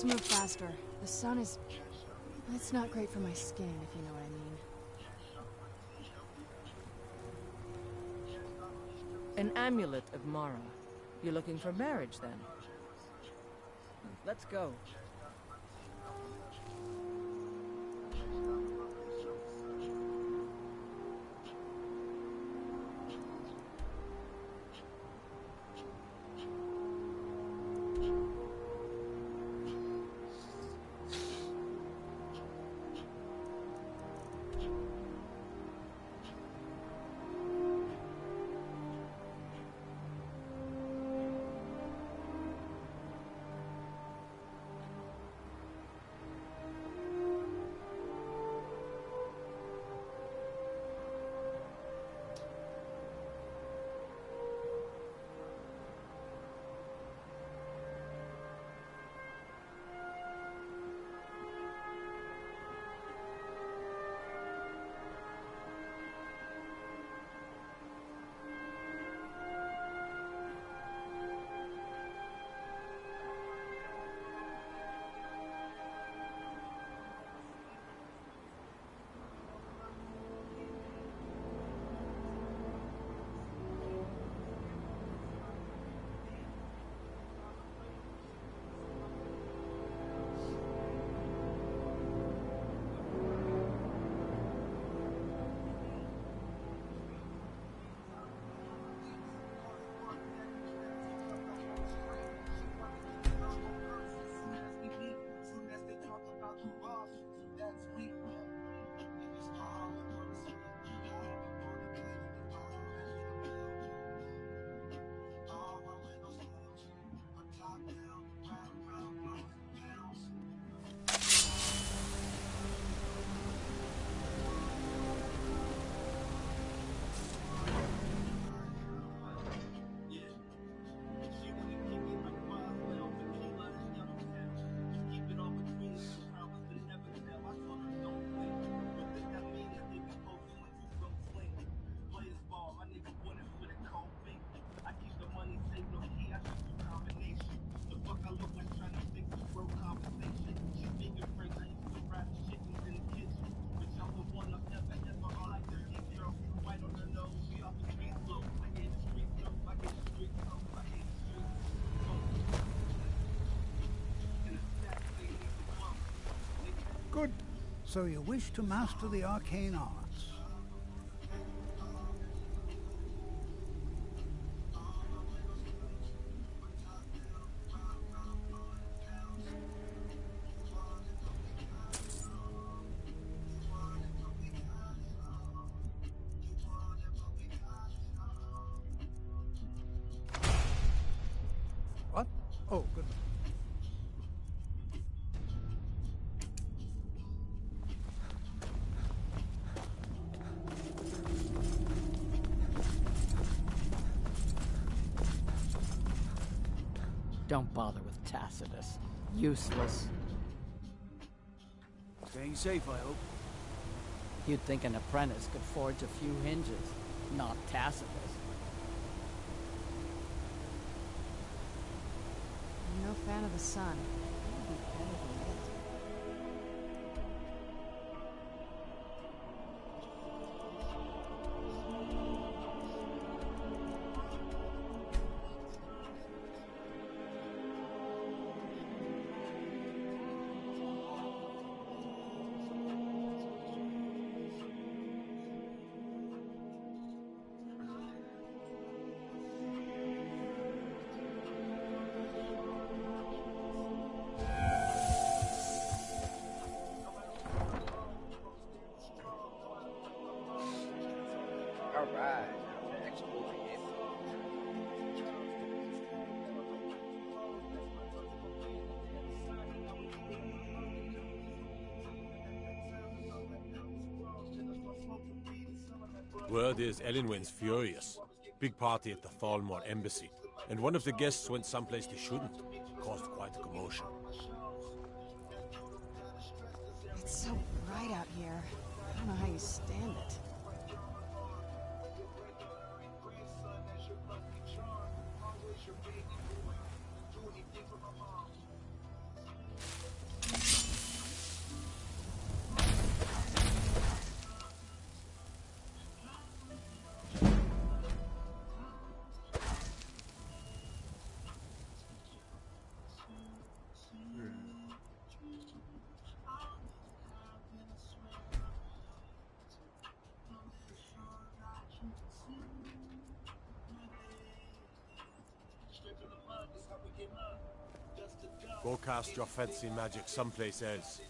Let's move faster. The sun is... It's not great for my skin, if you know what I mean. An amulet of Mara. You're looking for marriage, then? Let's go. Good. So you wish to master the arcane arts? What? Oh, good. Don't bother with Tacitus. Useless. Staying safe, I hope. You'd think an apprentice could forge a few hinges, not Tacitus. I'm no fan of the sun. It'd be better than it. Alright, next movie. Word is Elenwen's furious. Big party at the Thalmor embassy. And one of the guests went someplace they shouldn't. Caused quite a commotion. It's so bright out here. I don't know how you stand it. Go cast your fancy magic someplace else.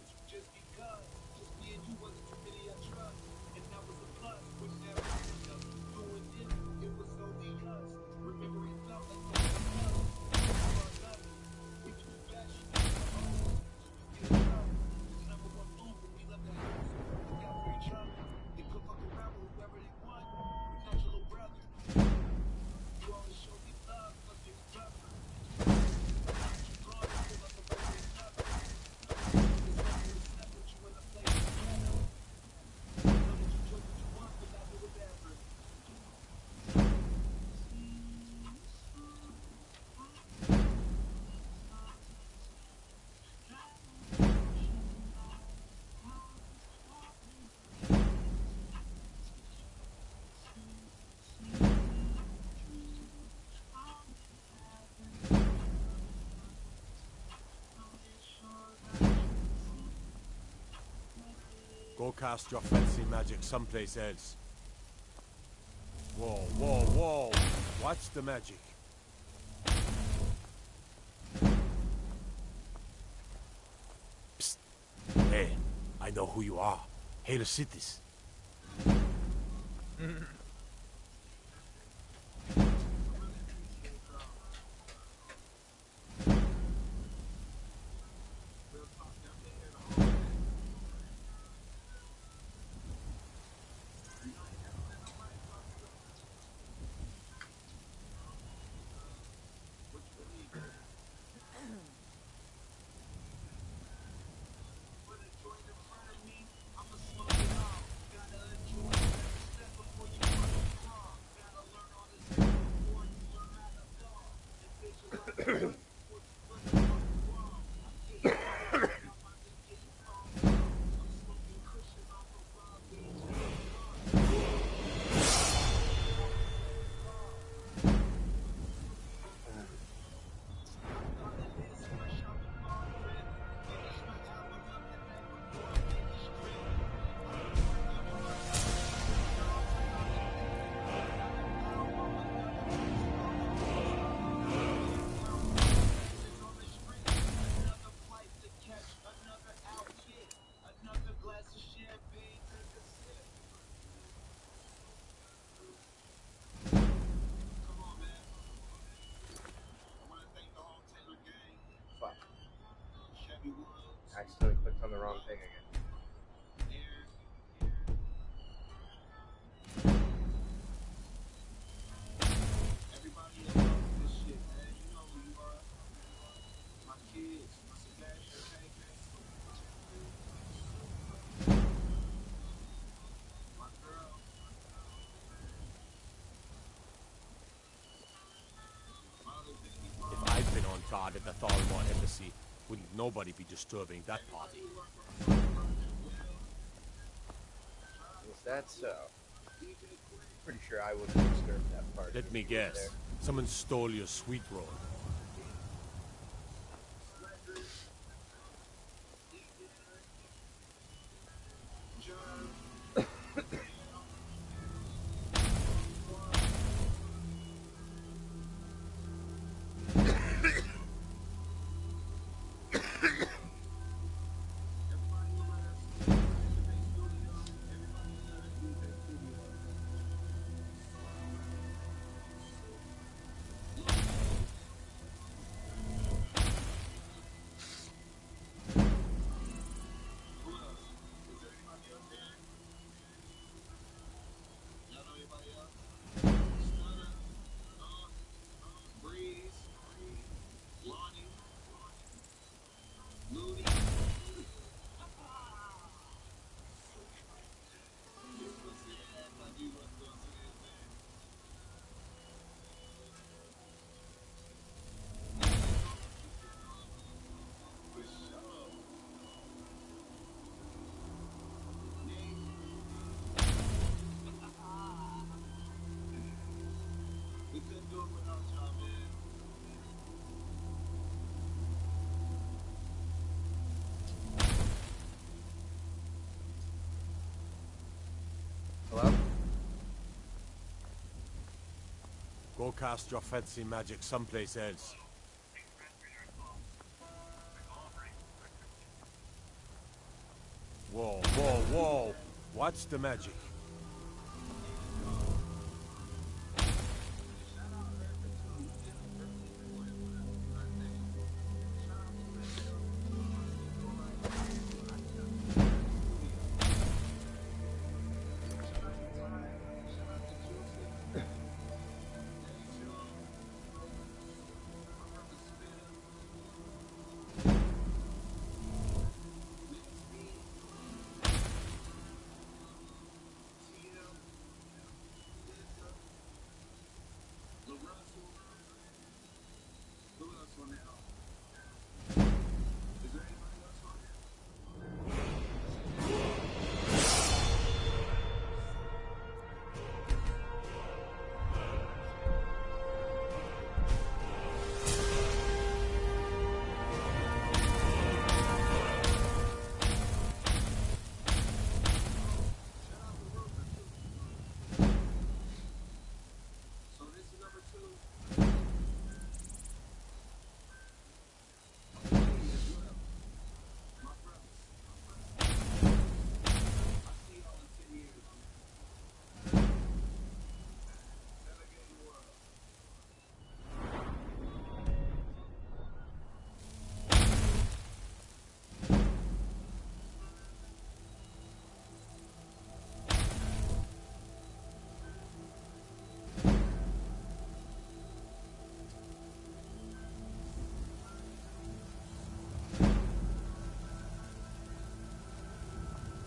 Go cast your fancy magic someplace else. Whoa, whoa, whoa! Watch the magic. Psst. Hey, I know who you are. Hail Cities. Fuck. Accidentally clicked on the wrong thing again. If I'd been on guard at the Thalmor embassy, wouldn't nobody be disturbing that party? Is that so? Pretty sure I wouldn't have disturbed that part. Let me guess. Someone stole your sweet roll. Hello? Go cast your fancy magic someplace else. What's the magic?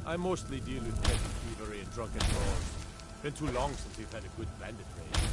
I mostly deal with petty thievery and drunken brawls. Been too long since we've had a good bandit raid.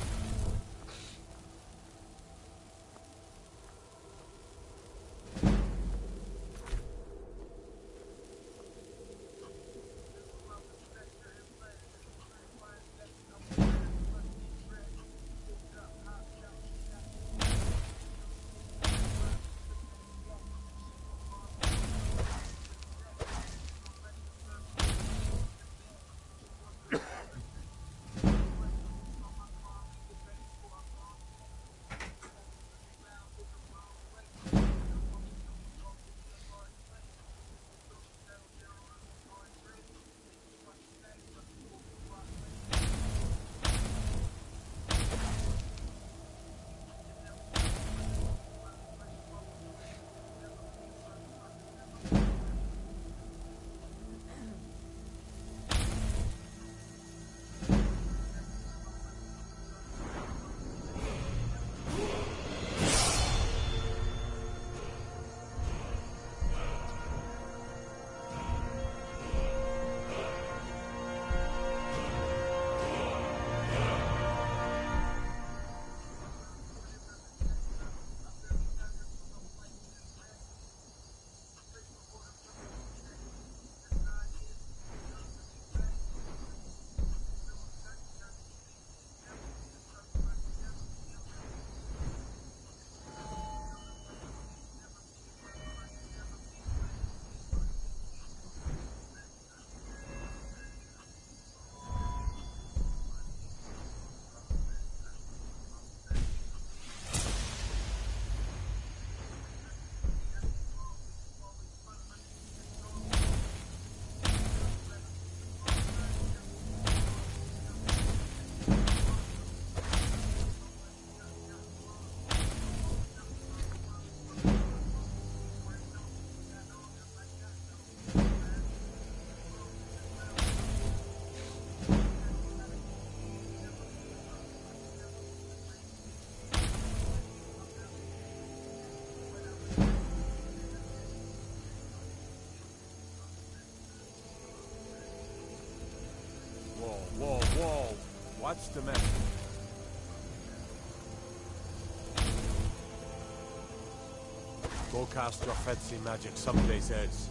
Whoa. What's the matter? Go cast your fancy magic someplace else.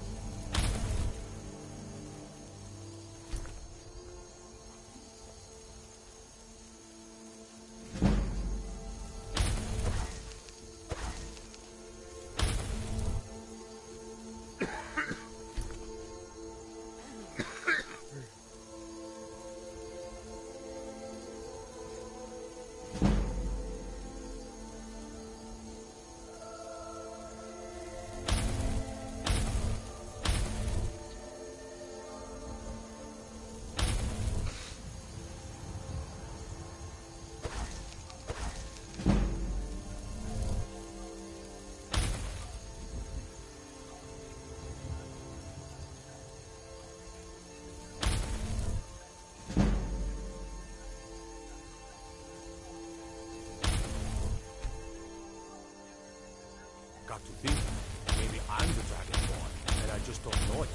start to think maybe I'm the Dragonborn, and I just don't know it.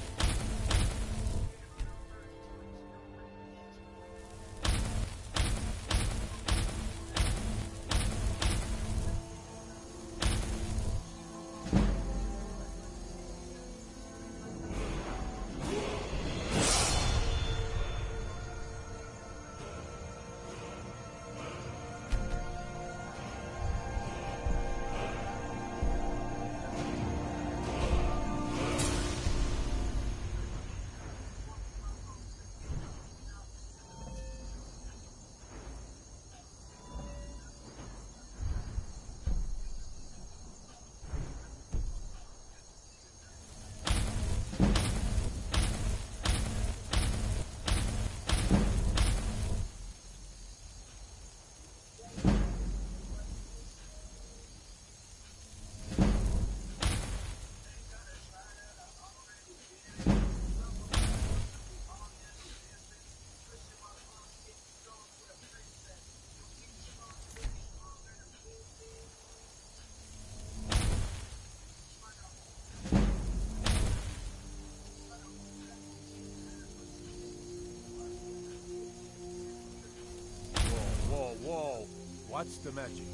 Whoa, what's the magic?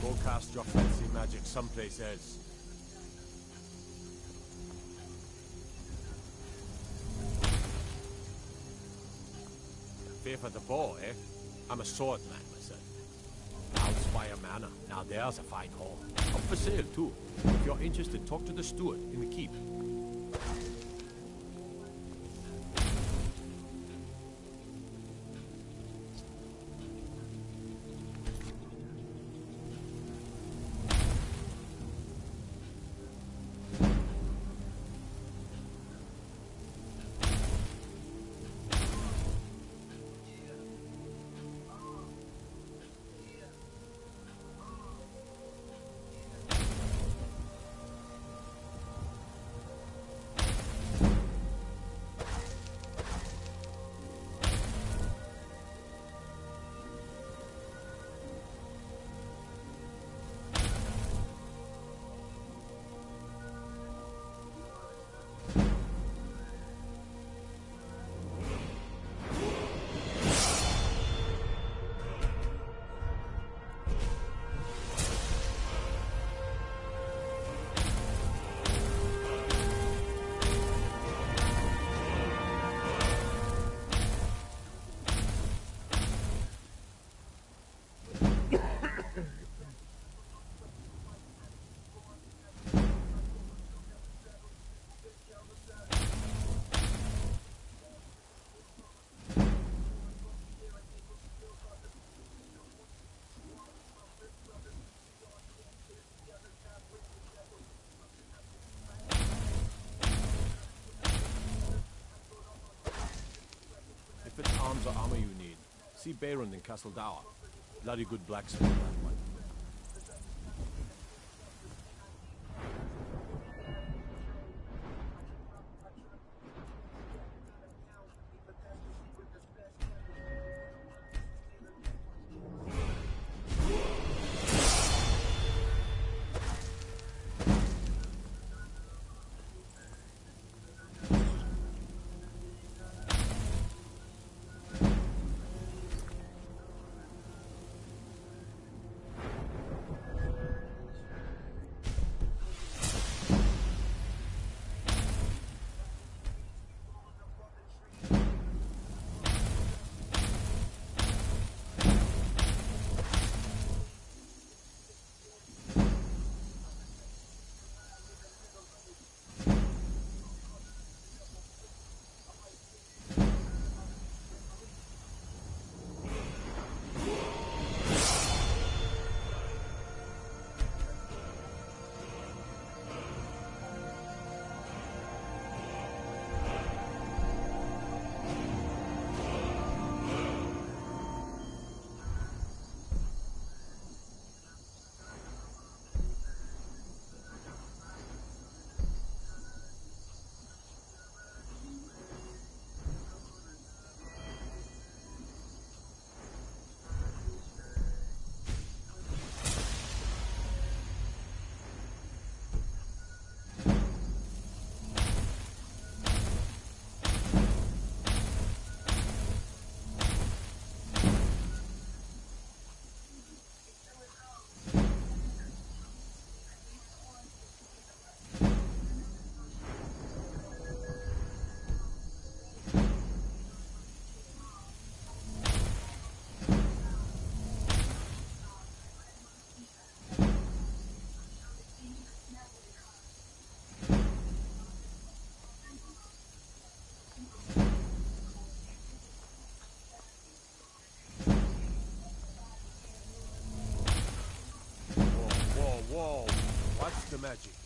Go cast your fancy magic someplace else. Fear for the bow, eh? I'm a sword man myself. Outspire Manor. Now there's a fine haul. Up for sale, too. If you're interested, talk to the steward in the keep. If it's arms or armor you need, see Beirund in Castle Dower. Bloody good blacksmith, that one. magic.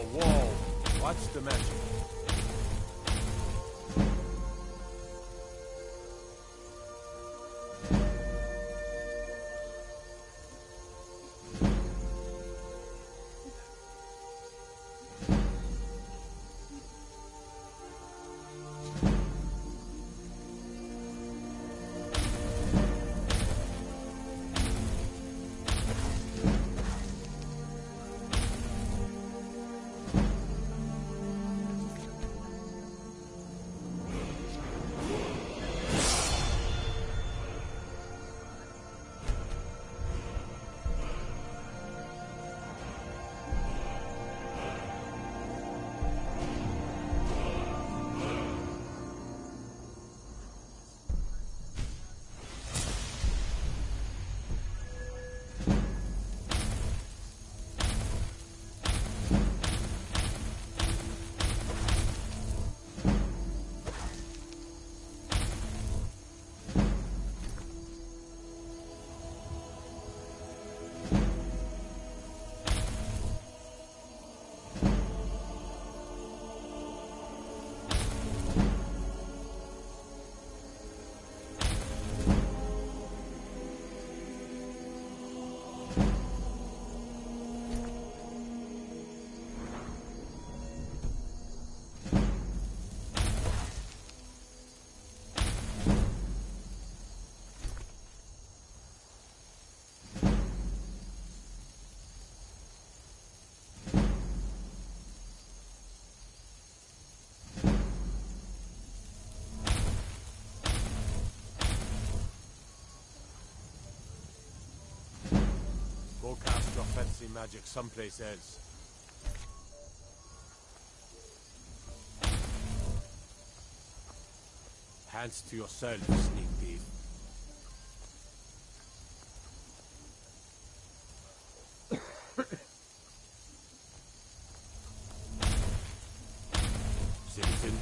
Whoa. What's the magic? Go cast your fancy magic someplace else. Hands to yourself, sneak thief. Citizen.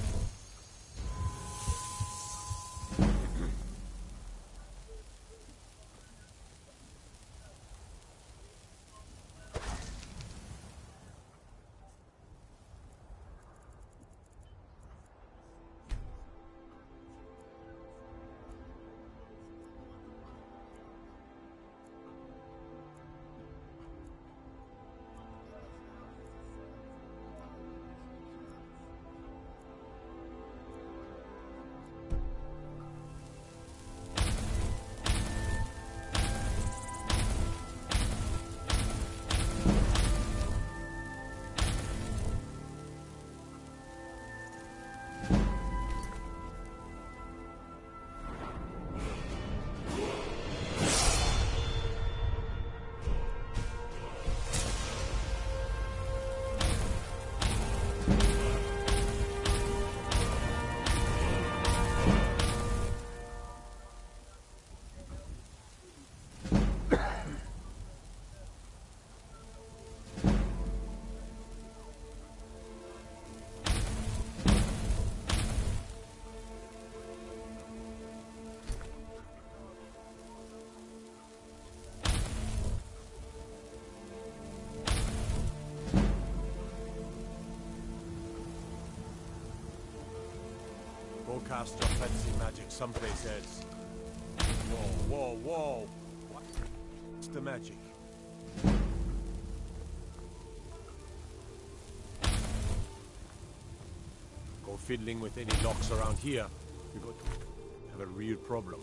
master fancy magic someplace else. Whoa, whoa, whoa! What's the magic? Go fiddling with any locks around here, we got to have a real problem.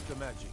The magic.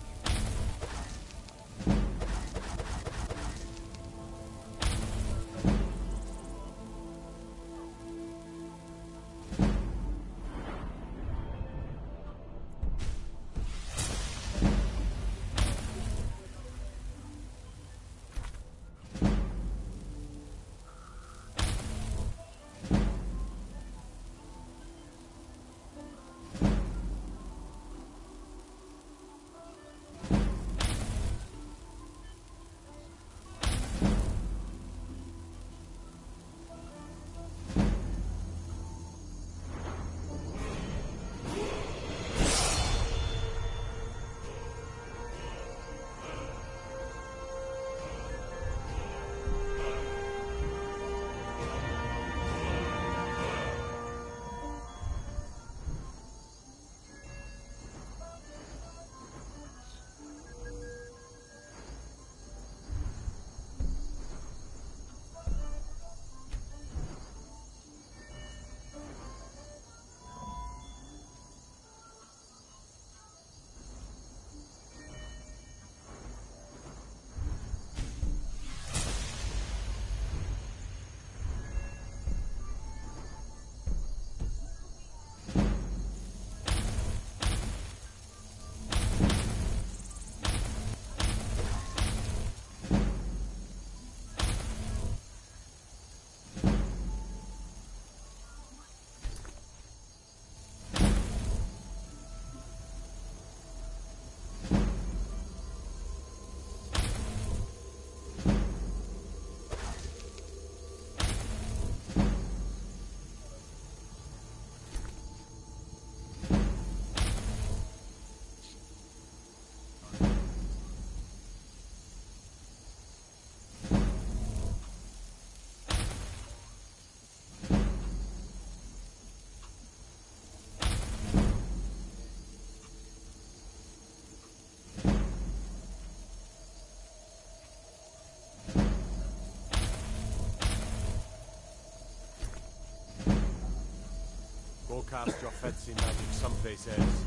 cast your fancy magic someplace else.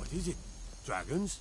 What is it? Dragons?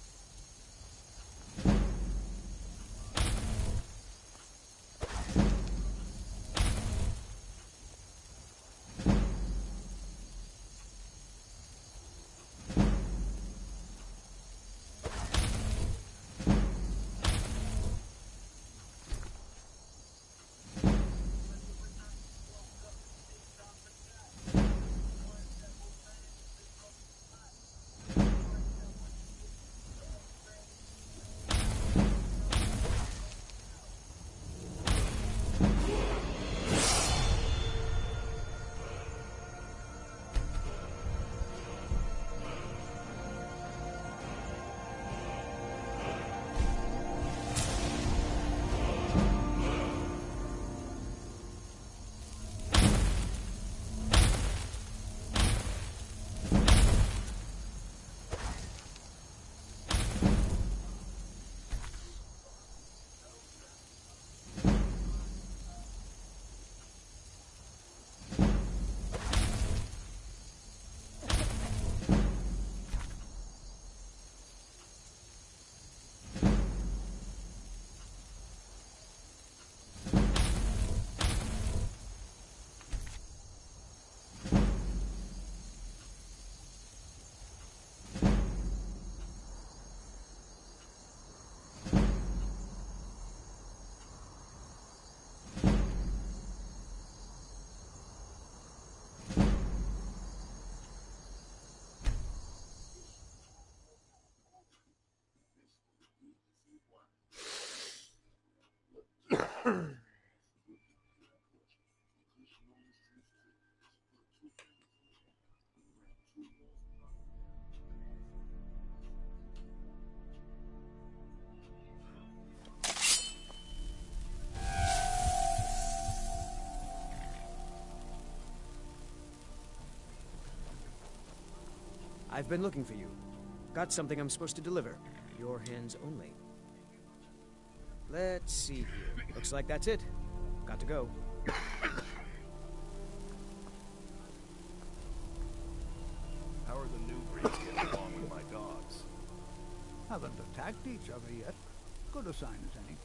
I've been looking for you. Got something I'm supposed to deliver. Your hands only. Let's see here. Looks like that's it. Got to go. How are the new breeds getting along with my dogs? Haven't attacked each other yet. Good a sign as any.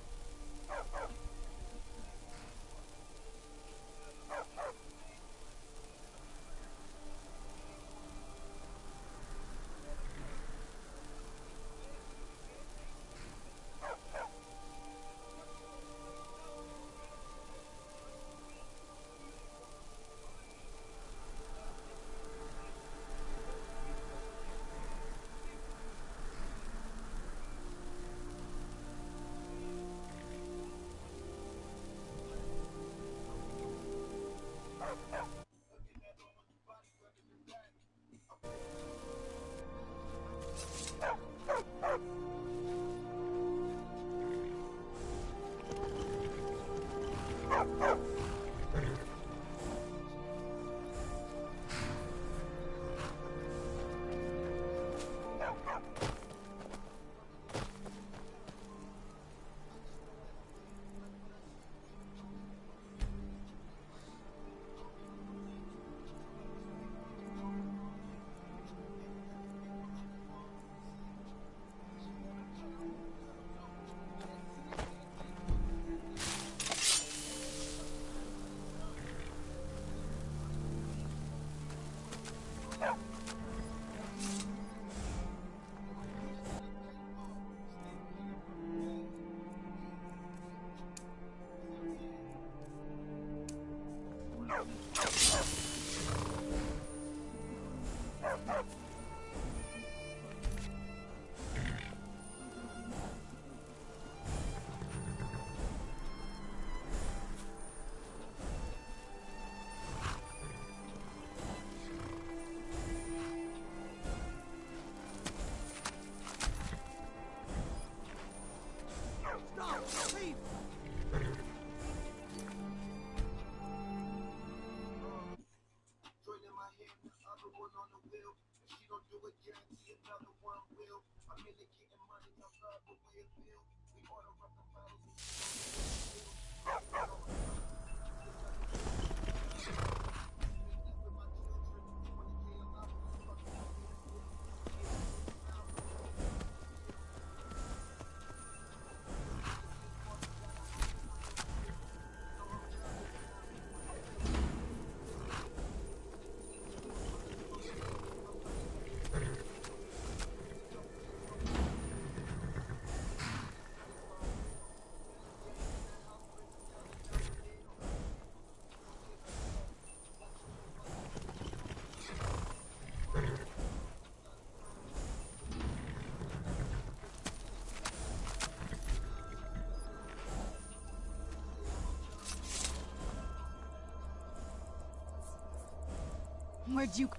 Where'd you...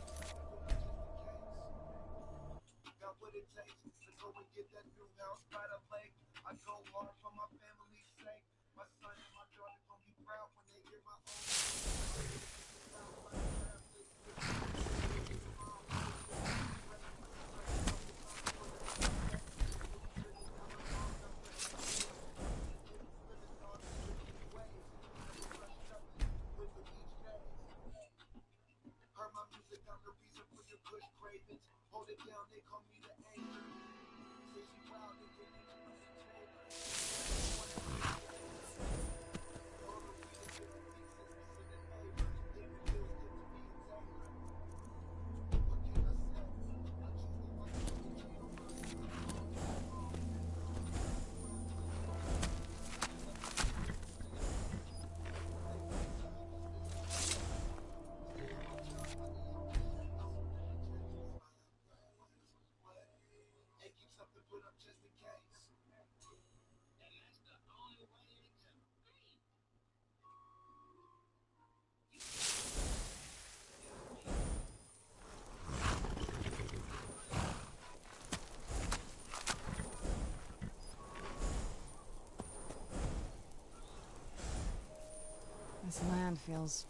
This land feels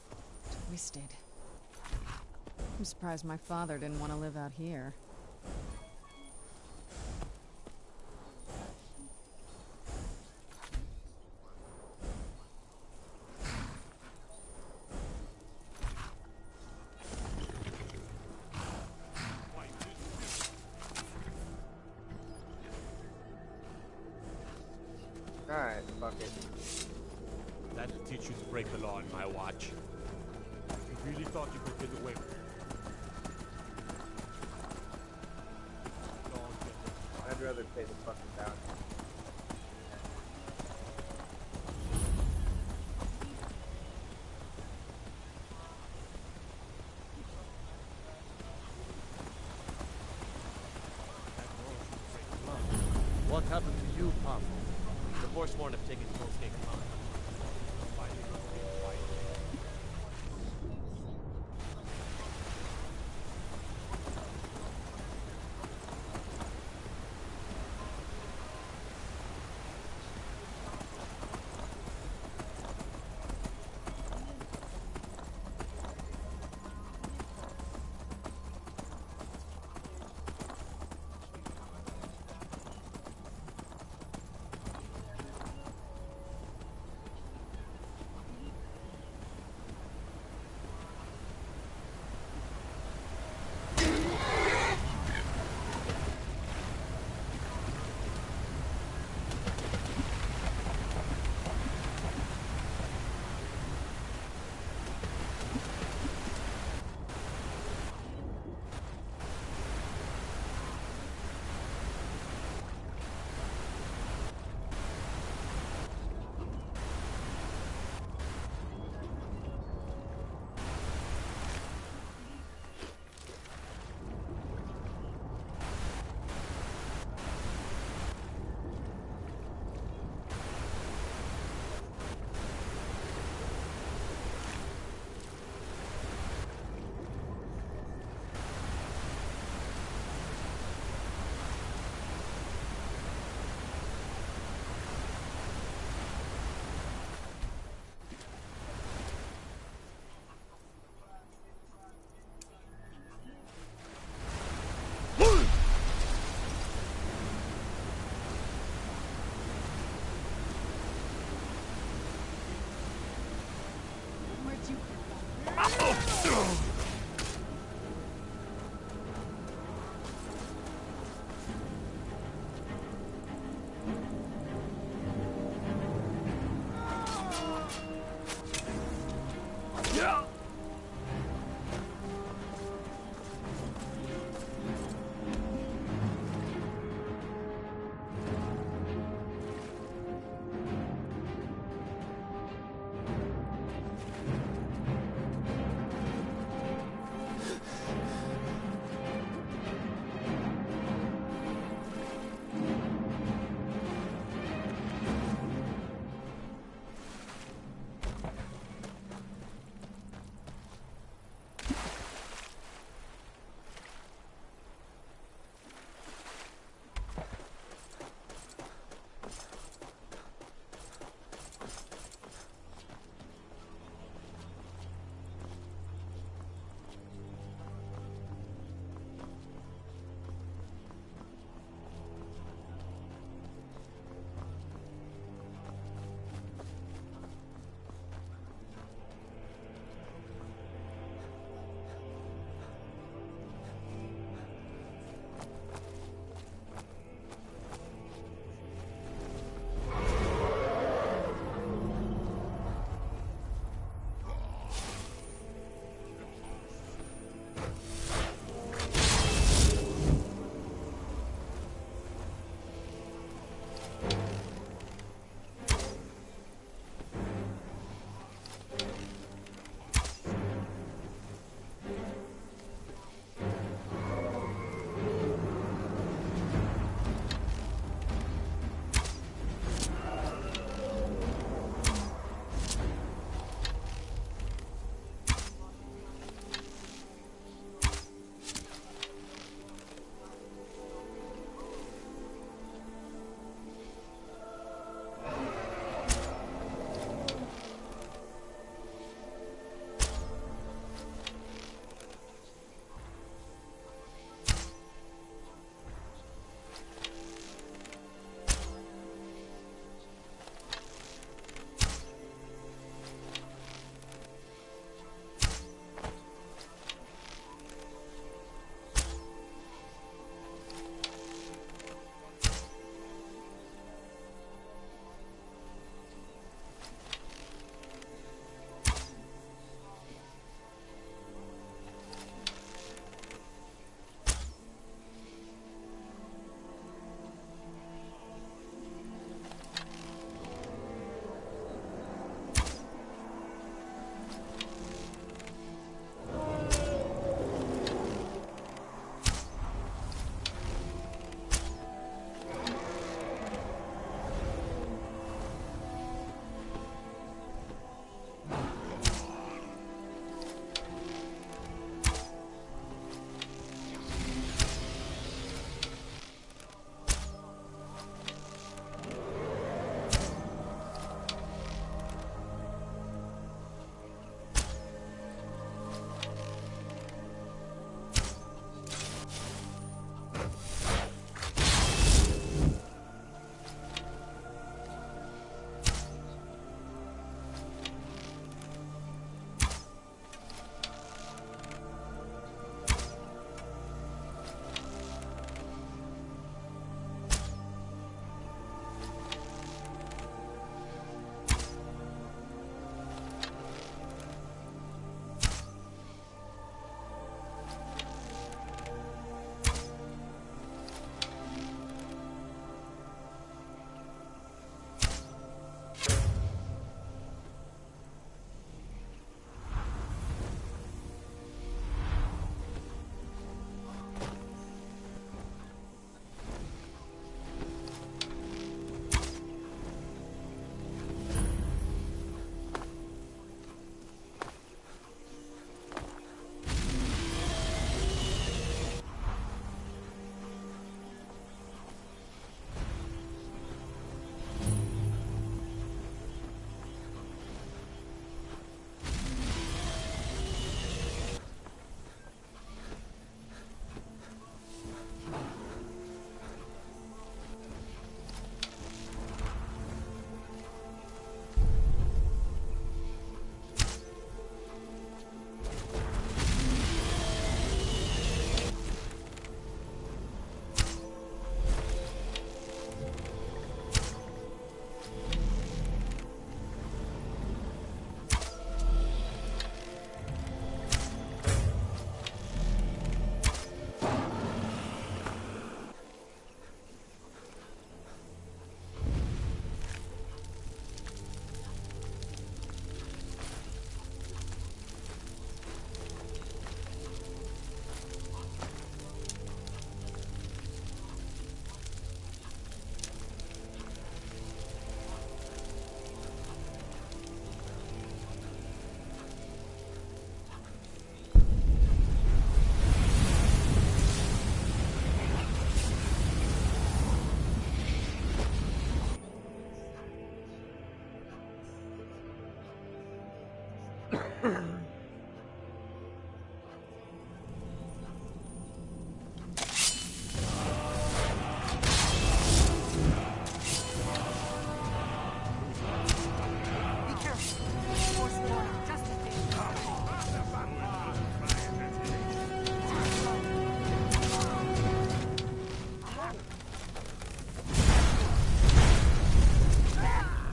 twisted. I'm surprised my father didn't want to live out here. Alright, fuck it. That'll teach you to break the law on my watch. You really thought you could get away with it? I'd rather pay the fucking bounty. What happened to you, Pop? The Forsworn have taken full-scale command.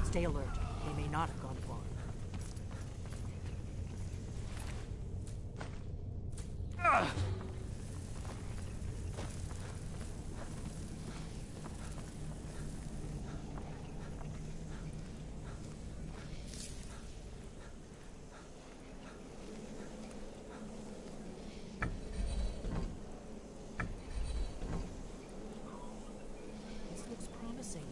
Stay alert. They may not have gone far. This looks promising.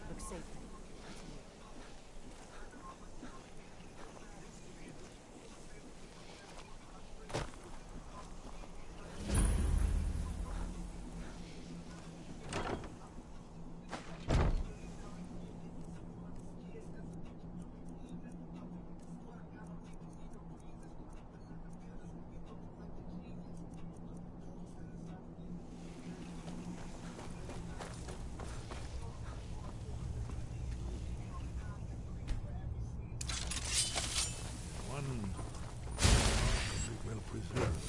Looks safe. One well preserved.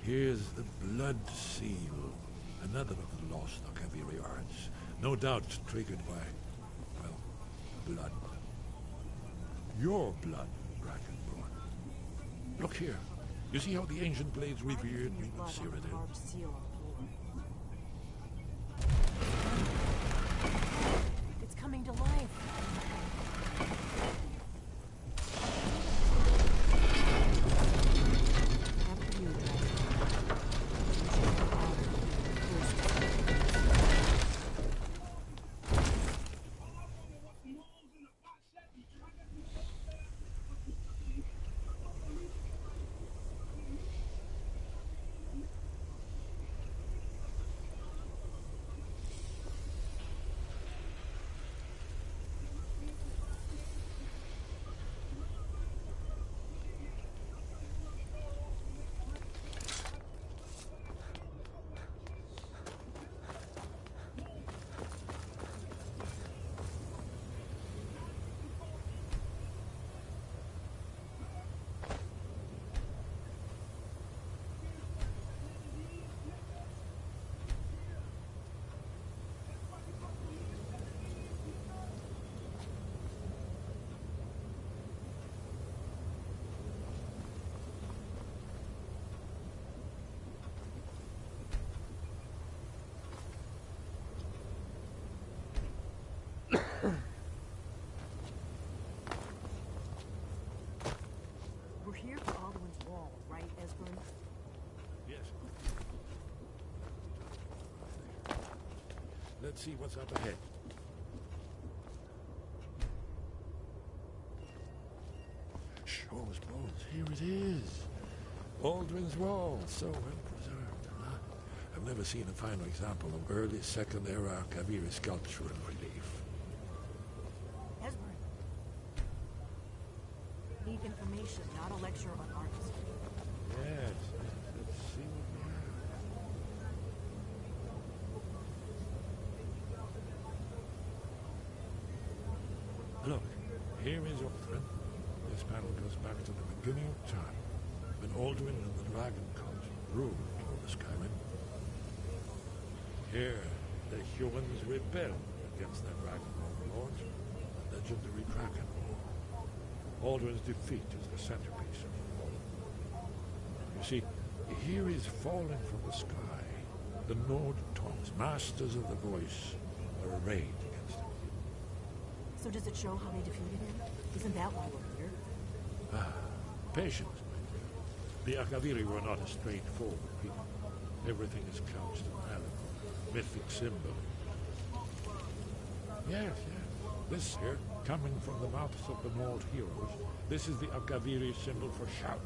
Here's the blood seal, another of the lost Akaviri arts. No doubt triggered by, well, blood. Your blood, Dragonborn. Look here. You see how the ancient blades revered me with Cyrodiil? Carved seal on the floor. It's coming to life. After you, we're here for Alduin's Wall, right, Esbern? Yes. Let's see what's up ahead. Shaw's bones. Here it is. Aldrin's Wall, so well preserved. Huh? I've never seen a finer example of early Second Era Kaviri sculpture and relief. Esbern. Need information, not a lecture on artistry. Yes. Let's see what we have. Look, here is Aldrin. This panel goes back to the beginning of time, when Aldrin and the Dragon Cult ruled over Skyrim. Here, the humans rebelled against their dragon overlord, the legendary Kraken. Aldrin's defeat is the centerpiece of the whole. You see, here is falling from the sky. The Nord Tongues, masters of the voice, are arrayed against him. So does it show how they defeated him? Isn't that why we're here? Patience, my dear. The Akaviri were not a straightforward people. Everything is couched in allegory, mythic symbol. Yes, yes. This here, coming from the mouths of the Nord heroes, this is the Akaviri symbol for shout.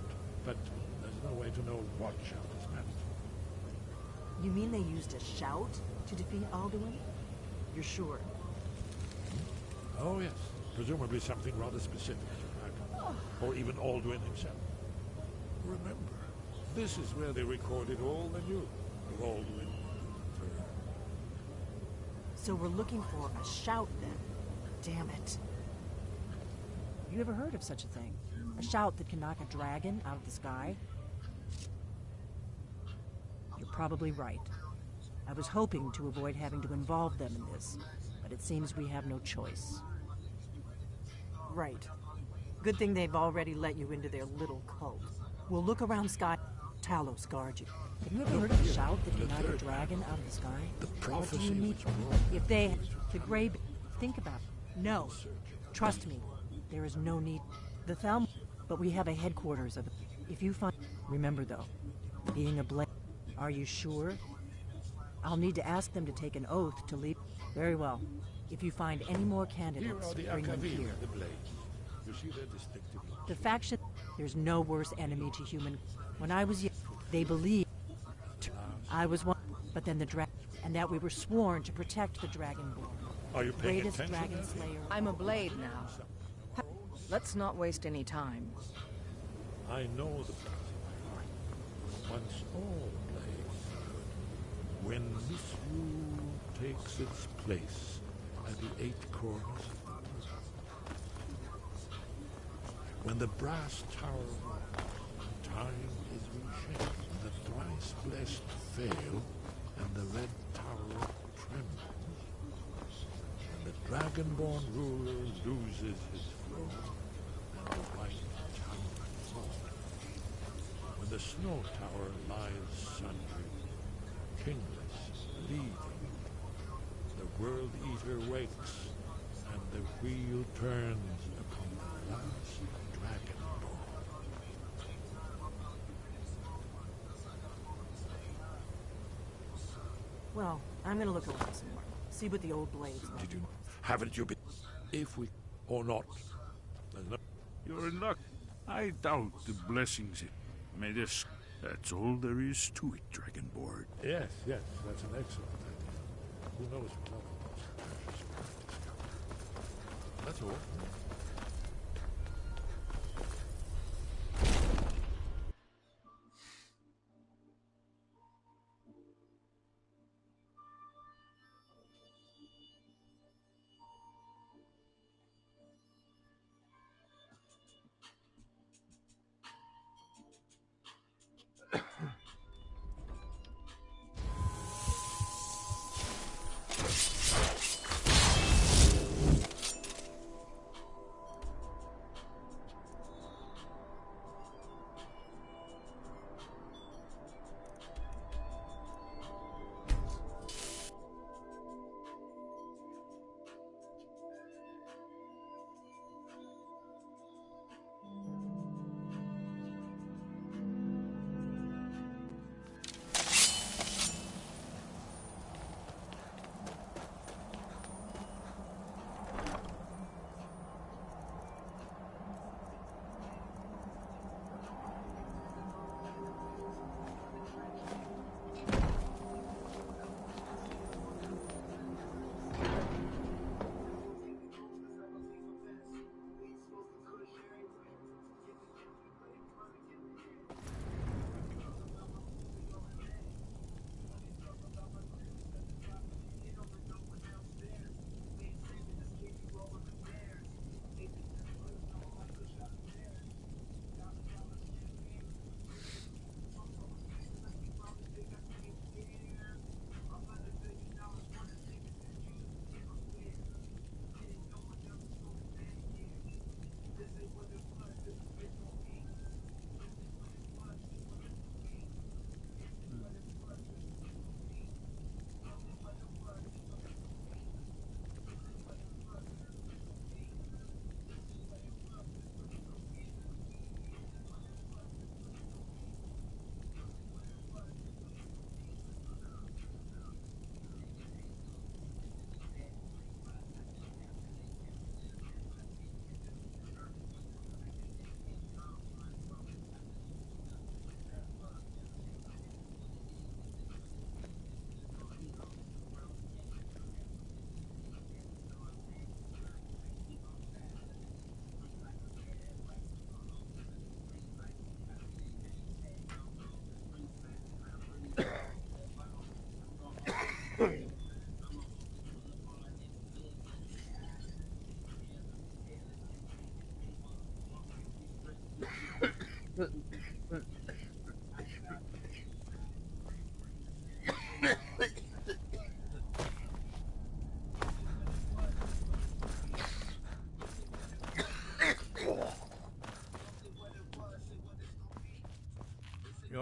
But there's no way to know what shout is meant. You mean they used a shout to defeat Alduin? You're sure? Oh, yes. Presumably something rather specific to Dragon. Or even Alduin himself. Remember, this is where they recorded all the news of Alduin. So we're looking for a shout then. Damn it. You ever heard of such a thing? A shout that can knock a dragon out of the sky? You're probably right. I was hoping to avoid having to involve them in this, but it seems we have no choice. Right. Good thing they've already let you into their little cult. We'll look around Sky. Talos guard you. Have you ever heard of a shout that can knock a dragon out of the sky? The What do prophecy you need? which brought If they... The Grey... Think about it. No. Trust me. There is no need. The Thalm... But we have a headquarters of... If you find... Remember, though, being a blade... Are you sure? I'll need to ask them to take an oath to leave... Very well. If you find any more Here candidates, are the bring them Akaviri, here. the blades. You see their distinctive The faction... There's no worse enemy to human... When I was young, they believed... I was one... But then the dragon... And that we were sworn to protect the Dragonborn. Are you paying Greatest attention? dragon slayer... I'm a blade now. Let's not waste any time. I know the place in my heart. Once all blades stood. When this rule takes its place at the 8 corners of the earth. When the brass tower rocks, time is reshaped, and the thrice blessed fail, and the red tower trembles. And the dragonborn ruler loses his throne, and the white tower falls. When the snow tower lies sundered, kingless, bleeding, the world eater wakes, and the wheel turns upon the last dragonborn. Well, I'm gonna look around some more. See what the old blades know. Did you? Haven't you been? If we or not, there's no. You're in luck. I doubt the blessings it made us. That's all there is to it, Dragonborn. Yes, yes, that's an excellent idea. Who knows what other precious we've discovered. That's all.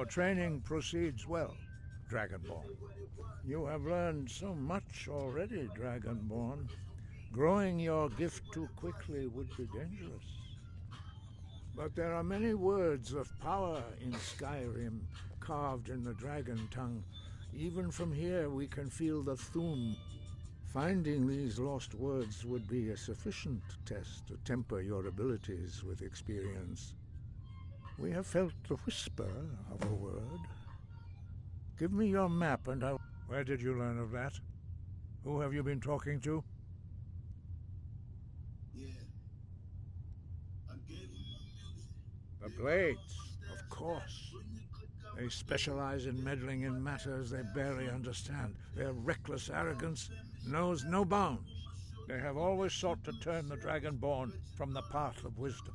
Your training proceeds well, Dragonborn. You have learned so much already, Dragonborn. Growing your gift too quickly would be dangerous. But there are many words of power in Skyrim, carved in the dragon tongue. Even from here we can feel the Thum. Finding these lost words would be a sufficient test to temper your abilities with experience. We have felt the whisper of a word. Give me your map and I'll... Where did you learn of that? Who have you been talking to? The Blades, of course. They specialize in meddling in matters they barely understand. Their reckless arrogance knows no bounds. They have always sought to turn the Dragonborn from the path of wisdom.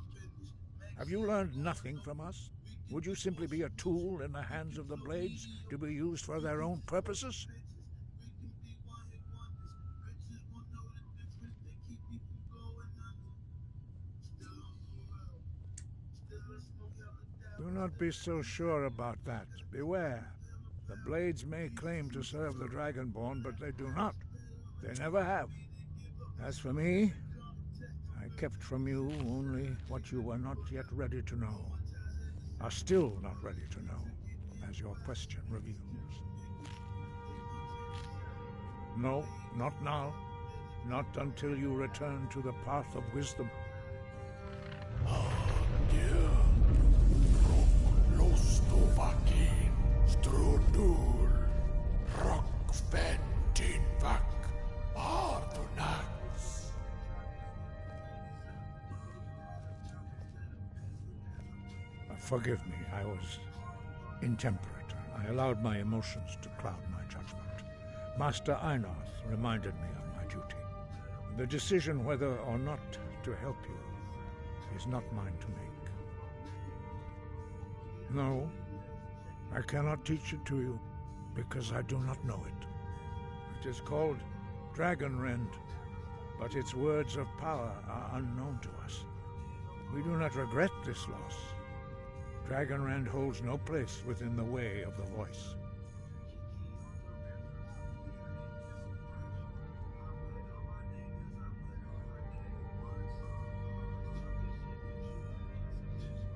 Have you learned nothing from us? Would you simply be a tool in the hands of the Blades to be used for their own purposes? Do not be so sure about that. Beware. The Blades may claim to serve the Dragonborn, but they do not. They never have. As for me, I kept from you only what you were not yet ready to know. Are still not ready to know, as your question reveals. No, not now. Not until you return to the path of wisdom. Forgive me, I was intemperate. I allowed my emotions to cloud my judgment. Master Einarth reminded me of my duty. The decision whether or not to help you is not mine to make. No, I cannot teach it to you, because I do not know it. It is called Dragonrend, but its words of power are unknown to us. We do not regret this loss. Dragonrend holds no place within the way of the voice.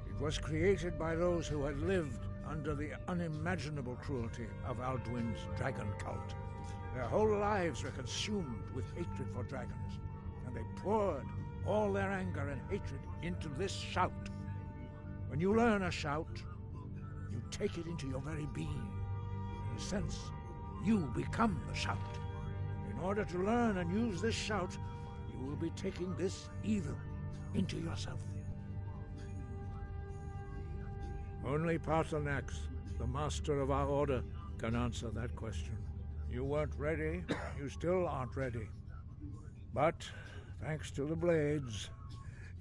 It was created by those who had lived under the unimaginable cruelty of Alduin's dragon cult. Their whole lives were consumed with hatred for dragons, and they poured all their anger and hatred into this shout. When you learn a shout, you take it into your very being. In a sense, you become the shout. In order to learn and use this shout, you will be taking this evil into yourself. Only Paarthurnax, the master of our order, can answer that question. You weren't ready, you still aren't ready. But, thanks to the Blades,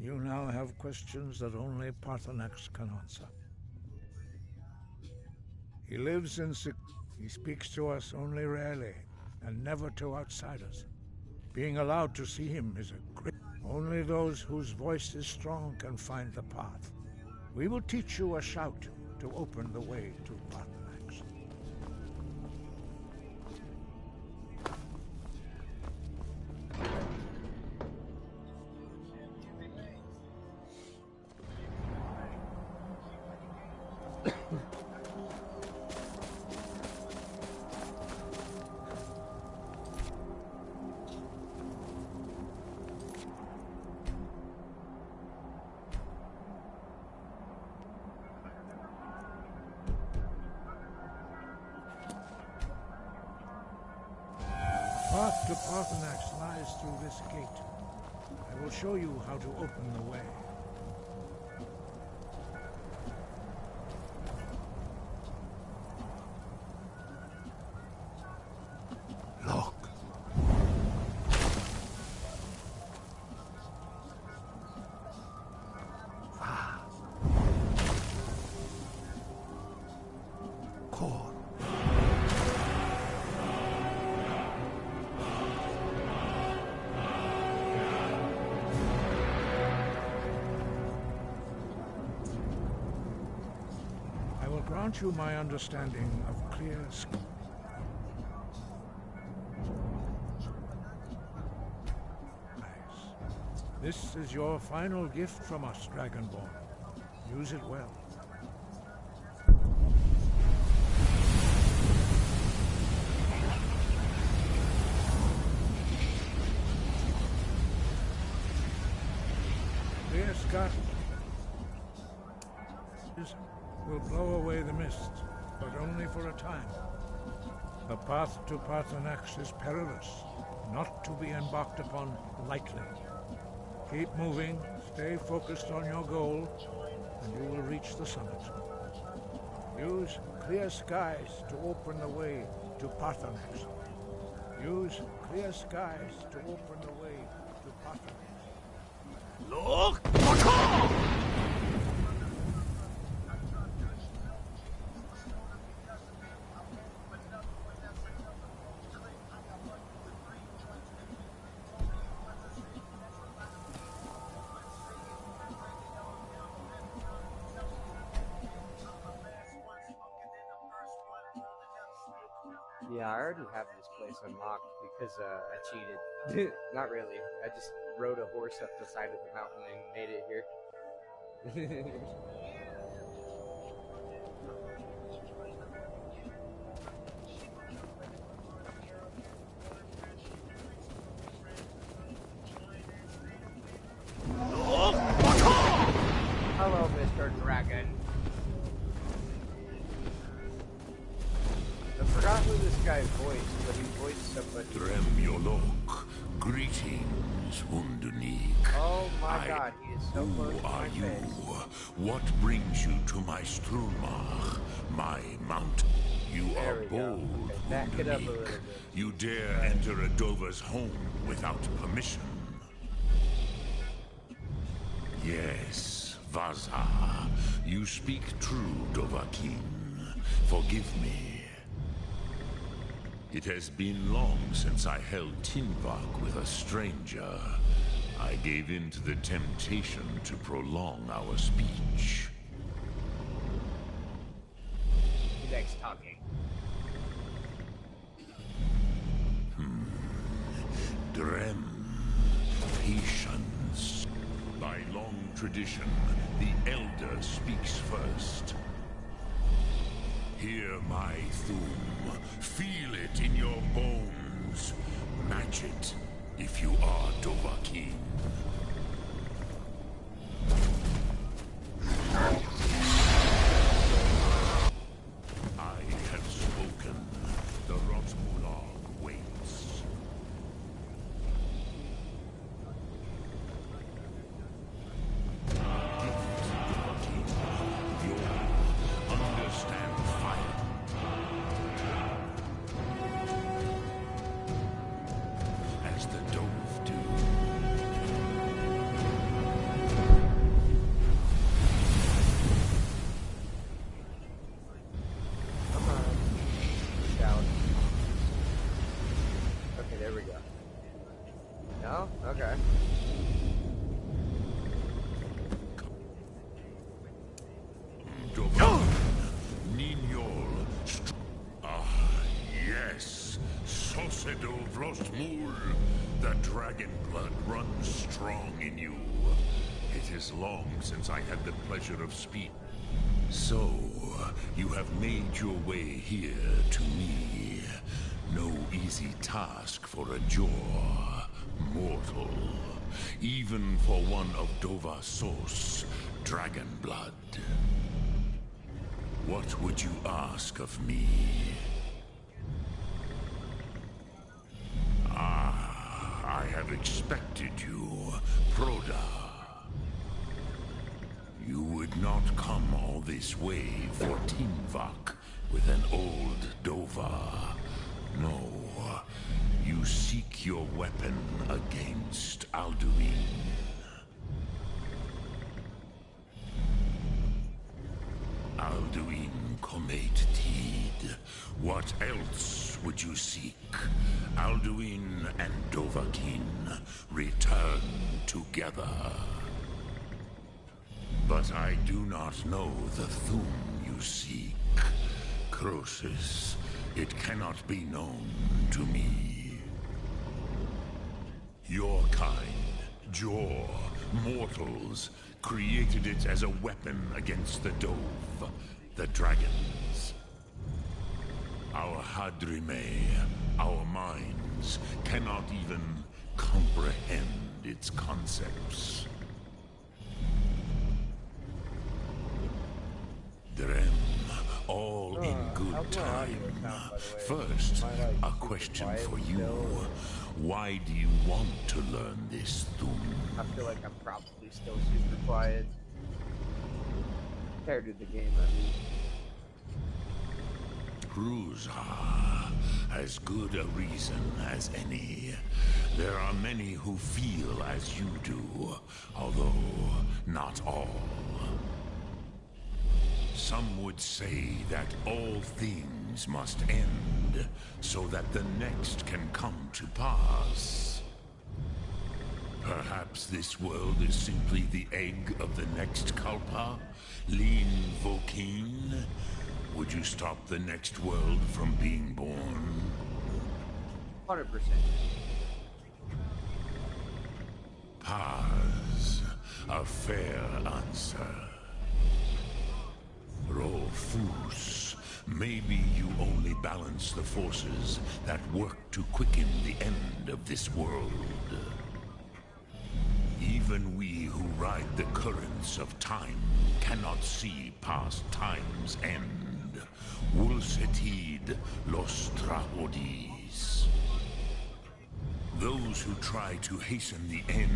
you now have questions that only Paarthurnax can answer. He lives in He speaks to us only rarely, and never to outsiders. Being allowed to see him is a great... Only those whose voice is strong can find the path. We will teach you a shout to open the way to Paarthurnax. Path to Paarthurnax lies through this gate. I will show you how to open the way. Look. Core. grant you my understanding of clear skies. This is your final gift from us, Dragonborn. Use it well. Clear skies will blow away the mist, but only for a time. The path to Paarthurnax is perilous, not to be embarked upon lightly. Keep moving, stay focused on your goal, and you will reach the summit. Use clear skies to open the way to Paarthurnax. Use clear skies to open the way to Paarthurnax. Look! Yeah, I already have this place unlocked because I cheated. Not really. I just rode a horse up the side of the mountain and made it here. Hello, Mr. Dragon. I forgot who this guy voiced, but he voiced somebody. Dremyolok, greetings, Undunique. Oh my god, he is so close to Who my are you? face. What brings you to my Strumach, my mountain? You There are we go. bold, Okay, back it up a Undunique. little bit. You dare enter a Dova's home without permission. Yes, Vaza, you speak true, Dovahkiin. Forgive me. It has been long since I held Tinvak with a stranger. I gave in to the temptation to prolong our speech. He likes talking. Drem. Patience. By long tradition, the Elder speaks first. Hear my Thum. Feel it in your bones. Match it if you are Dovahkiin. I have spoken. The Rotmulag waits. Understand fire. As the Dove do. Come on. Shout. Okay, there we go. No? Okay. Ninyol. Yes. Sosedo Vrostmul. The dragon blood runs strong in you. It is long since I had the pleasure of speaking. So, you have made your way here to me. No easy task for a Jor, mortal. Even for one of Dova Sos, dragon blood. What would you ask of me? I have expected you, Proda. You would not come all this way for Tinvak with an old Dova. No, you seek your weapon against Alduin. Alduin Comet Tid. What else would you seek? Alduin and Dovahkiin return together. But I do not know the Thum you seek. Croesus, it cannot be known to me. Your kind, Jor, mortals, created it as a weapon against the Dove, the dragons. Our Hadrime, our minds, cannot even comprehend its concepts. Drem, all in good time. First, a question for you. Why do you want to learn this, Thum? I feel like I'm probably still super quiet. Compared to the game, I mean. Ruza, as good a reason as any. There are many who feel as you do, although not all. Some would say that all things must end, so that the next can come to pass. Perhaps this world is simply the egg of the next Kalpa, Lin Vokin. Would you stop the next world from being born? 100%. Paz, a fair answer. Rofus, maybe you only balance the forces that work to quicken the end of this world. Even we who ride the currents of time cannot see past time's end. Wulsetid los trahodis. Those who try to hasten the end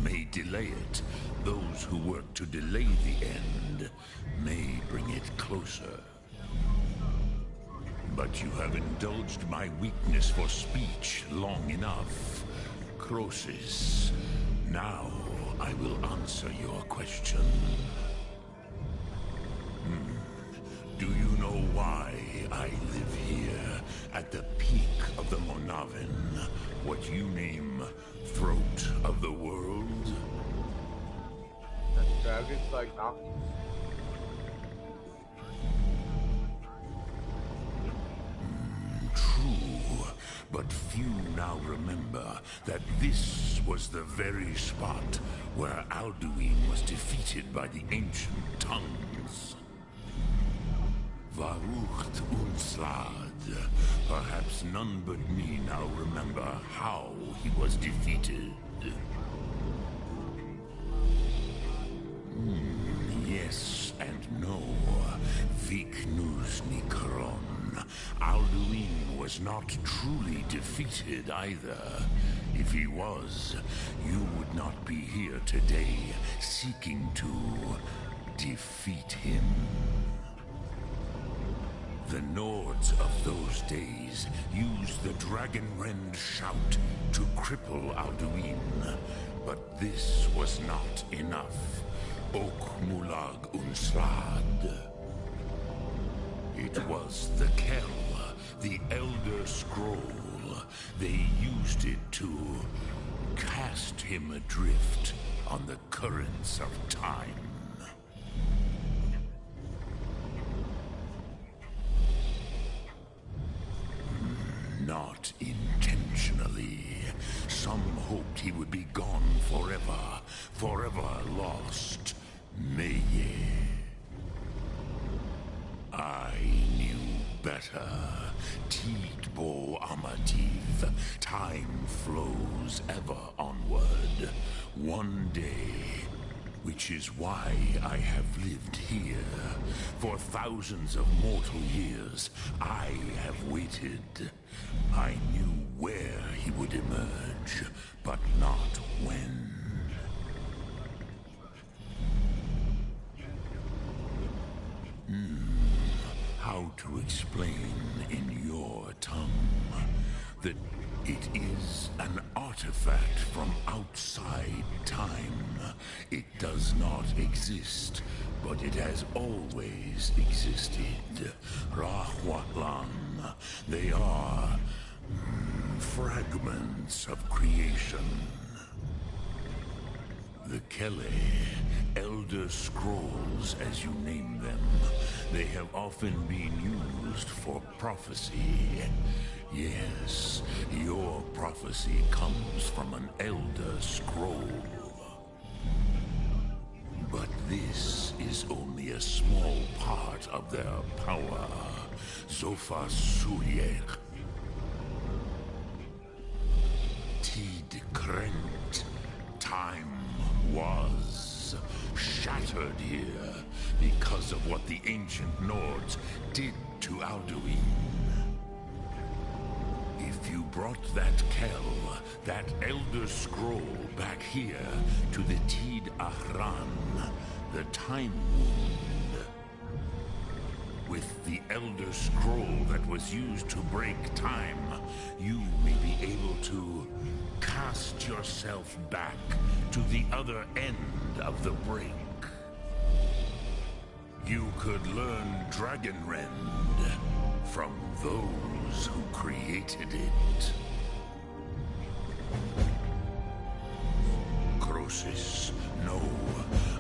may delay it. Those who work to delay the end may bring it closer. But you have indulged my weakness for speech long enough. Croesus, now I will answer your question. Do you know why I live here, at the peak of the Monavin, what you name throat of the world? The dragons like mountains. True, but few now remember that this was the very spot where Alduin was defeated by the ancient tongues. Varucht Unslad. Perhaps none but me now remember how he was defeated. Yes and no. Viknus Nikron. Alduin was not truly defeated either. If he was, you would not be here today seeking to defeat him. The Nords of those days used the Dragonrend shout to cripple Alduin, but this was not enough. Ok Mulag Unslad. It was the Kell, the Elder Scroll. They used it to cast him adrift on the currents of time. Not intentionally. Some hoped he would be gone forever, forever lost. Meye. I knew better. Tidbo Amativ. Time flows ever onward. One day, which is why I have lived here. For thousands of mortal years, I have waited. I knew where he would emerge, but not when. How to explain in your tongue that it is an artifact from outside time. It does not exist, but it has always existed. Rahwatlan. They are fragments of creation. The Kele, Elder Scrolls as you name them, they have often been used for prophecy. Yes, your prophecy comes from an Elder Scroll. But this is only a small part of their power. Zofa Suriek. Tid Krent. Time was shattered here because of what the ancient Nords did to Alduin. If you brought that Kell, that Elder Scroll, back here to the Tid Ahran, the Time Wound, with the Elder Scroll that was used to break time, you may be able to cast yourself back to the other end of the break. You could learn Dragonrend from those who created it. Crosis, no.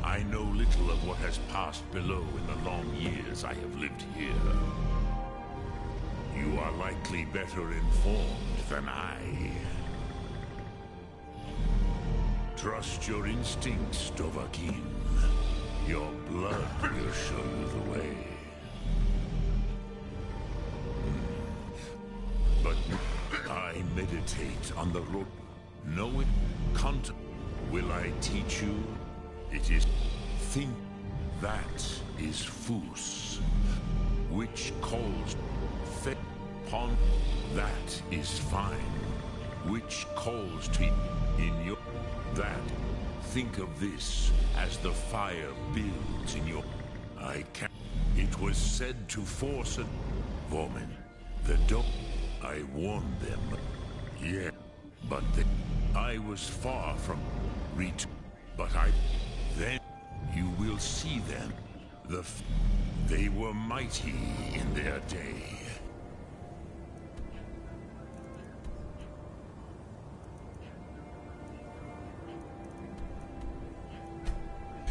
I know little of what has passed below in the long years I have lived here. You are likely better informed than I. Trust your instincts, Dovahkiin. Your blood will show you the way. But I meditate on the road. Know it, will I teach you? It is think that is Fus, which calls fe upon that is fine, which calls to in your that. Think of this as the fire builds in your. I can. It was said to force a woman. The dog. I warned them. Yeah, but I was far from reach. But then you will see them. They were mighty in their day.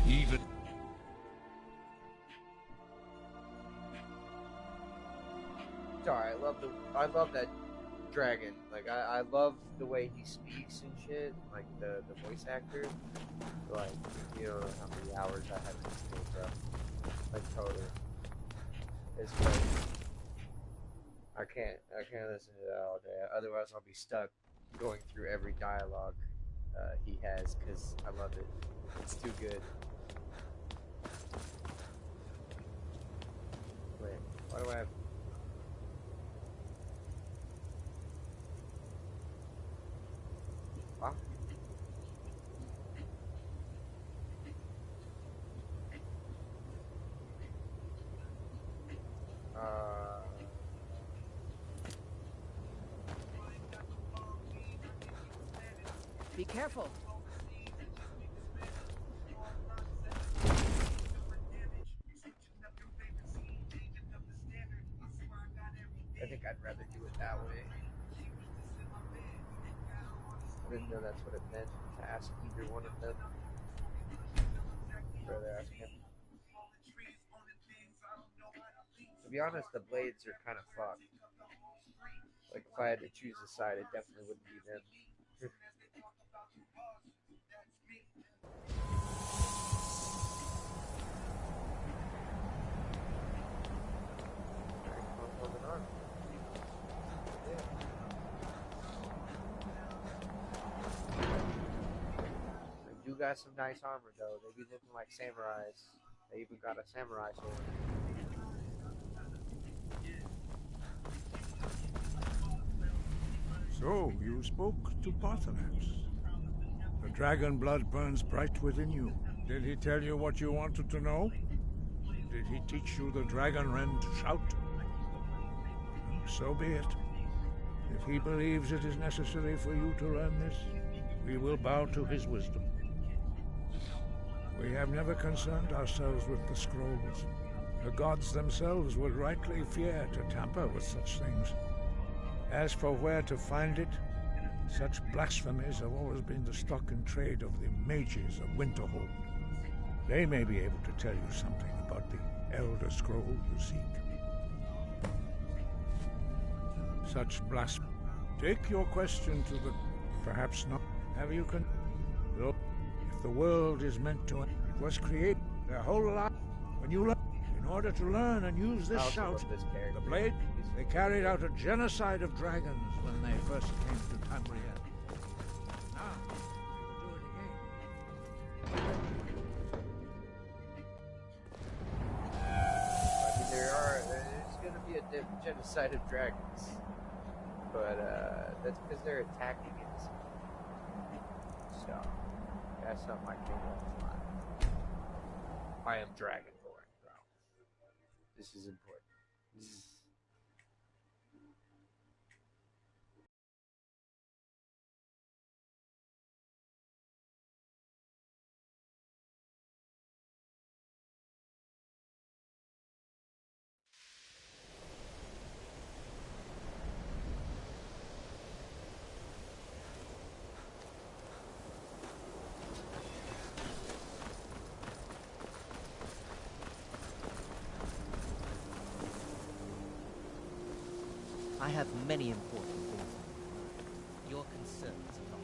Even sorry, I love that dragon. Like I love the way he speaks and shit. Like the voice actor. Like you don't know how many hours I have this game, bro. Like totally. It's great. I can't listen to that all day. Otherwise I'll be stuck going through every dialogue he has because I love it. It's too good. Wait, why do I have... Huh? Be careful. I think I'd rather do it that way. I didn't know that's what it meant to ask either one of them. I'd rather ask him. To be honest, the blades are kind of fucked. Like, if I had to choose a side, it definitely wouldn't be them. They do got some nice armor, though. They be looking like samurais. They even got a samurai sword. So, you spoke to Paarthurnax. The dragon blood burns bright within you. Did he tell you what you wanted to know? Did he teach you the Dragonrend shout? So be it. If he believes it is necessary for you to learn this, we will bow to his wisdom. We have never concerned ourselves with the scrolls. The gods themselves would rightly fear to tamper with such things. As for where to find it, Such blasphemies have always been the stock and trade of the mages of Winterhold. They may be able to tell you something about the Elder Scroll you seek. Such blasphemy. Take your question to the... Perhaps not. Have you Look, if the world is meant to end, it was created their whole life. When you learn, in order to learn and use this shout, the blade, they carried out a genocide of dragons when they first came to Tamriel. Now, they will do it again. I mean, there's gonna be a genocide of dragons. But, that's because they're attacking it. So, that's not my king all the time. I am Dragonborn, bro. This is important. I have many important things on my mind. Your concerns are not.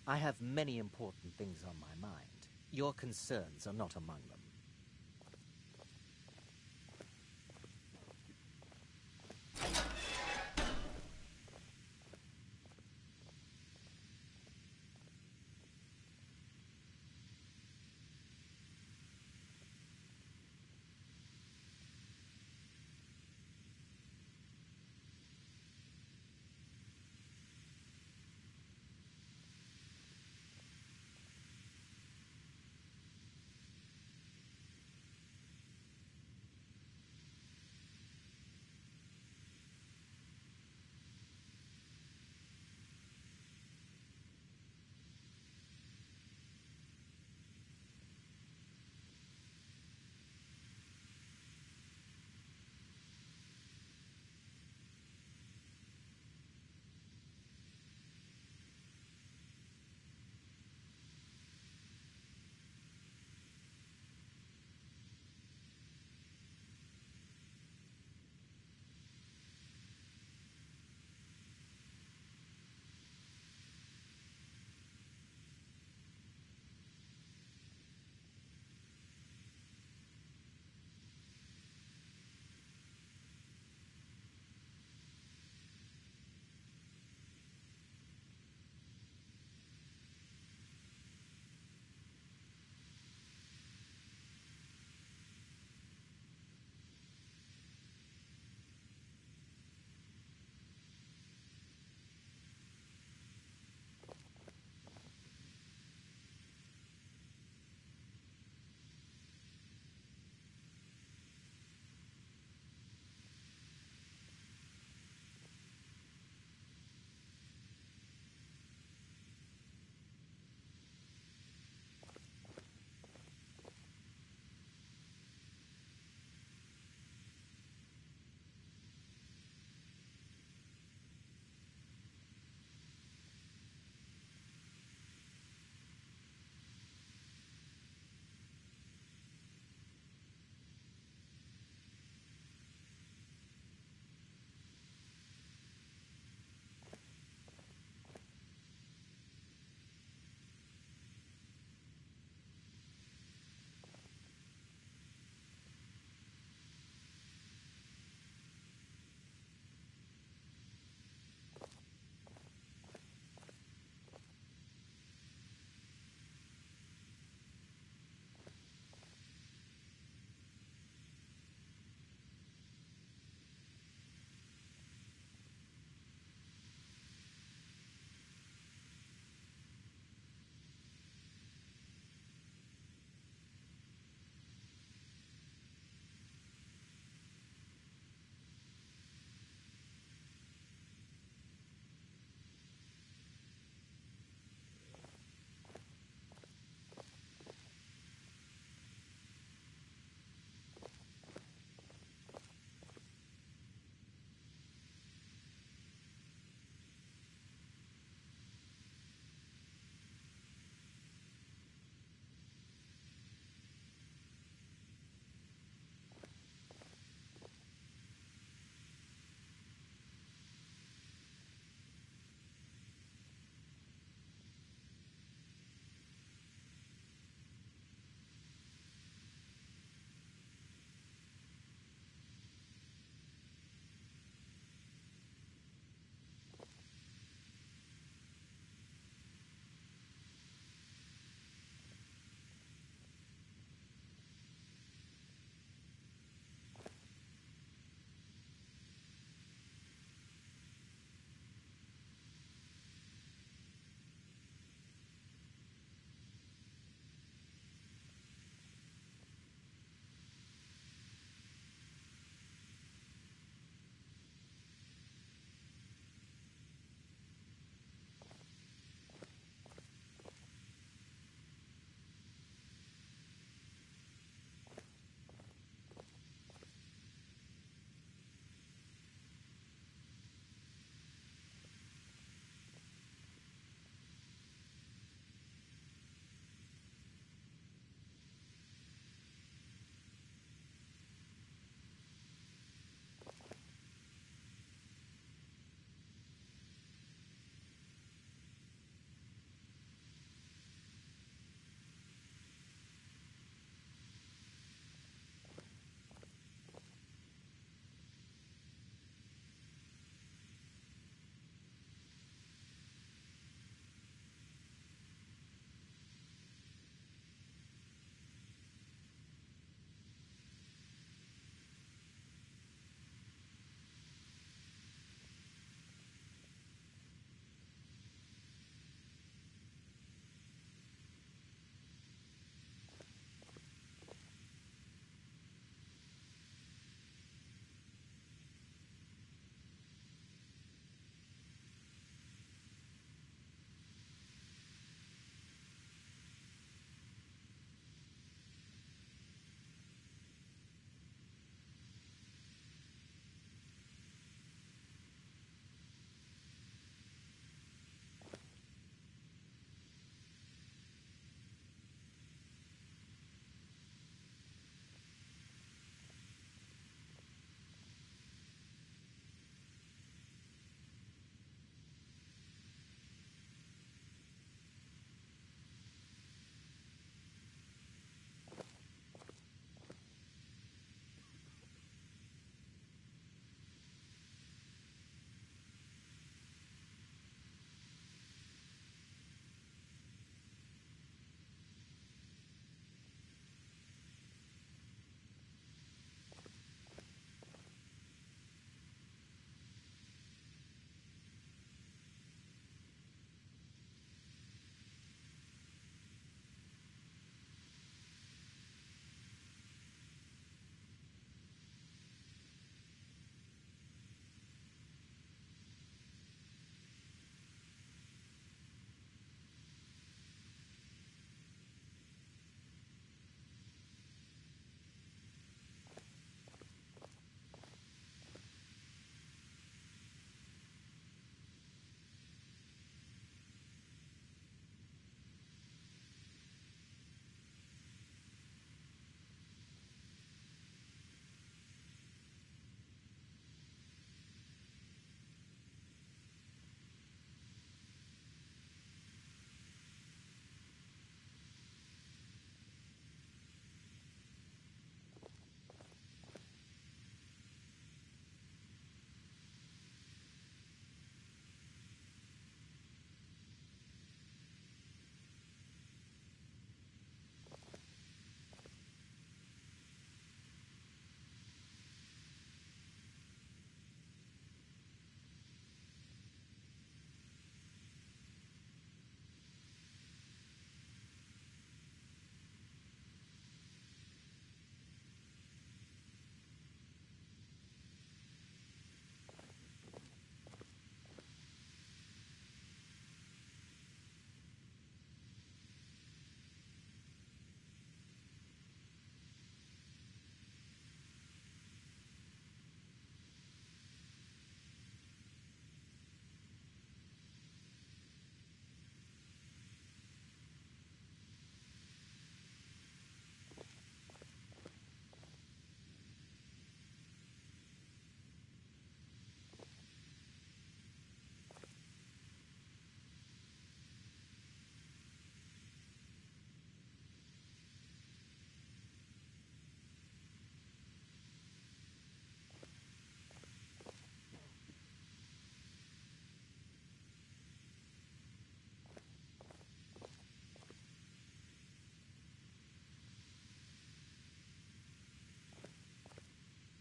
I have many important things on my mind. Your concerns are not among them.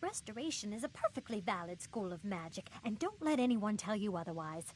Restoration is a perfectly valid school of magic, and don't let anyone tell you otherwise.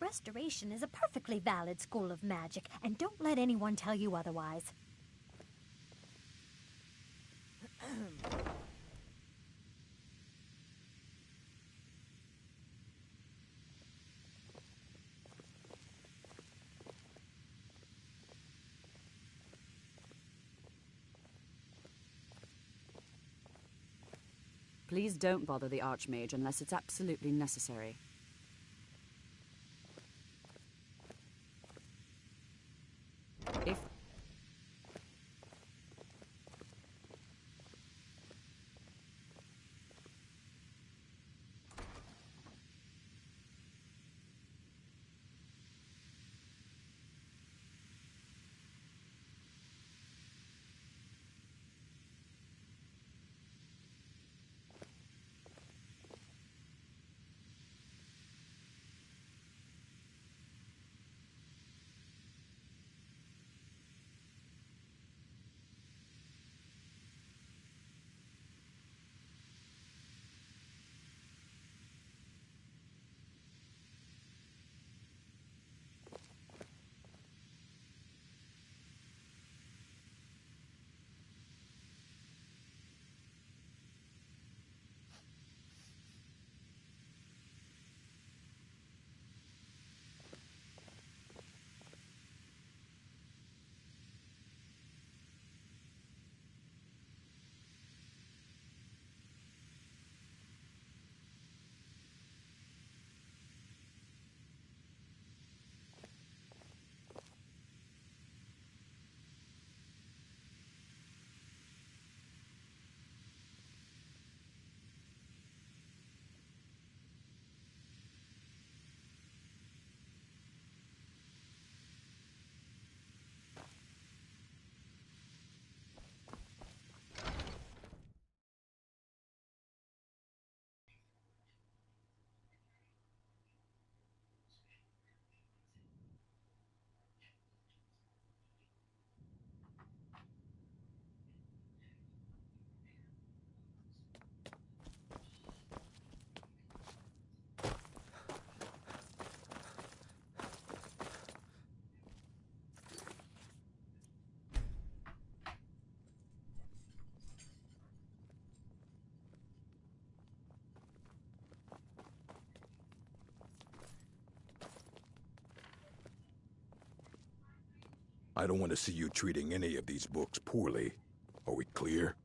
Restoration is a perfectly valid school of magic, and don't let anyone tell you otherwise. Please don't bother the Archmage unless it's absolutely necessary. If I don't want to see you treating any of these books poorly. Are we clear?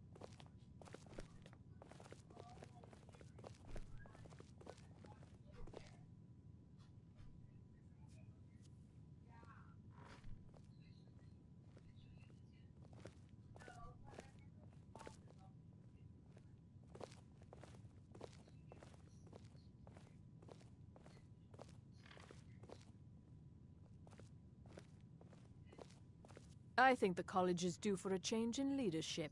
I think the college is due for a change in leadership.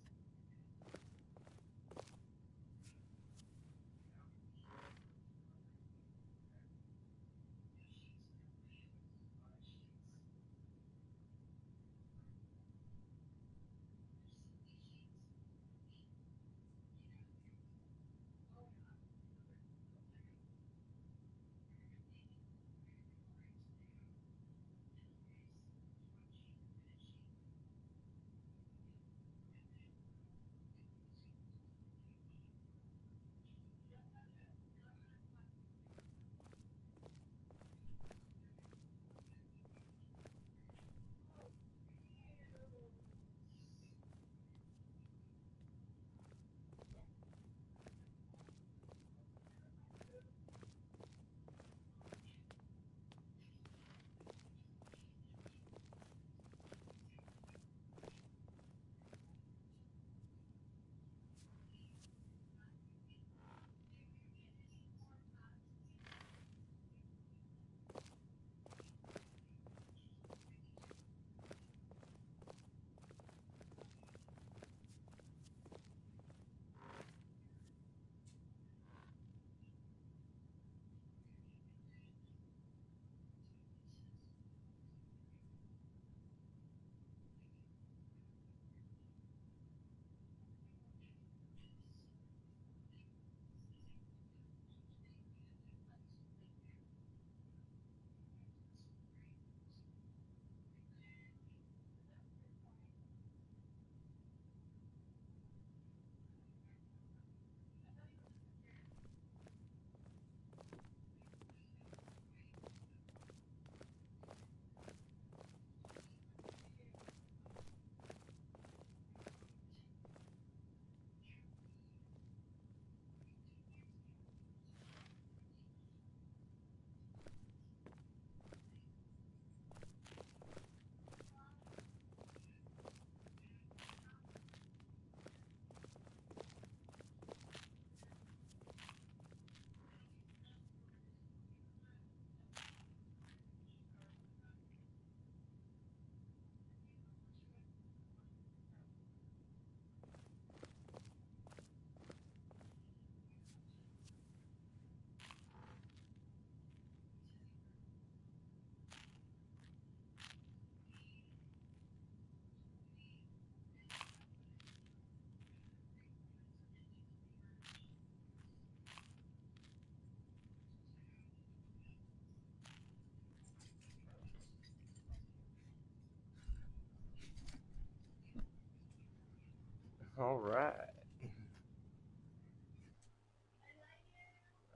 All right.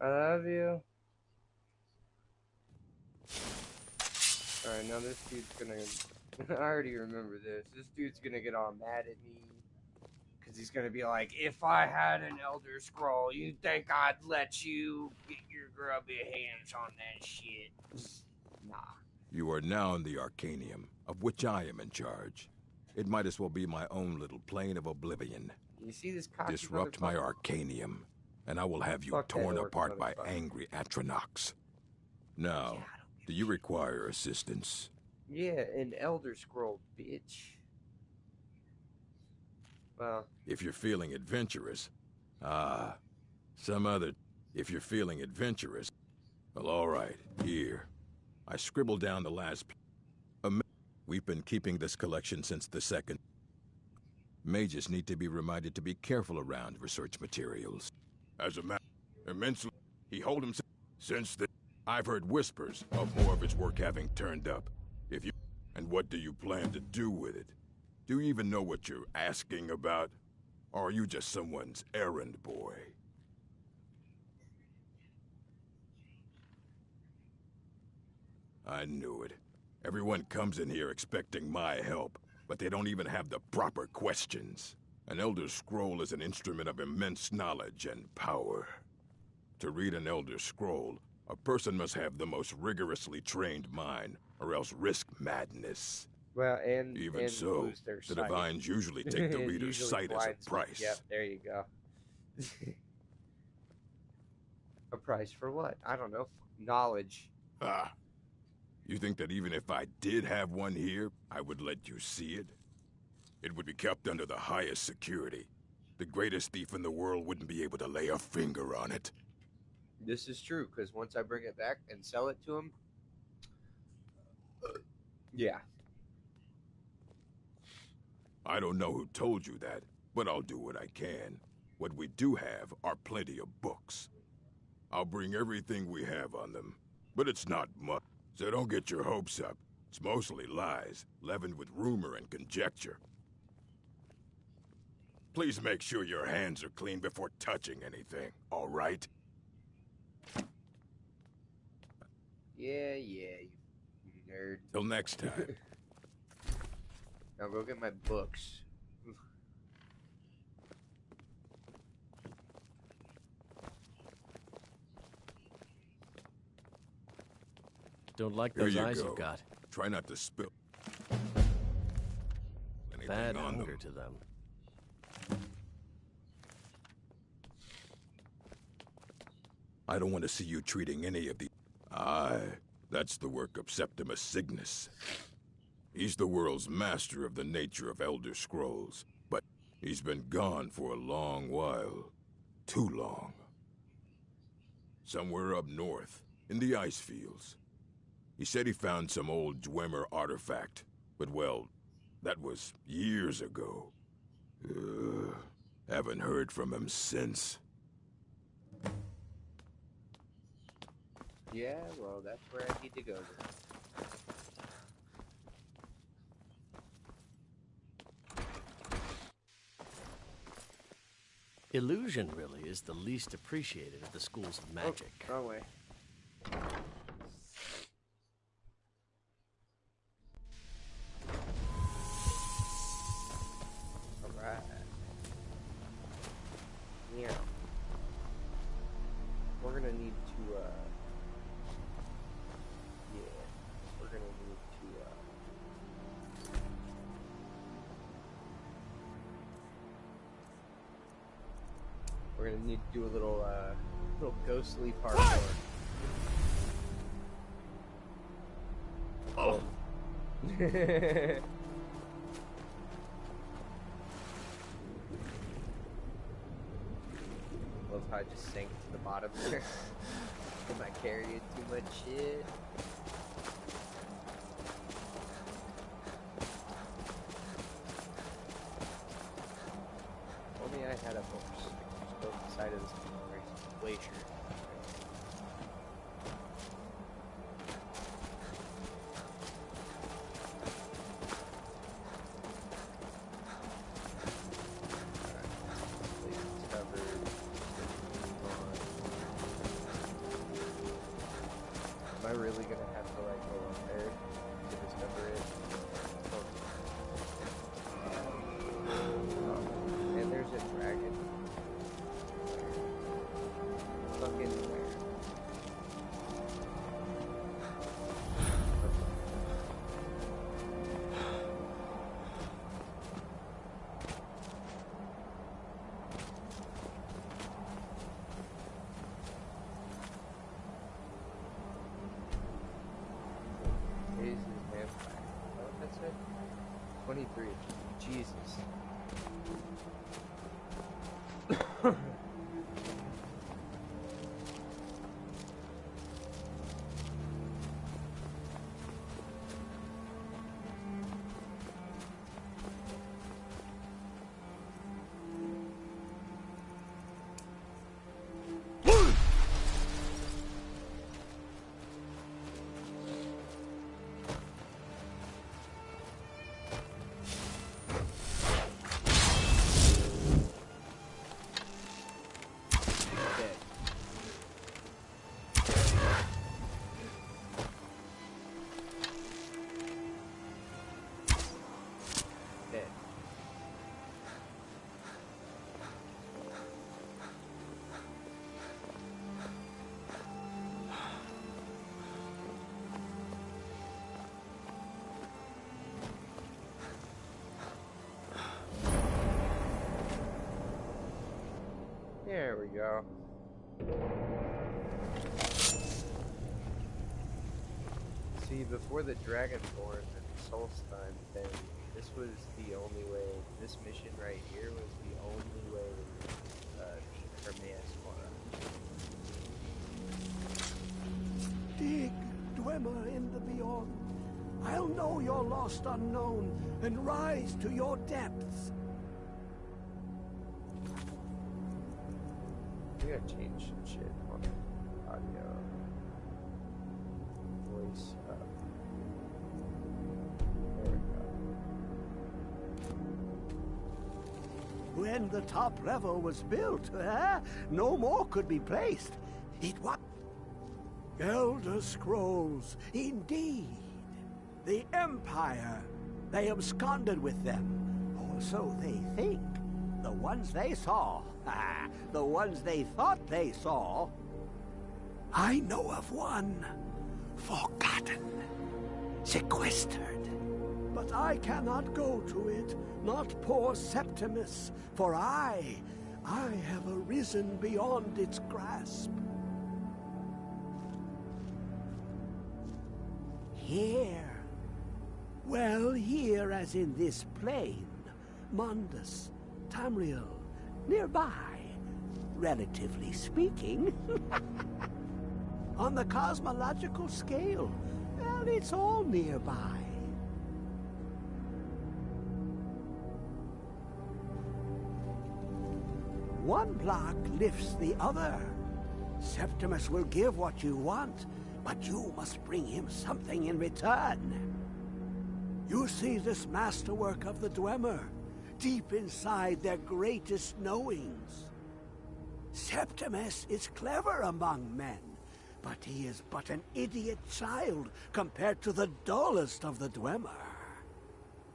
I love you. Alright, now this dude's gonna... I already remember this. This dude's gonna get all mad at me. Because he's gonna be like, if I had an Elder Scroll, you think I'd let you get your grubby hands on that shit? Nah. You are now in the Arcanium, of which I am in charge. It might as well be my own little plane of oblivion. You see this cocky Disrupt my Arcanium, and I will have you torn apart by angry Atronachs. Now, do you require assistance? Yeah, an Elder Scroll, bitch. Well... If you're feeling adventurous... If you're feeling adventurous... Well, alright, here. I scribbled down the last... We've been keeping this collection since the second. Mages need to be reminded to be careful around research materials. As a matter, immensely, he hold himself. Since then, I've heard whispers of more of his work having turned up. And what do you plan to do with it? Do you even know what you're asking about? Or are you just someone's errand boy? I knew it. Everyone comes in here expecting my help, but they don't even have the proper questions. An Elder Scroll is an instrument of immense knowledge and power. To read an Elder Scroll, a person must have the most rigorously trained mind, or else risk madness. Well, and even so, the divines usually take the reader's sight as a price. Yep, there you go. A price for what? I don't know. Knowledge. Ah. You think that even if I did have one here, I would let you see it? It would be kept under the highest security. The greatest thief in the world wouldn't be able to lay a finger on it. This is true, because once I bring it back and sell it to him... yeah. I don't know who told you that, but I'll do what I can. What we do have are plenty of books. I'll bring everything we have on them, but it's not much. So don't get your hopes up. It's mostly lies, leavened with rumor and conjecture. Please make sure your hands are clean before touching anything, all right? Yeah, you nerd. Till next time. Now go get my books. Don't like those eyes you've got. Try not to spill anything bad on hunger them. to them. I don't want to see you treating any of the... Aye, that's the work of Septimus Cygnus. He's the world's master of the nature of Elder Scrolls, but he's been gone for a long while. Too long. Somewhere up north, in the ice fields. He said he found some old Dwemer artifact, but well, that was years ago. Haven't heard from him since. Yeah, well, that's where I need to go then. Illusion really is the least appreciated of the schools of magic. Oh, wrong way. Alright. Yeah. We're gonna need to, yeah. We're gonna need to, we're gonna need to do a little ghostly parkour. Oh. Love how I just sank to the bottom there. Am I carrying too much shit? Only I had a horse. Just go to the side of this glacier. 23. Jesus. There we go. See, before the Dragonborn and Solstein thing, this was the only way. This mission right here was the only way for Mayaspora. Dig, Dwemer in the beyond. I'll know your lost unknown and rise to your depths. We gotta change some shit on the audio. Voice up. There we go. When the top level was built, no more could be placed. It was Elder Scrolls, indeed. The Empire. They absconded with them. Or so they think. The ones they saw. The ones they thought they saw. I know of one. Forgotten. Sequestered. But I cannot go to it. Not poor Septimus. For I have arisen beyond its grasp. Here. Well, here as in this plain. Mundus, Tamriel, nearby. Relatively speaking. On the cosmological scale, well, it's all nearby. One block lifts the other. Septimus will give what you want, but you must bring him something in return. You see this masterwork of the Dwemer, deep inside their greatest knowings. Septimus is clever among men, but he is but an idiot child compared to the dullest of the Dwemer.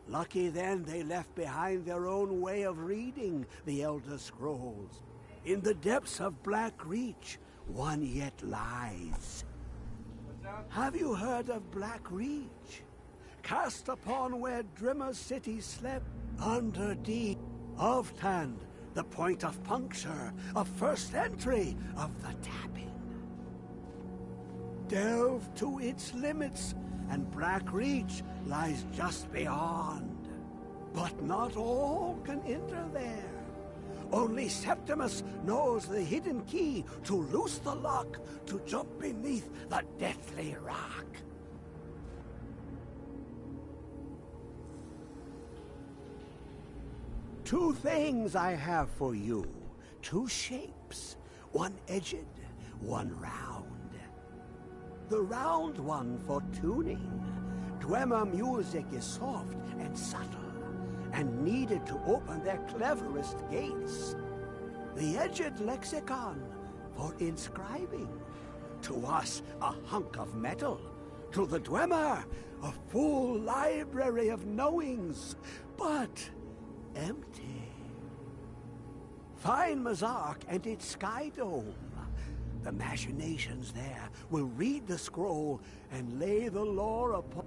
Lucky then they left behind their own way of reading the Elder Scrolls. In the depths of Black Reach, one yet lies. Have you heard of Black Reach? Cast upon where Drimmer's city slept, under deep of Tand, the point of puncture, of first entry of the tapping. Delve to its limits, and Black Reach lies just beyond. But not all can enter there. Only Septimus knows the hidden key to loose the lock, to jump beneath the deathly rock. Two things I have for you. Two shapes. One edged, one round. The round one for tuning. Dwemer music is soft and subtle, and needed to open their cleverest gates. The edged lexicon for inscribing. To us, a hunk of metal. To the Dwemer, a full library of knowings, but empty. Find Mazark and its sky dome. The machinations there will read the scroll and lay the lore upon.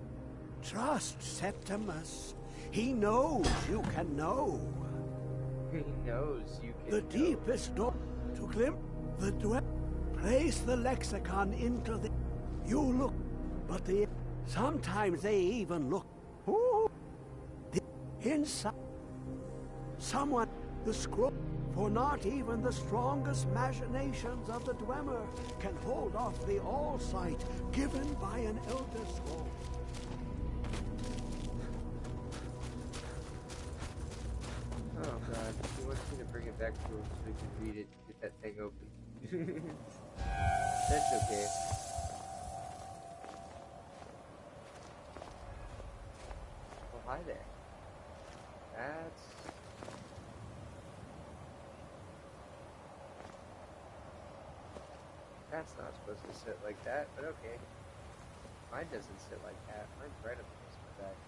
Trust Septimus. He knows you can know. He knows you can The know. deepest door to glimpse the dwell. Place the lexicon into the. You look, but the. Sometimes they even look. Ooh, Inside, someone, the scroll, for not even the strongest machinations of the Dwemer can hold off the all-sight given by an Elder Scroll. Oh god, he wants me to bring it back to him so he can read it, get that thing open. That's okay. Oh, hi there. That's not supposed to sit like that, but okay. Mine doesn't sit like that. Mine's right up against my back.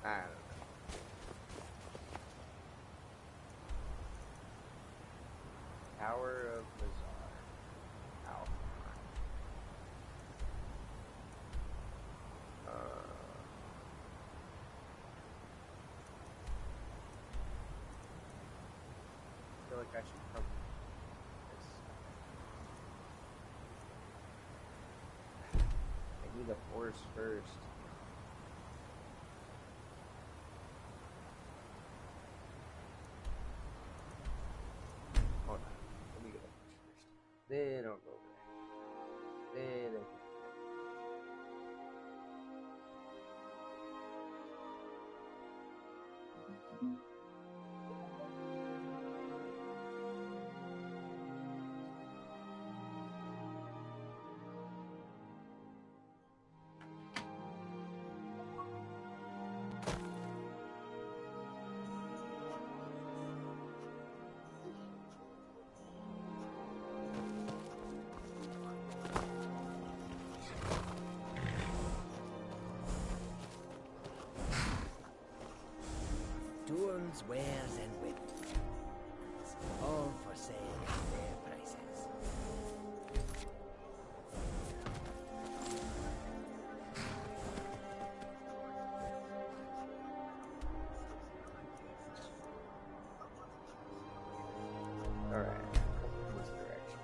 I don't know. Tower of Mazar. Ow. I feel like I should come this. I need a horse first. Hold on. Let me get a horse first. Then I'll go over there. Then I can. Tools, wares, and weapons. All for sale at fair prices. Alright, this direction.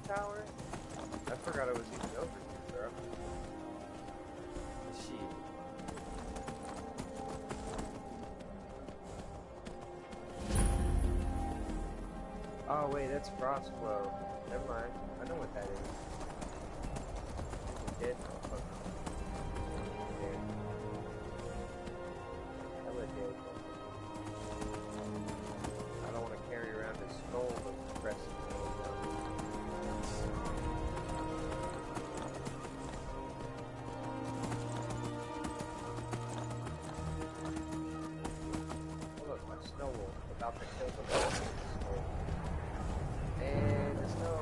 Tower? I forgot I was even over here, bro. Shit. Oh wait, that's Frostflow. Never mind. I know what that is. Dead motherfucker. Dead. Hella dead. I don't want to carry around his skull but press it. About to kill the boss. And the snow.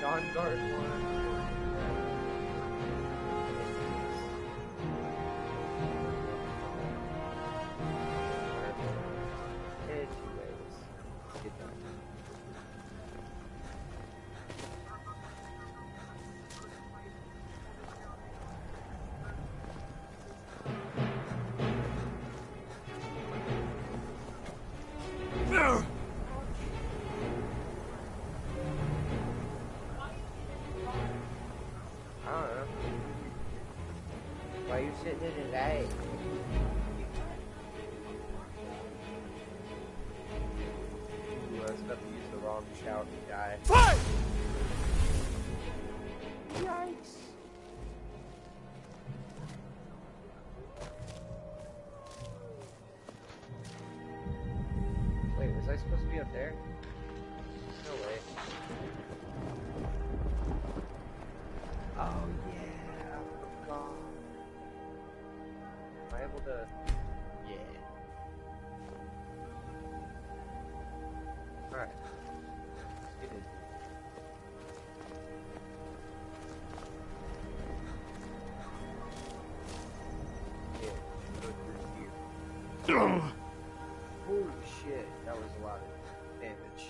On guard one. Why are you sitting in his eye? Ooh, I was about to use the wrong shout and die. Fight! Yikes! Wait, was I supposed to be up there? No way. Oh yeah, I forgot. Am I able to? Yeah. Alright. Let's get it. Yeah, go through here. Holy shit, that was a lot of damage.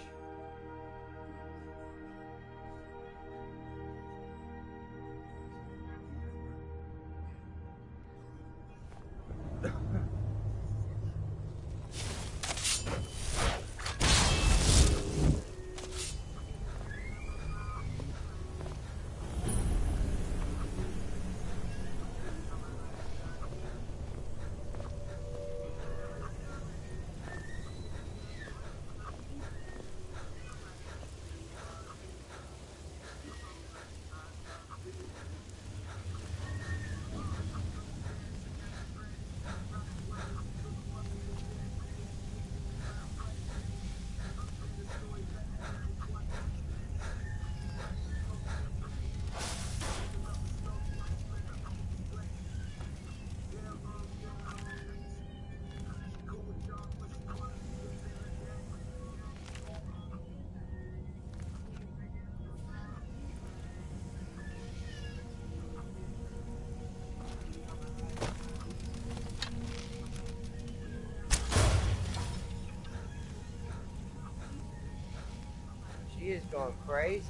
She is going crazy.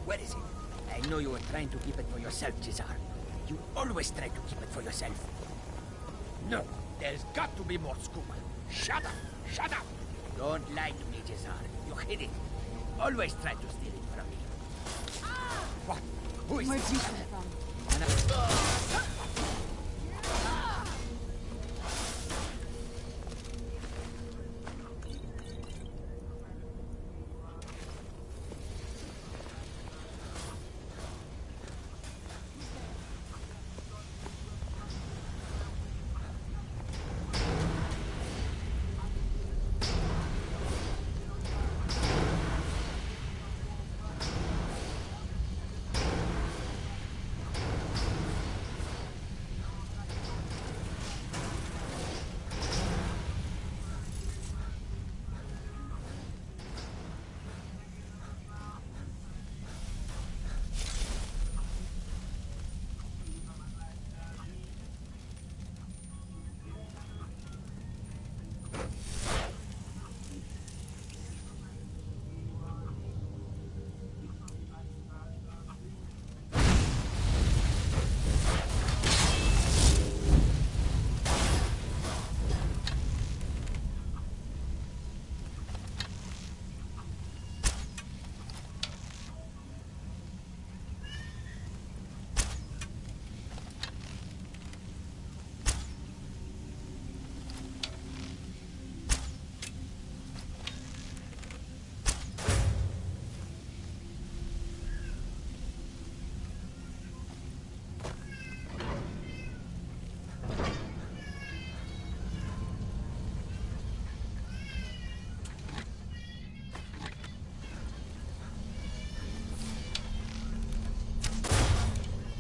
Where is it? I know you were trying to keep it for yourself, Cesar. You always try to keep it for yourself. No, there's got to be more scoop. Shut up! Shut up! Don't lie to me, Cesar. You hid it. You always try to steal it from me. What? Who is Where'd this? you come from?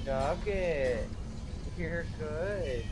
Nugget, you're good.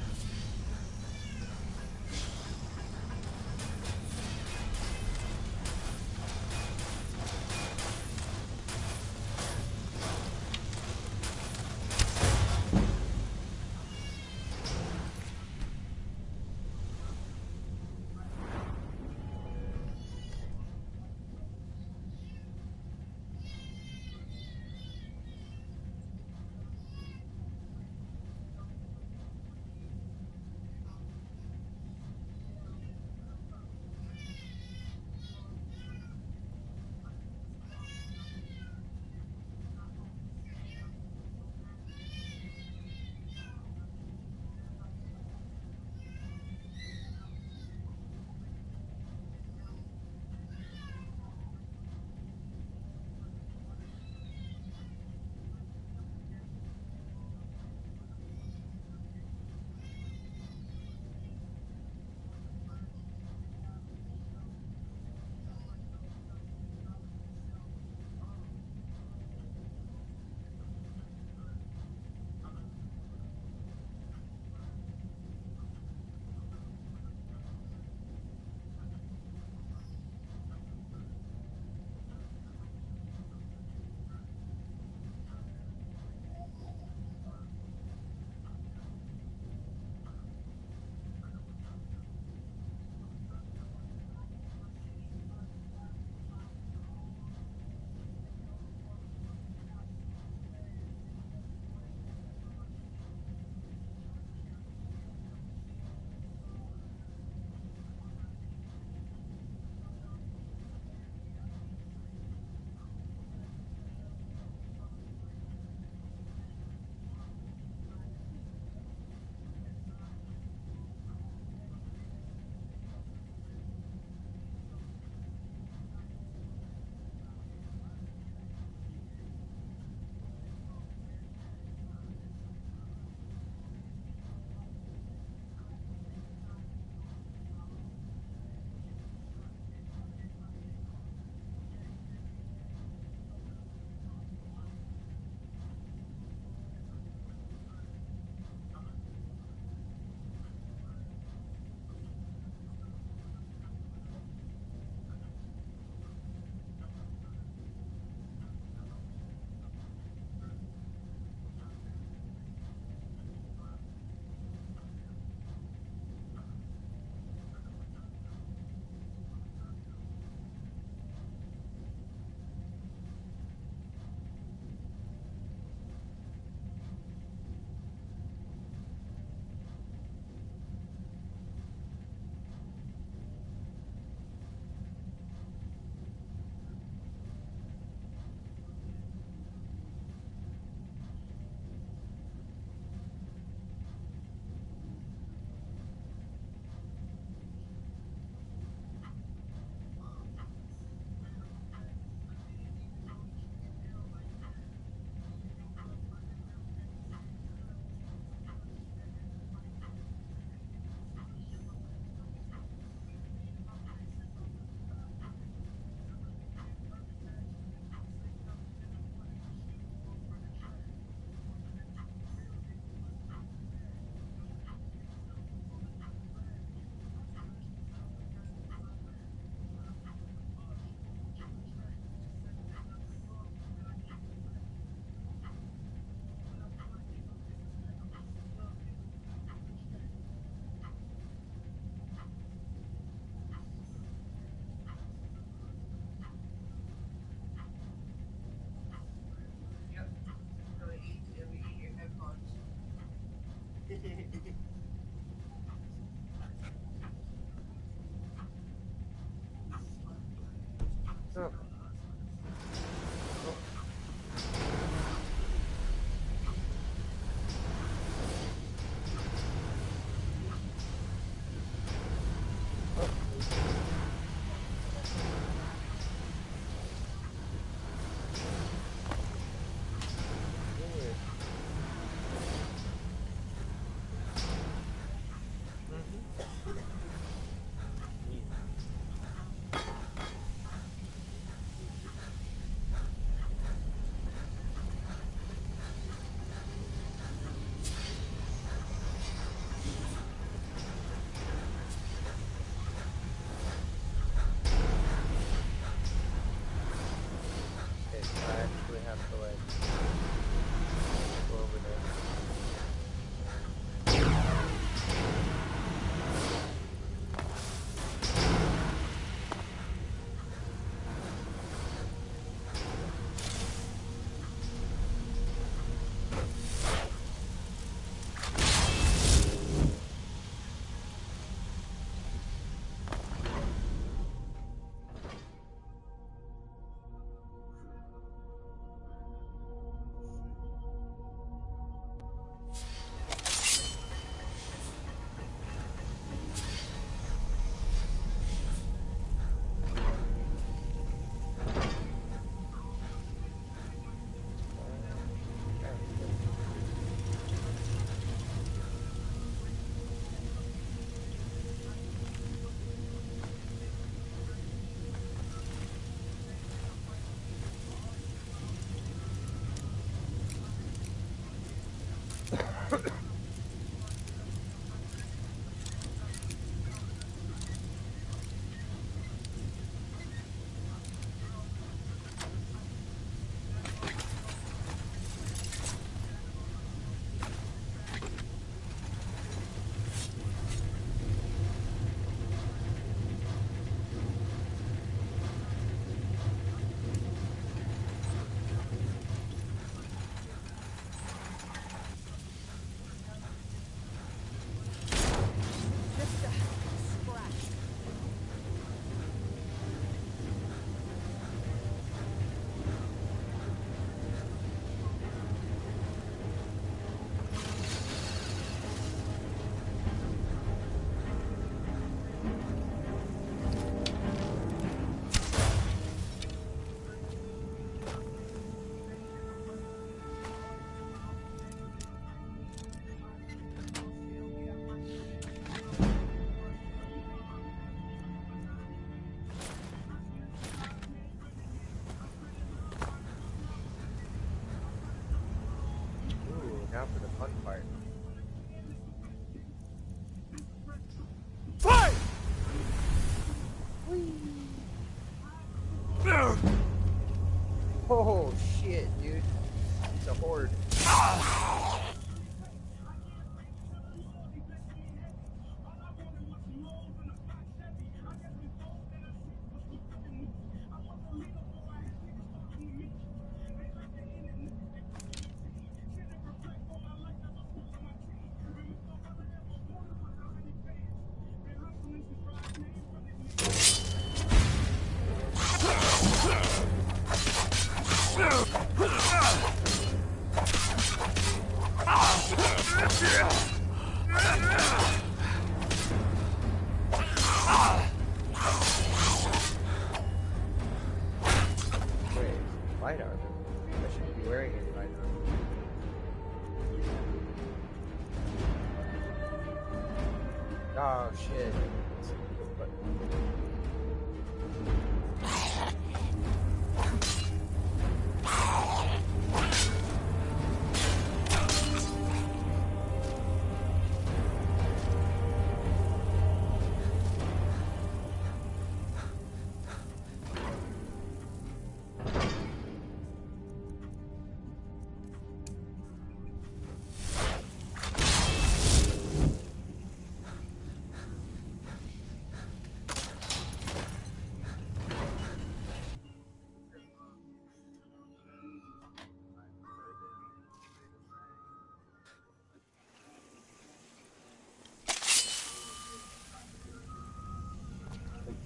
shit.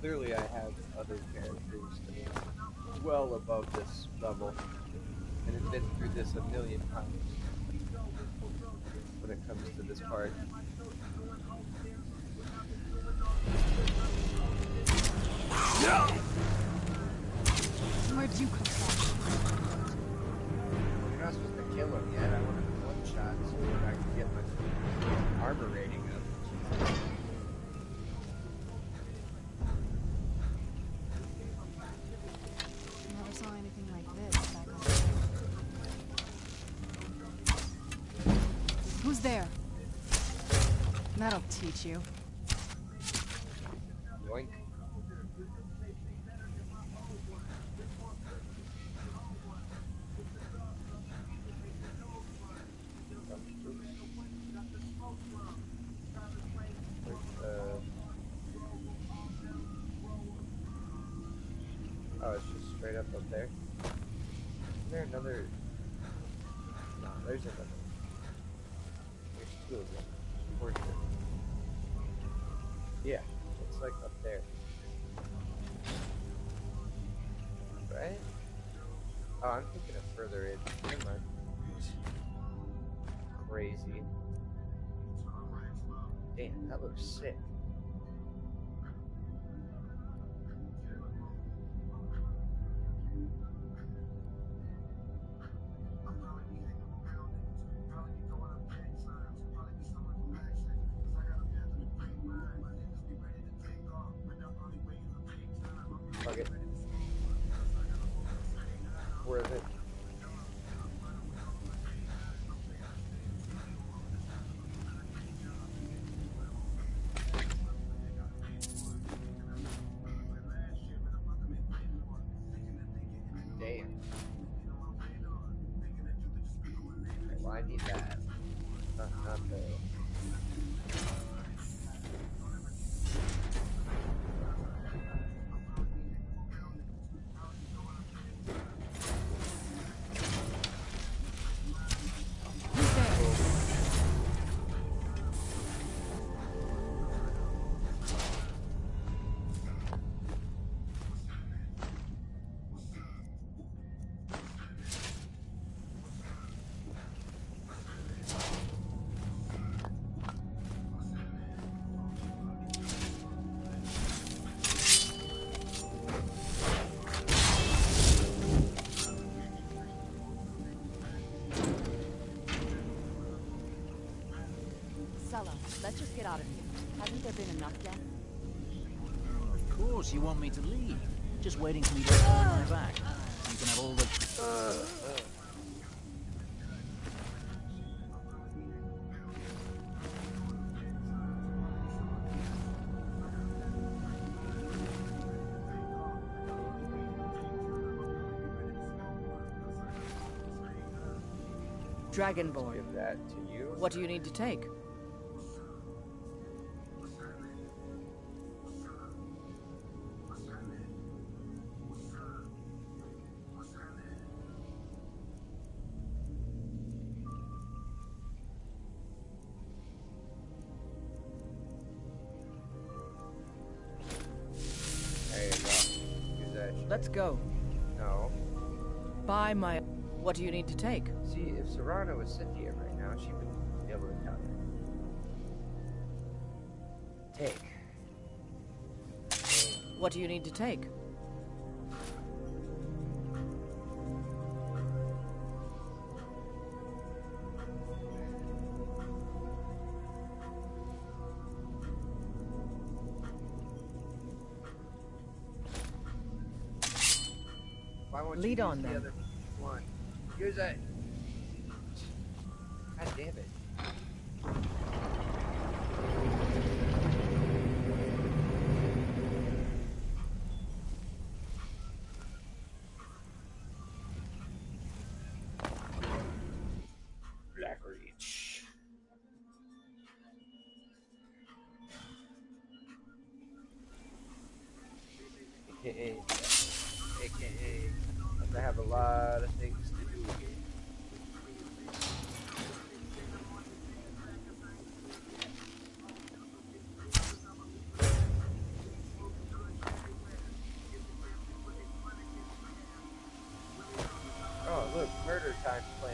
Clearly I have other characters that are well above this level and have been through this a million times when it comes to this part. Where'd you come from? You're not supposed to kill him yet. I wanted a one shot so that I could get my armor rating up. Never saw anything like this back home. Who's there? That'll teach you. Yoink. Oh, it's just straight up there. Is there another? No, there's another. There's two of them. For sure. Yeah, it's like up there. Right? Oh, I'm thinking of further in. Never mind. Crazy. Damn, that looks sick. Fuck it. Worth it. Damn. Okay, well, I need that. Not the... Let's just get out of here. Hasn't there been enough yet? Of course, you want me to leave. Just waiting for me to turn my back. You can have all the... Dragonborn. Give that to you. What do you need to take? There you go. Use that shit. Let's go. No. Buy my... What do you need to take? See, if Serrano was Cynthia right now, she would be able to tell you. Take. What do you need to take? want Lead you to on, use the then. other one. Use it. God damn it. Black Reach. AKA, I have a lot of things to do here. Oh, look, murder time plan.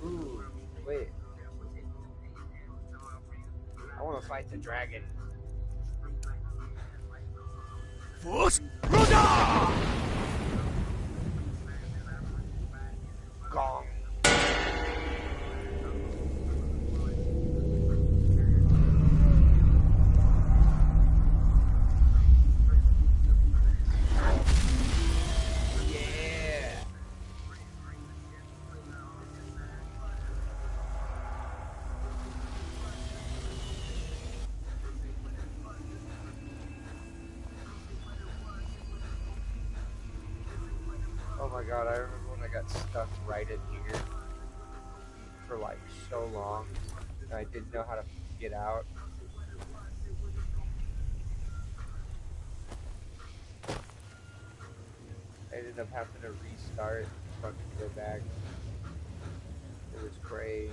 Ooh, wait. I want to fight the dragon. Force Brother! Gong. Yeah. Oh my god, I remember when I got stuck right in here for like so long. And I didn't know how to get out. I ended up having to restart and fucking go back. It was crazy.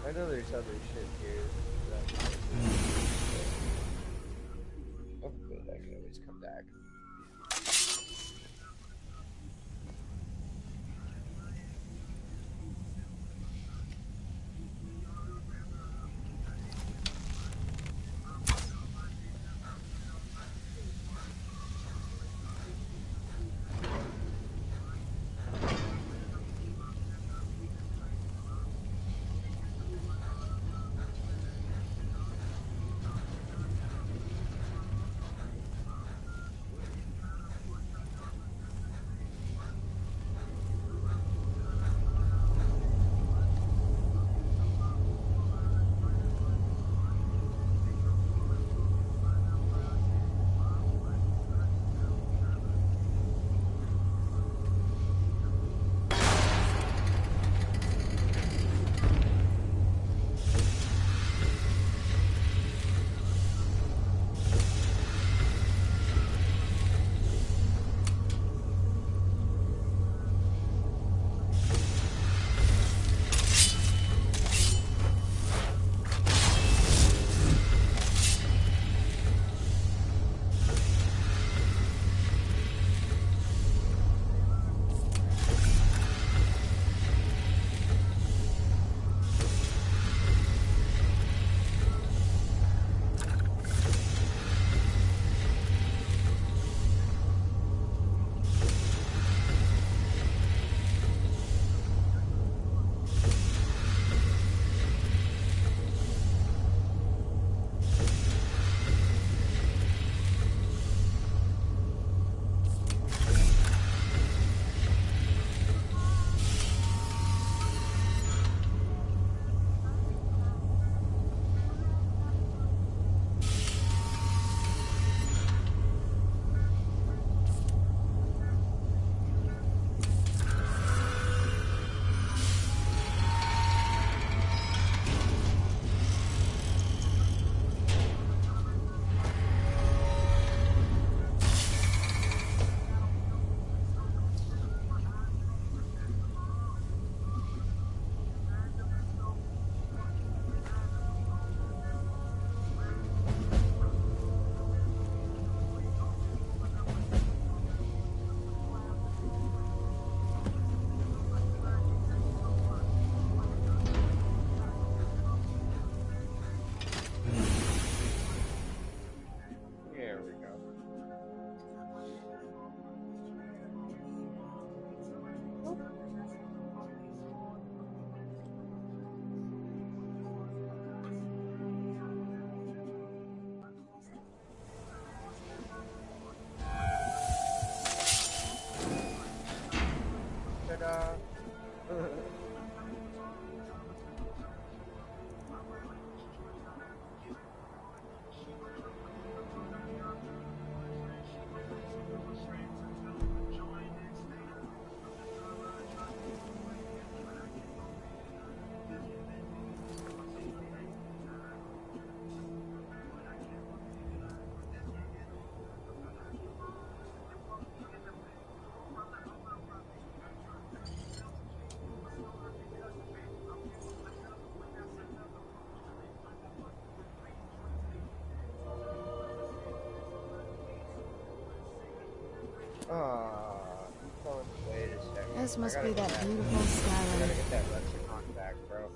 I know there's other shit here. Oh, good. I can always come back. Wait a second. This must be that beautiful Skyrim. I gotta get that lexicon back, bro.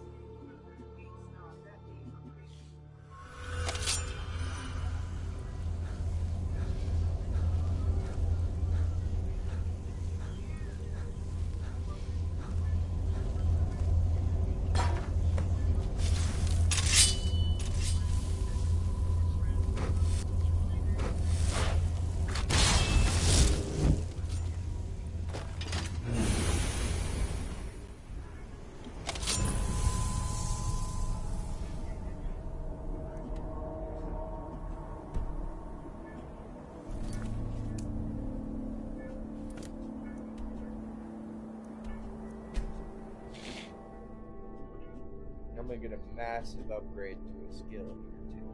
I'm gonna get a massive upgrade to a skill here too.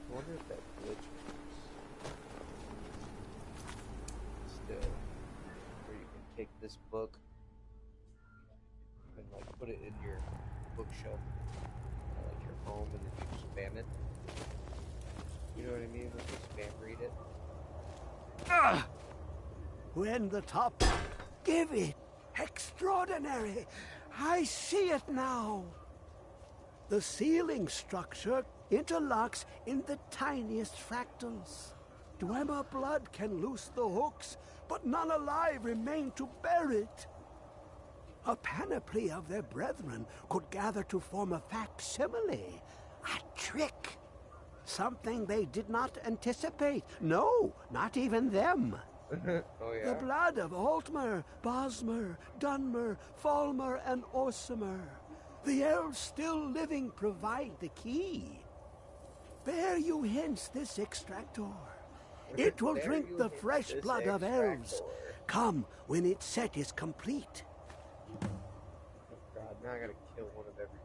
I wonder if that glitch works. Still, where you can take this book and like put it in your bookshelf, like your home, and then you spam it. You know what I mean? Like you spam read it. When the top... Give it! Extraordinary! I see it now! The ceiling structure interlocks in the tiniest fractals. Dwemer blood can loose the hooks, but none alive remain to bear it. A panoply of their brethren could gather to form a facsimile, a trick. Something they did not anticipate. No, not even them. Oh, yeah? The blood of Altmer, Bosmer, Dunmer, Falmer, and Orsimer. The elves still living provide the key. Bear you hence this extractor. It will drink the fresh blood of elves. Come when its set is complete. Oh god, now I gotta kill one of every...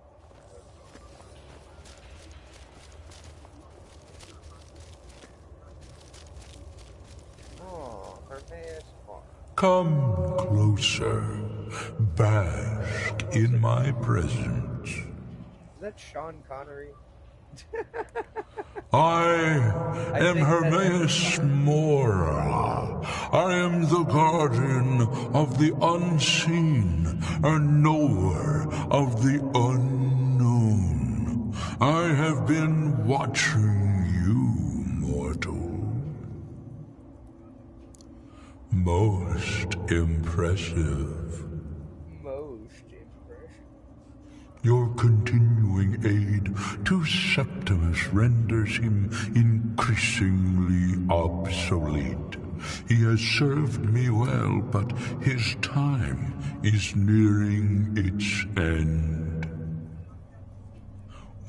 Oh, Hermaeus Mark. Come closer, bask in my presence. Is that Sean Connery? I am Hermaeus Mora. I am the guardian of the unseen, a knower of the unknown. I have been watching you, mortal. Most impressive. Most impressive. Your continuing aid to Septimus renders him increasingly obsolete. He has served me well, but his time is nearing its end.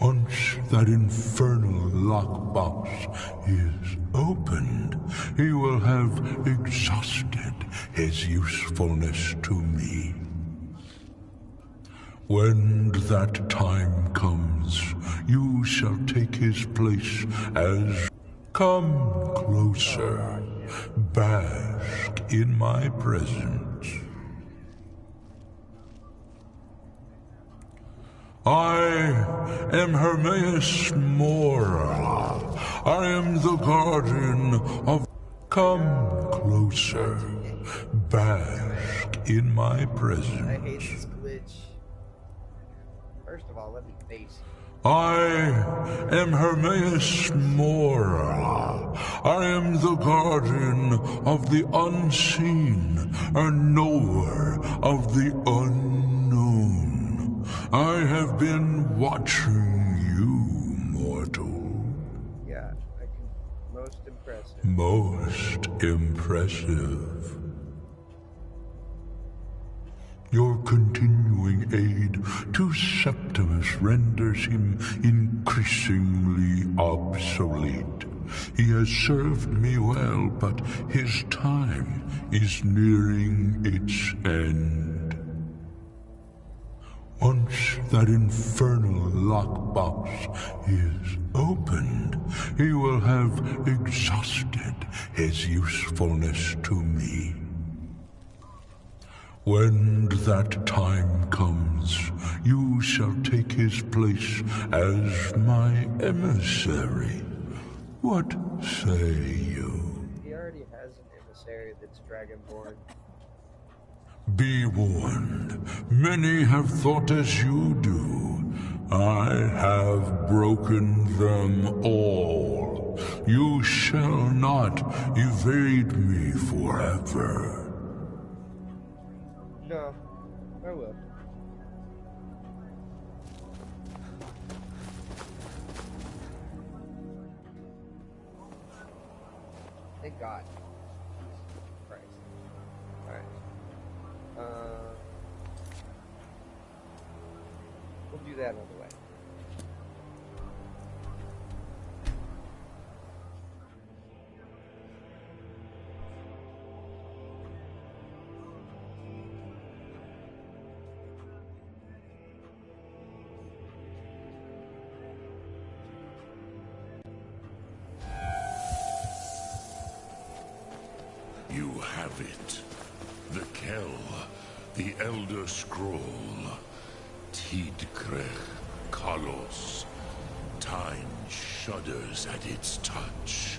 Once that infernal lockbox is opened, he will have exhausted his usefulness to me. When that time comes, you shall take his place as... Come closer, bask in my presence. I am Hermaeus Mora. I am the guardian of... Come closer, bask in my presence. I hate this glitch. First of all, let me face it. I am Hermaeus Mora. I am the guardian of the unseen, a knower of the unknown. I have been watching you, mortal. Yeah, I can. Most impressive. Most impressive. Your continuing aid to Septimus renders him increasingly obsolete. He has served me well, but his time is nearing its end. Once that infernal lockbox is opened, he will have exhausted his usefulness to me. When that time comes, you shall take his place as my emissary. What say you? He already has an emissary that's Dragonborn. Be warned, many have thought as you do. I have broken them all. You shall not evade me forever. No, I will. Thank God. Christ. Alright. We'll do that another way. You have it. The Kell, the Elder Scroll. Tidkrech Kalos. Time shudders at its touch.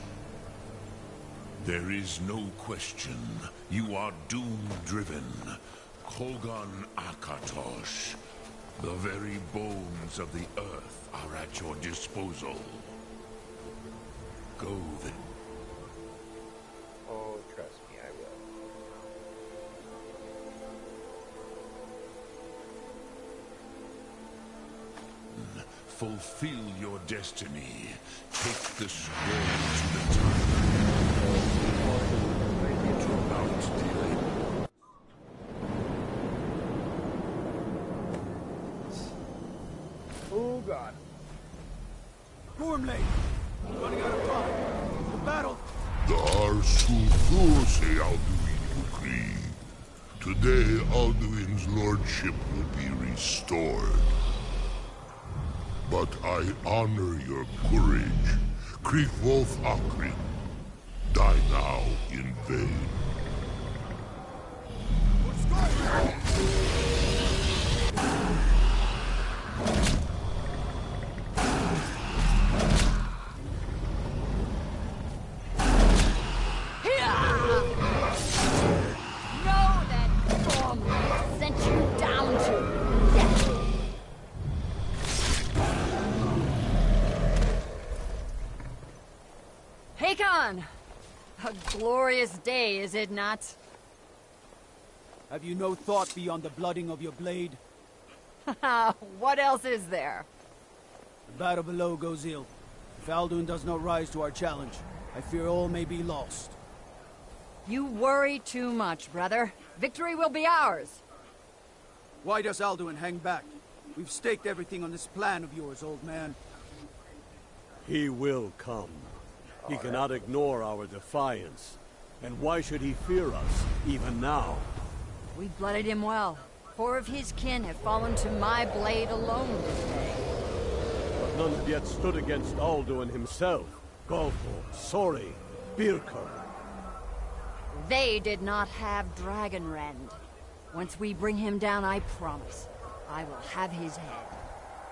There is no question. You are doom-driven. Kogan Akatosh. The very bones of the earth are at your disposal. Go then. Oh, trust me, I will. Fulfill your destiny. Take the scroll to the time. Out, dear. Oh, God. Gormley! Running out of time. The battle! The Arsu-Thurse Alduin decree. Today, Alduin's lordship will be restored. But I honor your courage. Kriegwolf Akri. Die now in vain. Know that Gormley sent you down to death. Hakon! A glorious day, is it not? Have you no thought beyond the blooding of your blade? What else is there? The battle below goes ill. If Alduin does not rise to our challenge, I fear all may be lost. You worry too much, brother. Victory will be ours. Why does Alduin hang back? We've staked everything on this plan of yours, old man. He will come. He cannot ignore our defiance. And why should he fear us, even now? We blooded him well. 4 of his kin have fallen to my blade alone this day. But none have yet stood against Alduin himself. Golfo, Sori, Birka. They did not have Dragonrend. Once we bring him down, I promise, I will have his head.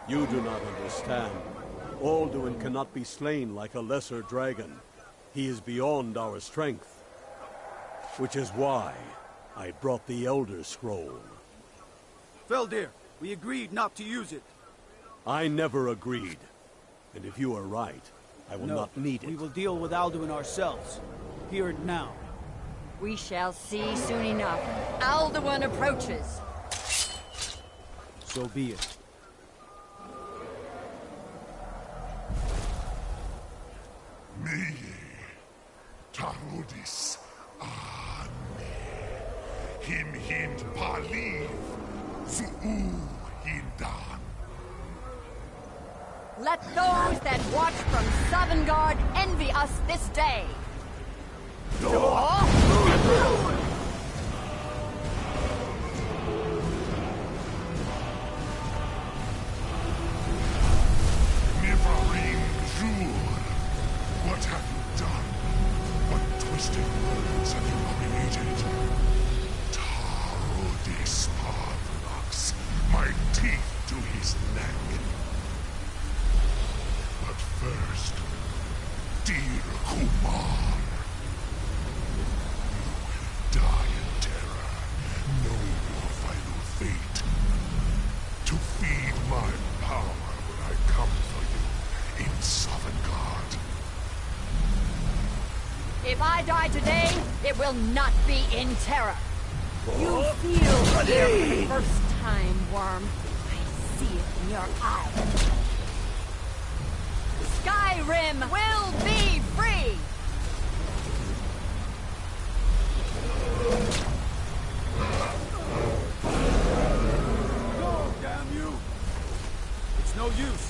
You do not understand. Alduin cannot be slain like a lesser dragon. He is beyond our strength. Which is why I brought the Elder Scroll. Feldir, we agreed not to use it. I never agreed. And if you are right, I will not need it. We will deal with Alduin ourselves. Here and now. We shall see soon enough. Alduin approaches. So be it. Meye, Tarodis, Ane, Him Hind Paliv, Zuu Hindan. Let those that watch from Sovngarde envy us this day. Mivarim Jur, what have you done? What twisted words have you created? Tarodis Parthenox, my teeth do his neck. But first, dear Kumar, you will die in terror, knowing your final fate. To feed my power when I come for you in Sovngarde. If I die today, it will not be in terror. You feel fear for the first time, Worm. I see it in your eyes. Skyrim will be free! Go, damn you! It's no use.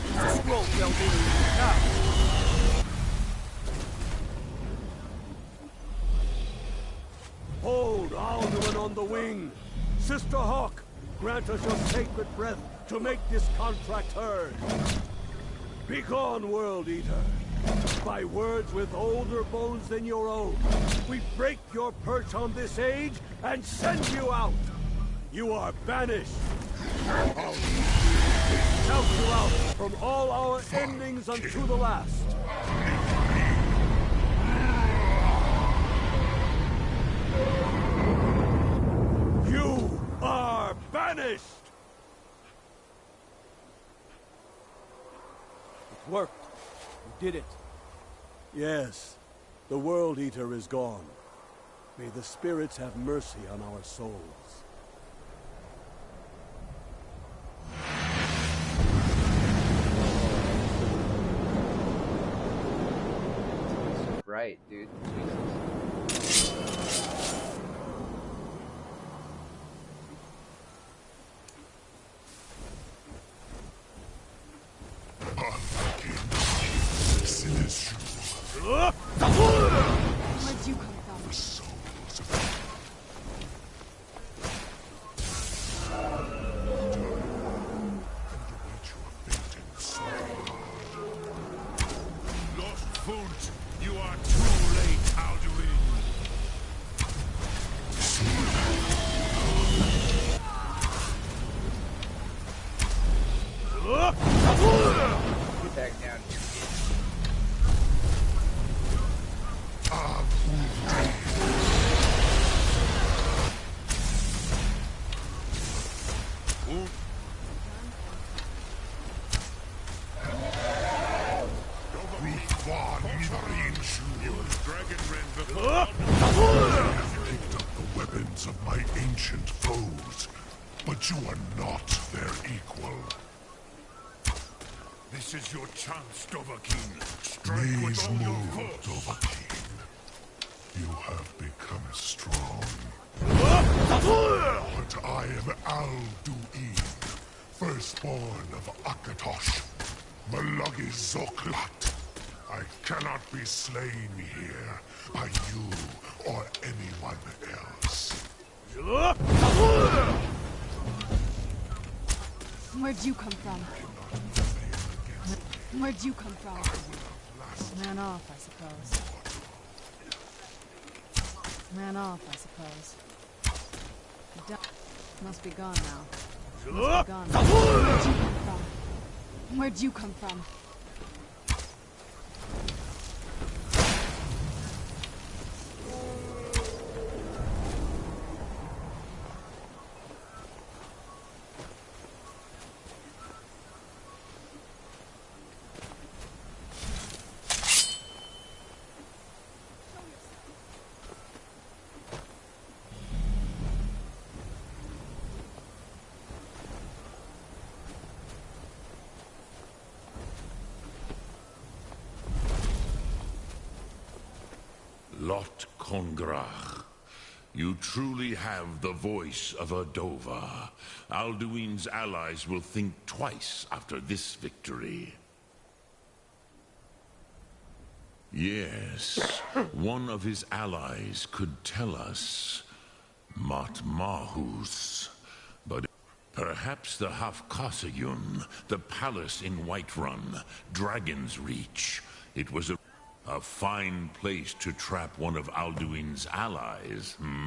It's a scroll fell in now. Hold Alduin on the wing. Sister Hawk, grant us your sacred breath to make this contract heard. Begone, World Eater. By words with older bones than your own, we break your perch on this age and send you out. You are banished. We shout you out from all our endings unto the last. You are banished! It worked. You did it. Yes, the World Eater is gone. May the spirits have mercy on our souls. Right, dude. Where'd you come from? The souls of Lost Foot, you are too late, Alduin. Get back down here. Picked up the weapons of my ancient foes, but you are not their equal. This is your chance, Dovahkiin. Strike with all your force. Dovahkiin. You have become strong. But I am Alduin, firstborn of Akatosh, Malagi Zoklat. I cannot be slain here by you or anyone else. Where'd you come from? Where'd you come from? Ran off, I suppose. Ran off, I suppose. Must be gone now. Must be gone now. Where'd you come from? Where'd you come from? Lot Kongrach. You truly have the voice of a Dova. Alduin's allies will think twice after this victory. Yes, one of his allies could tell us Matmahus, but perhaps the Hafkasayun, the palace in Whiterun, Dragon's Reach. It was a fine place to trap one of Alduin's allies, hmm?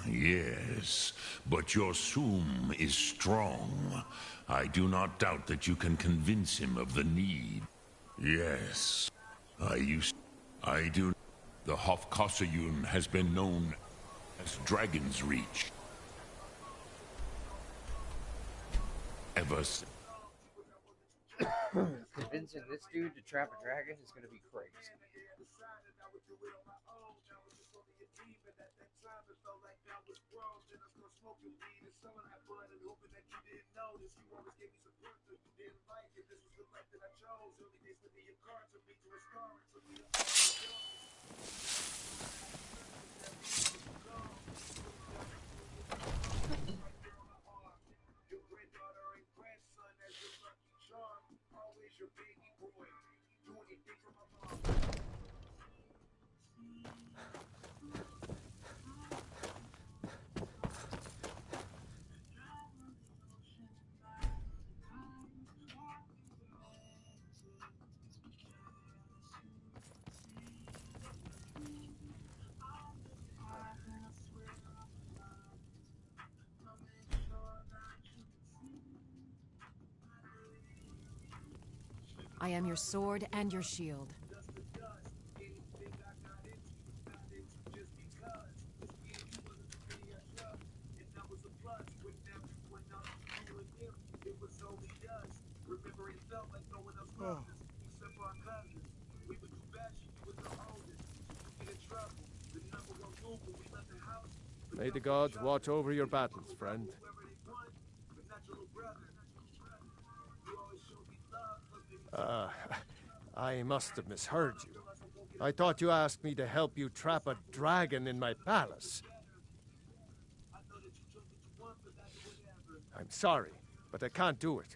Yes, but your Soom is strong. I do not doubt that you can convince him of the need. Yes, I do. The Hofkossayun has been known as Dragon's Reach. Ever since. Convincing this dude to trap a dragon is gonna be crazy. I am your sword and your shield. Oh. May the gods watch over your battles, friend. I must have misheard you. I thought you asked me to help you trap a dragon in my palace. I'm sorry, but I can't do it.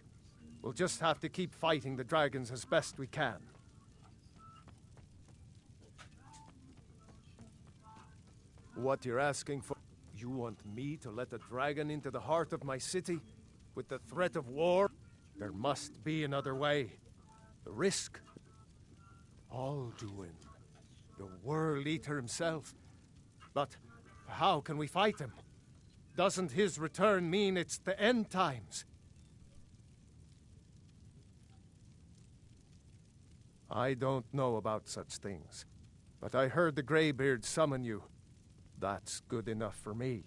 We'll just have to keep fighting the dragons as best we can. What you're asking for? You want me to let a dragon into the heart of my city? With the threat of war? There must be another way. The risk. Alduin, the World Eater himself. But how can we fight him? Doesn't his return mean it's the end times? I don't know about such things, but I heard the Greybeard summon you. That's good enough for me.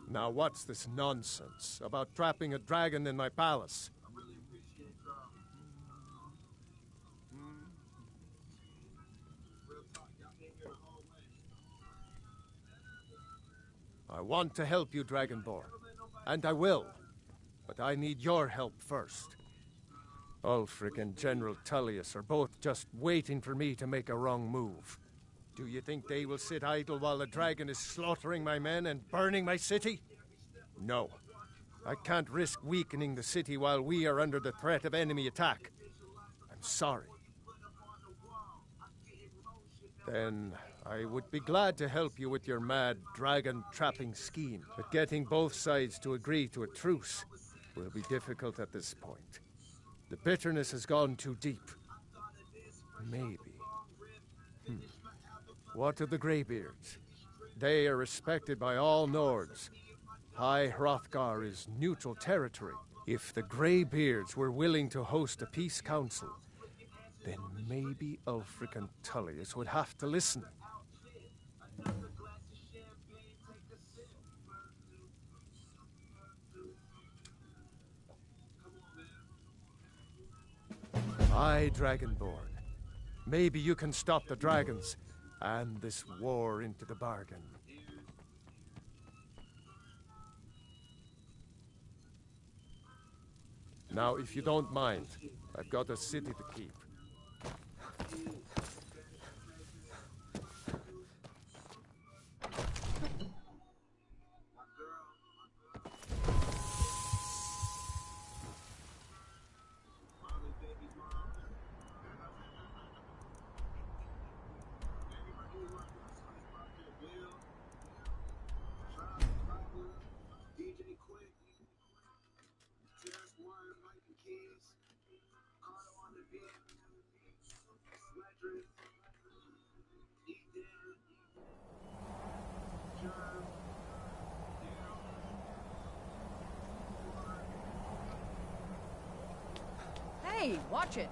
Now what's this nonsense about trapping a dragon in my palace? I want to help you, Dragonborn, and I will, but I need your help first. Ulfric and General Tullius are both just waiting for me to make a wrong move. Do you think they will sit idle while the dragon is slaughtering my men and burning my city? No. I can't risk weakening the city while we are under the threat of enemy attack. I'm sorry. Then I would be glad to help you with your mad dragon-trapping scheme, but getting both sides to agree to a truce will be difficult at this point. The bitterness has gone too deep. Maybe. What of the Greybeards? They are respected by all Nords. High Hrothgar is neutral territory. If the Greybeards were willing to host a peace council, then maybe Ulfric and Tullius would have to listen. Aye, Dragonborn. Maybe you can stop the dragons, and this war into the bargain. Now, if you don't mind, I've got a city to keep. Hey, watch it.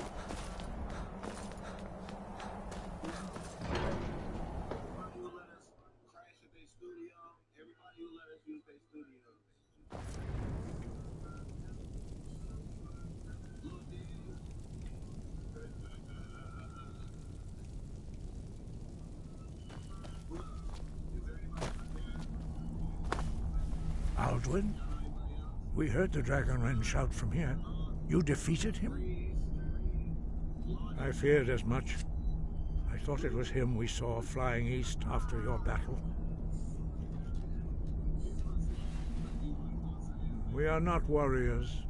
Aldwin? We heard the Dragonren shout from here. You defeated him? I feared as much. I thought it was him we saw flying east after your battle. We are not warriors.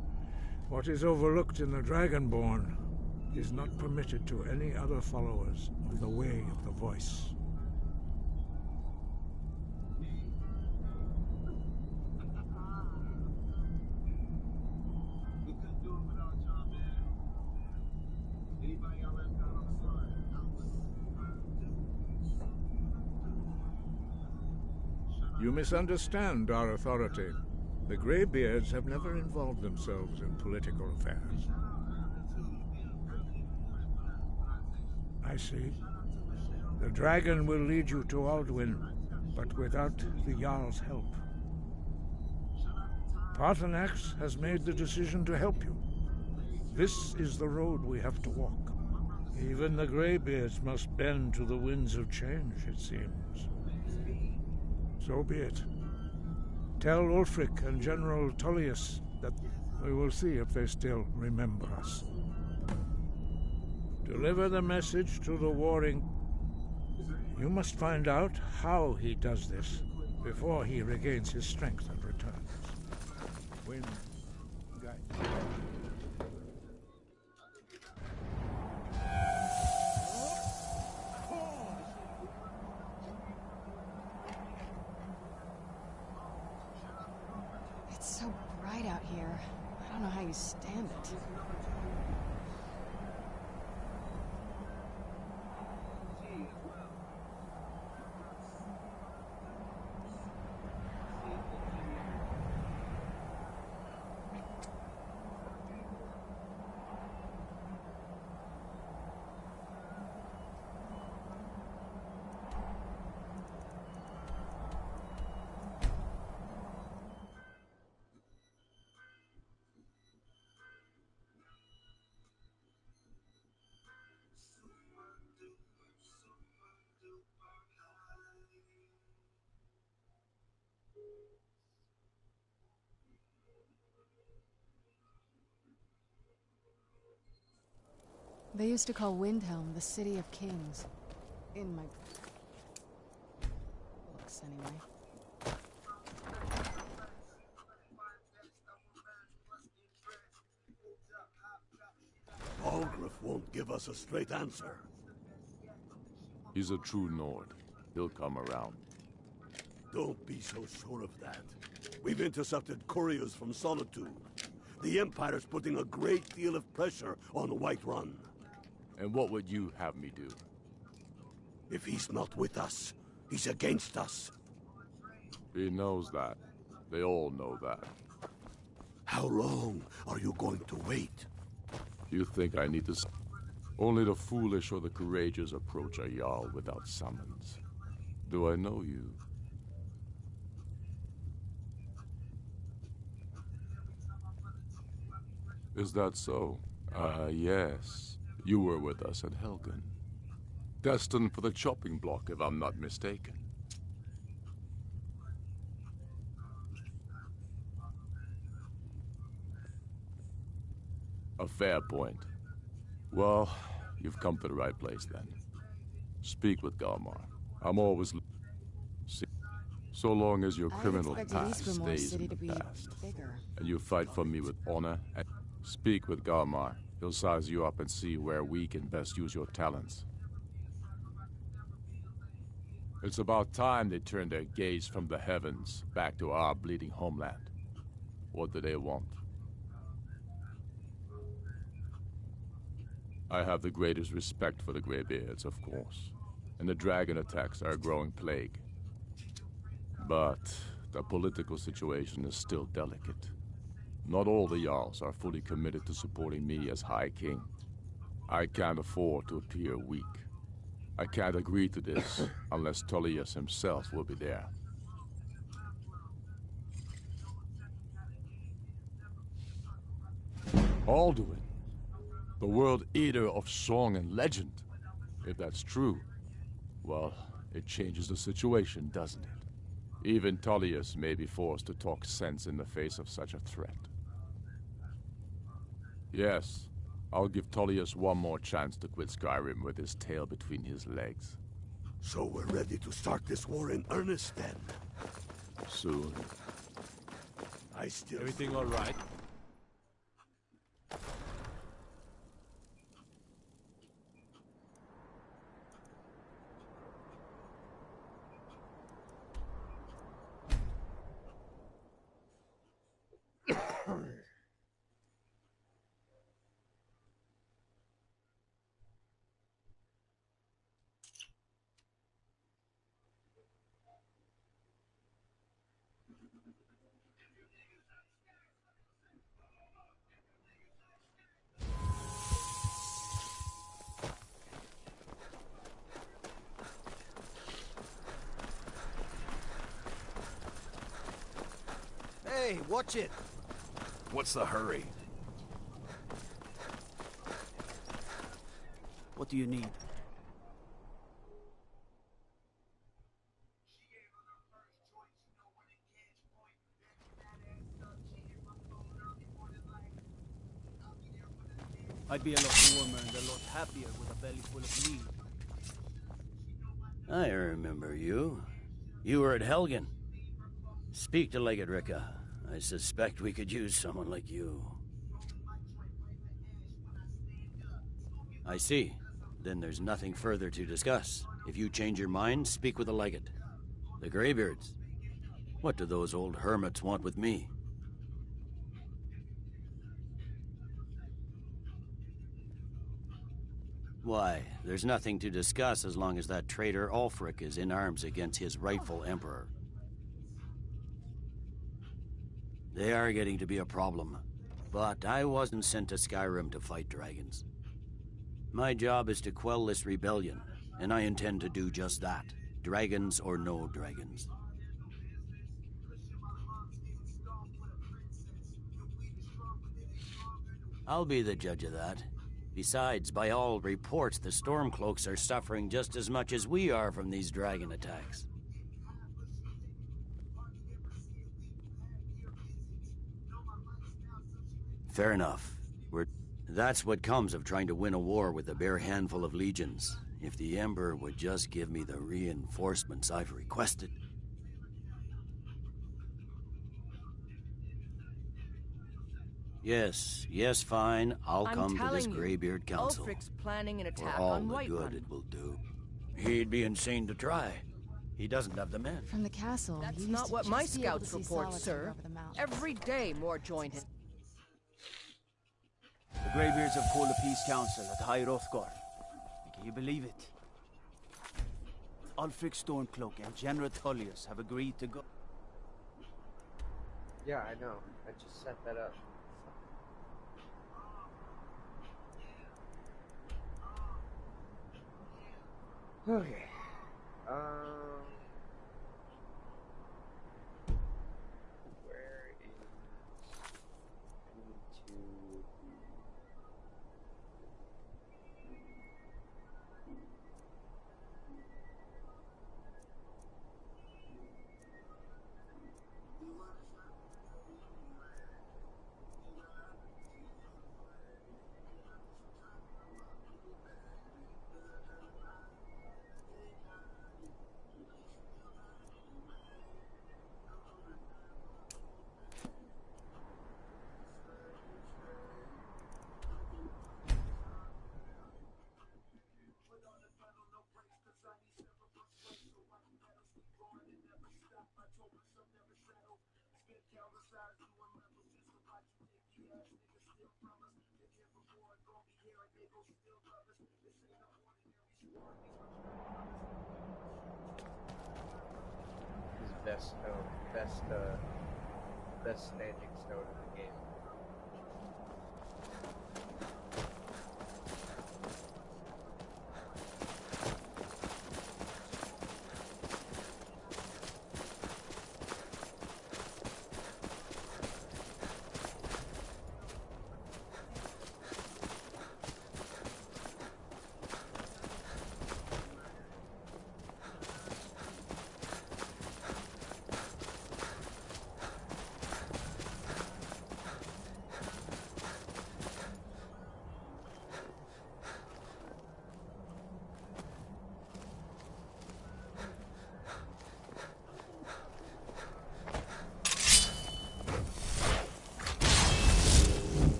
What is overlooked in the Dragonborn is not permitted to any other followers of the Way of the Voice. You misunderstand our authority. The Greybeards have never involved themselves in political affairs. I see. The dragon will lead you to Aldwin, but without the Jarl's help. Paarthurnax has made the decision to help you. This is the road we have to walk. Even the Greybeards must bend to the winds of change, it seems. So be it. Tell Ulfric and General Tullius that we will see if they still remember us. Deliver the message to the warring. You must find out how he does this before he regains his strength and returns. Wind, guide. It's so bright out here. I don't know how you stand it. They used to call Windhelm the City of Kings. In my books, anyway. Algrif won't give us a straight answer. He's a true Nord. He'll come around. Don't be so sure of that. We've intercepted couriers from Solitude. The Empire's putting a great deal of pressure on Whiterun. And what would you have me do? If he's not with us, he's against us. He knows that. They all know that. How long are you going to wait? You think I need to... Only the foolish or the courageous approach a Jarl without summons. Do I know you? Is that so? Yes. You were with us at Helgen. Destined for the chopping block, if I'm not mistaken. A fair point. Well, you've come to the right place then. Speak with Galmar. I'm always... So long as your criminal past stays in the past. And you fight for me with honor and... Speak with Galmar. He'll size you up and see where we can best use your talents. It's about time they turned their gaze from the heavens back to our bleeding homeland. What do they want? I have the greatest respect for the Greybeards, of course. And the dragon attacks are a growing plague. But the political situation is still delicate. Not all the Jarls are fully committed to supporting me as High King. I can't afford to appear weak. I can't agree to this unless Tullius himself will be there. Alduin, the world eater of song and legend. If that's true, well, it changes the situation, doesn't it? Even Tullius may be forced to talk sense in the face of such a threat. Yes, I'll give Tullius one more chance to quit Skyrim with his tail between his legs. So we're ready to start this war in earnest then? Soon. I still... Everything all right? Hey, watch it! What's the hurry? What do you need? I'd be a lot warmer and a lot happier with a belly full of meat. I remember you. You were at Helgen. Speak to Legate Ricka. I suspect we could use someone like you. I see. Then there's nothing further to discuss. If you change your mind, speak with the Legate. The Greybeards. What do those old hermits want with me? Why, there's nothing to discuss as long as that traitor Ulfric is in arms against his rightful emperor. They are getting to be a problem. But I wasn't sent to Skyrim to fight dragons. My job is to quell this rebellion, and I intend to do just that. Dragons or no dragons. I'll be the judge of that. Besides, by all reports, the Stormcloaks are suffering just as much as we are from these dragon attacks. Fair enough. That's what comes of trying to win a war with a bare handful of legions. If the Emperor would just give me the reinforcements I've requested. Yes, fine. I'll come to this Greybeard Council. Ulfric's planning an attack For all on the Whiterun. good it will do. He'd be insane to try. He doesn't have the men. From the castle, That's you used not to what my just be able to scouts see report, solitude sir. over the mountains. Every day more join him. The Greybeards have called a peace council at High Hrothgar. Can you believe it? Ulfric Stormcloak and General Tullius have agreed to go. Yeah, I know. I just set that up. Okay. Where is I need to best stone, best standing stone in the game.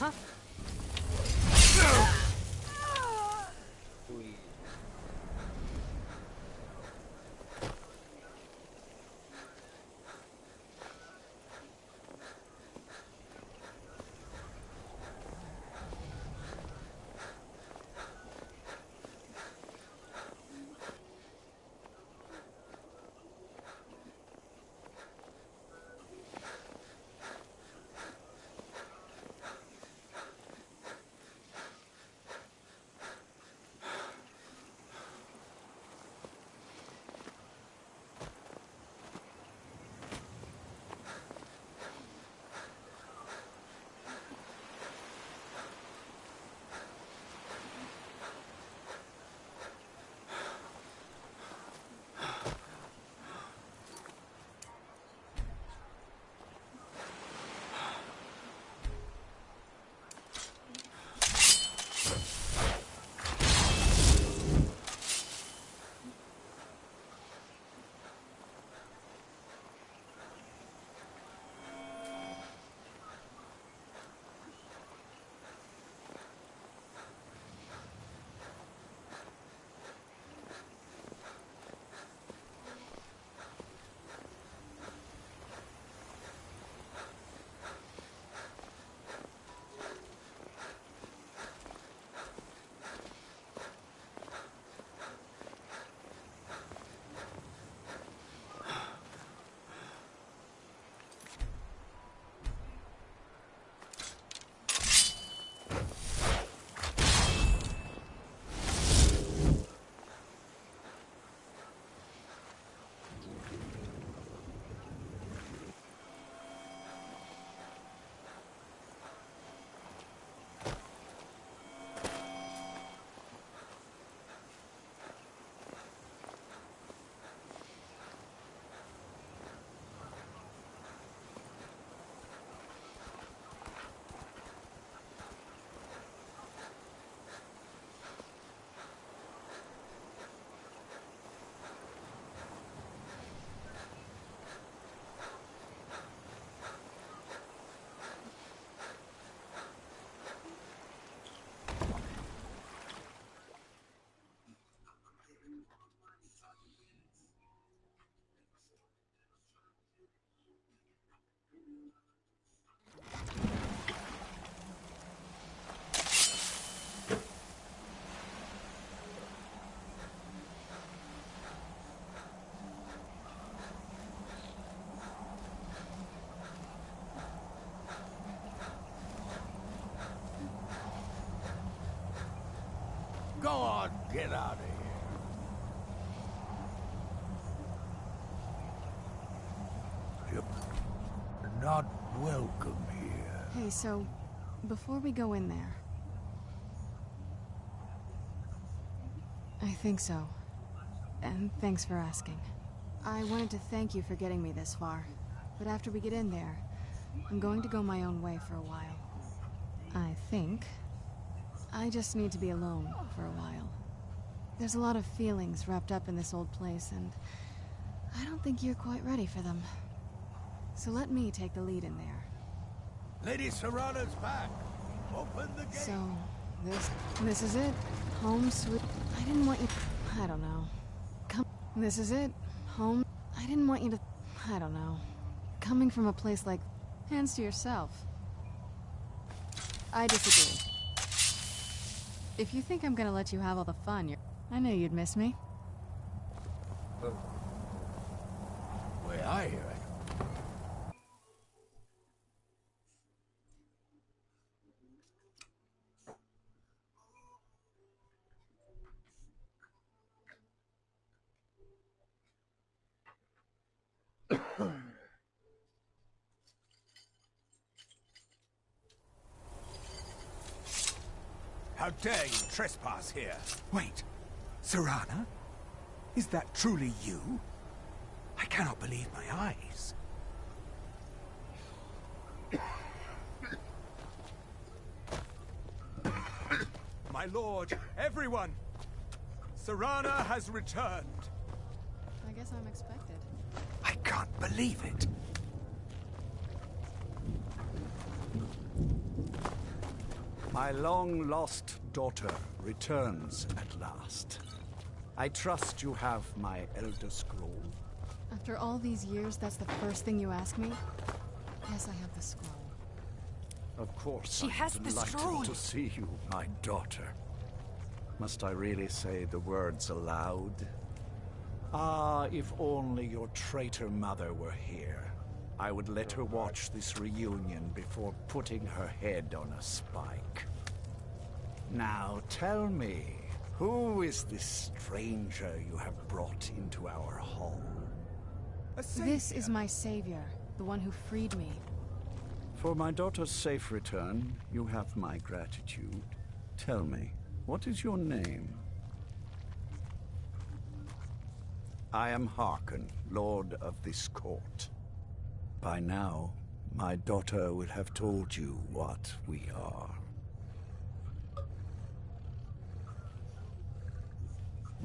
Huh? Go on, get out of here. You're not welcome here. Hey, so, before we go in there... I think so. And thanks for asking. I wanted to thank you for getting me this far. But after we get in there, I'm going to go my own way for a while. I think I just need to be alone for a while. There's a lot of feelings wrapped up in this old place, and I don't think you're quite ready for them. So let me take the lead in there. Lady Serrana's back. Open the gate. So, this is it. Home sweet. I didn't want you... I don't know. Come... This is it. Home... I didn't want you to... I don't know. Coming from a place like... Hands to yourself. I disagree. If you think I'm gonna let you have all the fun, I knew you'd miss me. Way I hear it. How dare you trespass here? Wait, Serrana? Is that truly you? I cannot believe my eyes. My lord, everyone! Serrana has returned. I guess I'm expected. I can't believe it. My long-lost daughter returns at last. I trust you have my Elder Scroll. After all these years, that's the first thing you ask me? Yes, I have the scroll. Of course, She has the delighted scroll. to see you, my daughter. Must I really say the words aloud? Ah, if only your traitor mother were here. I would let her watch this reunion before putting her head on a spike. Now tell me, who is this stranger you have brought into our hall? This is my savior, the one who freed me. For my daughter's safe return, you have my gratitude. Tell me, what is your name? I am Harkon, Lord of this court. By now, my daughter will have told you what we are.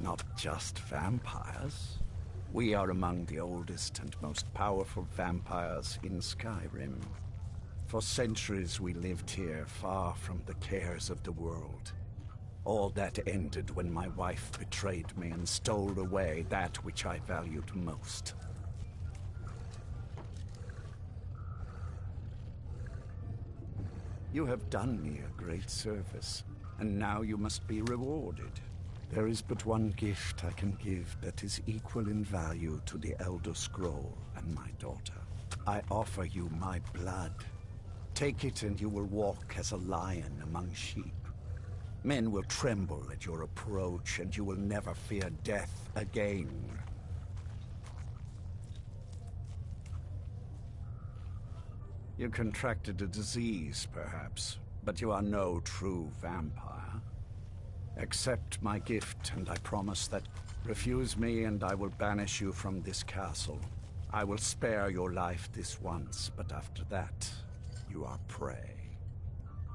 Not just vampires. We are among the oldest and most powerful vampires in Skyrim. For centuries we lived here, far from the cares of the world. All that ended when my wife betrayed me and stole away that which I valued most. You have done me a great service, and now you must be rewarded. There is but one gift I can give that is equal in value to the Elder Scroll and my daughter. I offer you my blood. Take it and you will walk as a lion among sheep. Men will tremble at your approach, and you will never fear death again. You contracted a disease, perhaps, but you are no true vampire. Accept my gift, and I promise that refuse me and I will banish you from this castle. I will spare your life this once, but after that, you are prey.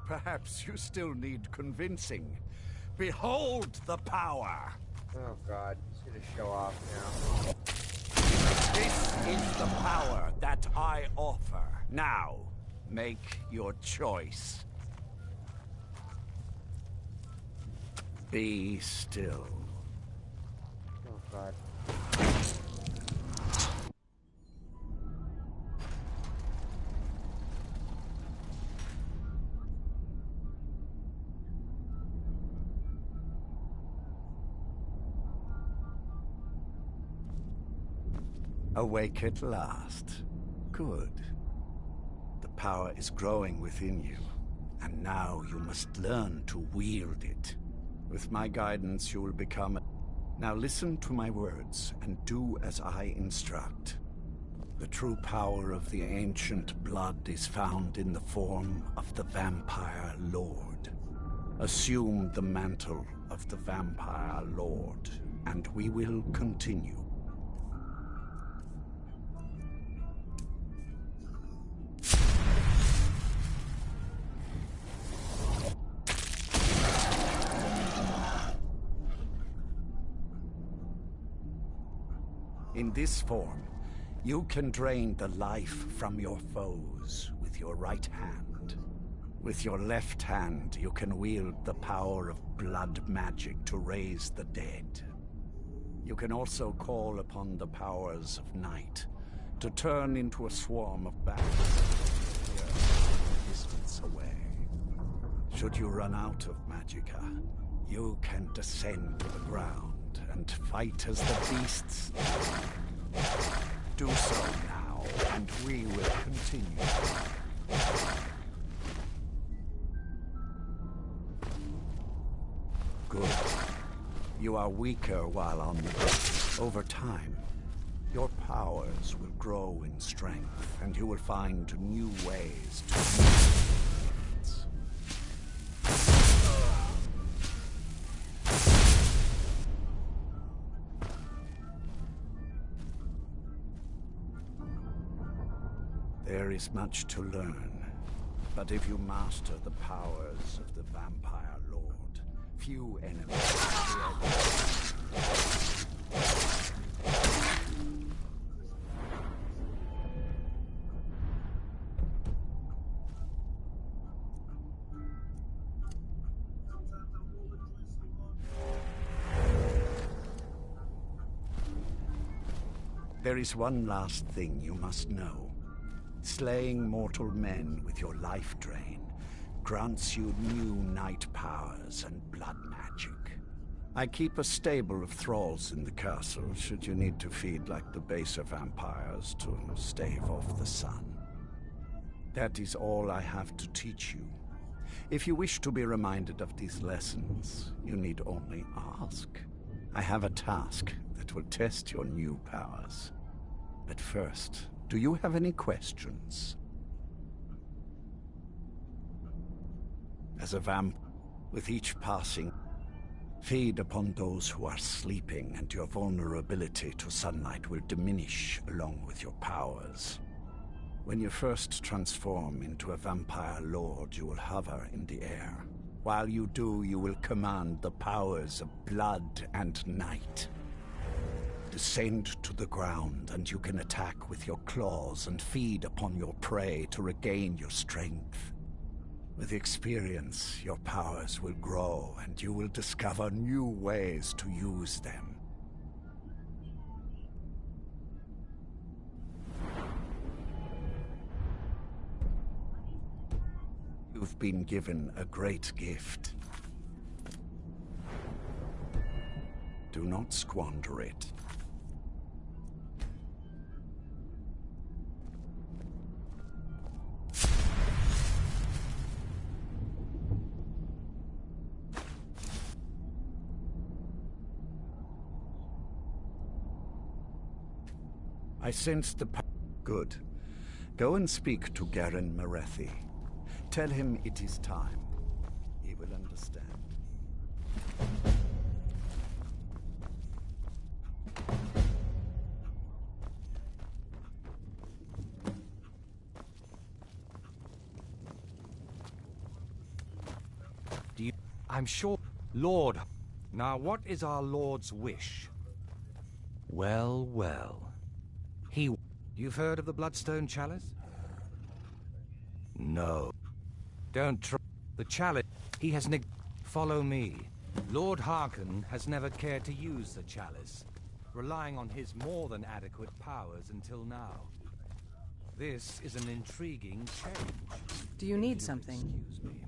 Perhaps you still need convincing. Behold the power! Oh god, he's gonna show off now. This is the power that I offer. Now, make your choice. Be still. Oh god. Awake at last. Good. The power is growing within you, and now you must learn to wield it. With my guidance, you will become... Now listen to my words, and do as I instruct. The true power of the ancient blood is found in the form of the Vampire Lord. Assume the mantle of the Vampire Lord, and we will continue. In this form, you can drain the life from your foes with your right hand. With your left hand, you can wield the power of blood magic to raise the dead. You can also call upon the powers of night to turn into a swarm of bats here a distance away. Should you run out of magicka, you can descend to the ground and fight as the beasts do so now, and we will continue. Good. You are weaker while on the go. Over time, your powers will grow in strength, and you will find new ways to use them. There is much to learn, but if you master the powers of the Vampire Lord, few enemies fear. There is one last thing you must know. Slaying mortal men with your life drain grants you new night powers and blood magic. I keep a stable of thralls in the castle should you need to feed like the baser vampires to stave off the sun. That is all I have to teach you. If you wish to be reminded of these lessons, you need only ask. I have a task that will test your new powers. But first, do you have any questions? As a vamp, with each passing, feed upon those who are sleeping, and your vulnerability to sunlight will diminish along with your powers. When you first transform into a vampire lord, you will hover in the air. While you do, you will command the powers of blood and night. Descend to the ground, and you can attack with your claws and feed upon your prey to regain your strength. With experience, your powers will grow, and you will discover new ways to use them. You've been given a great gift. Do not squander it. I sensed the Good. Go and speak to Garen Marethi. Tell him it is time. He will understand. I'm sure... Lord. Now, what is our Lord's wish? Well, well. You've heard of the Bloodstone Chalice? No. Don't try. The Chalice... He has Follow me. Lord Harkon has never cared to use the Chalice, relying on his more than adequate powers until now. This is an intriguing change. Do you need something? Excuse me.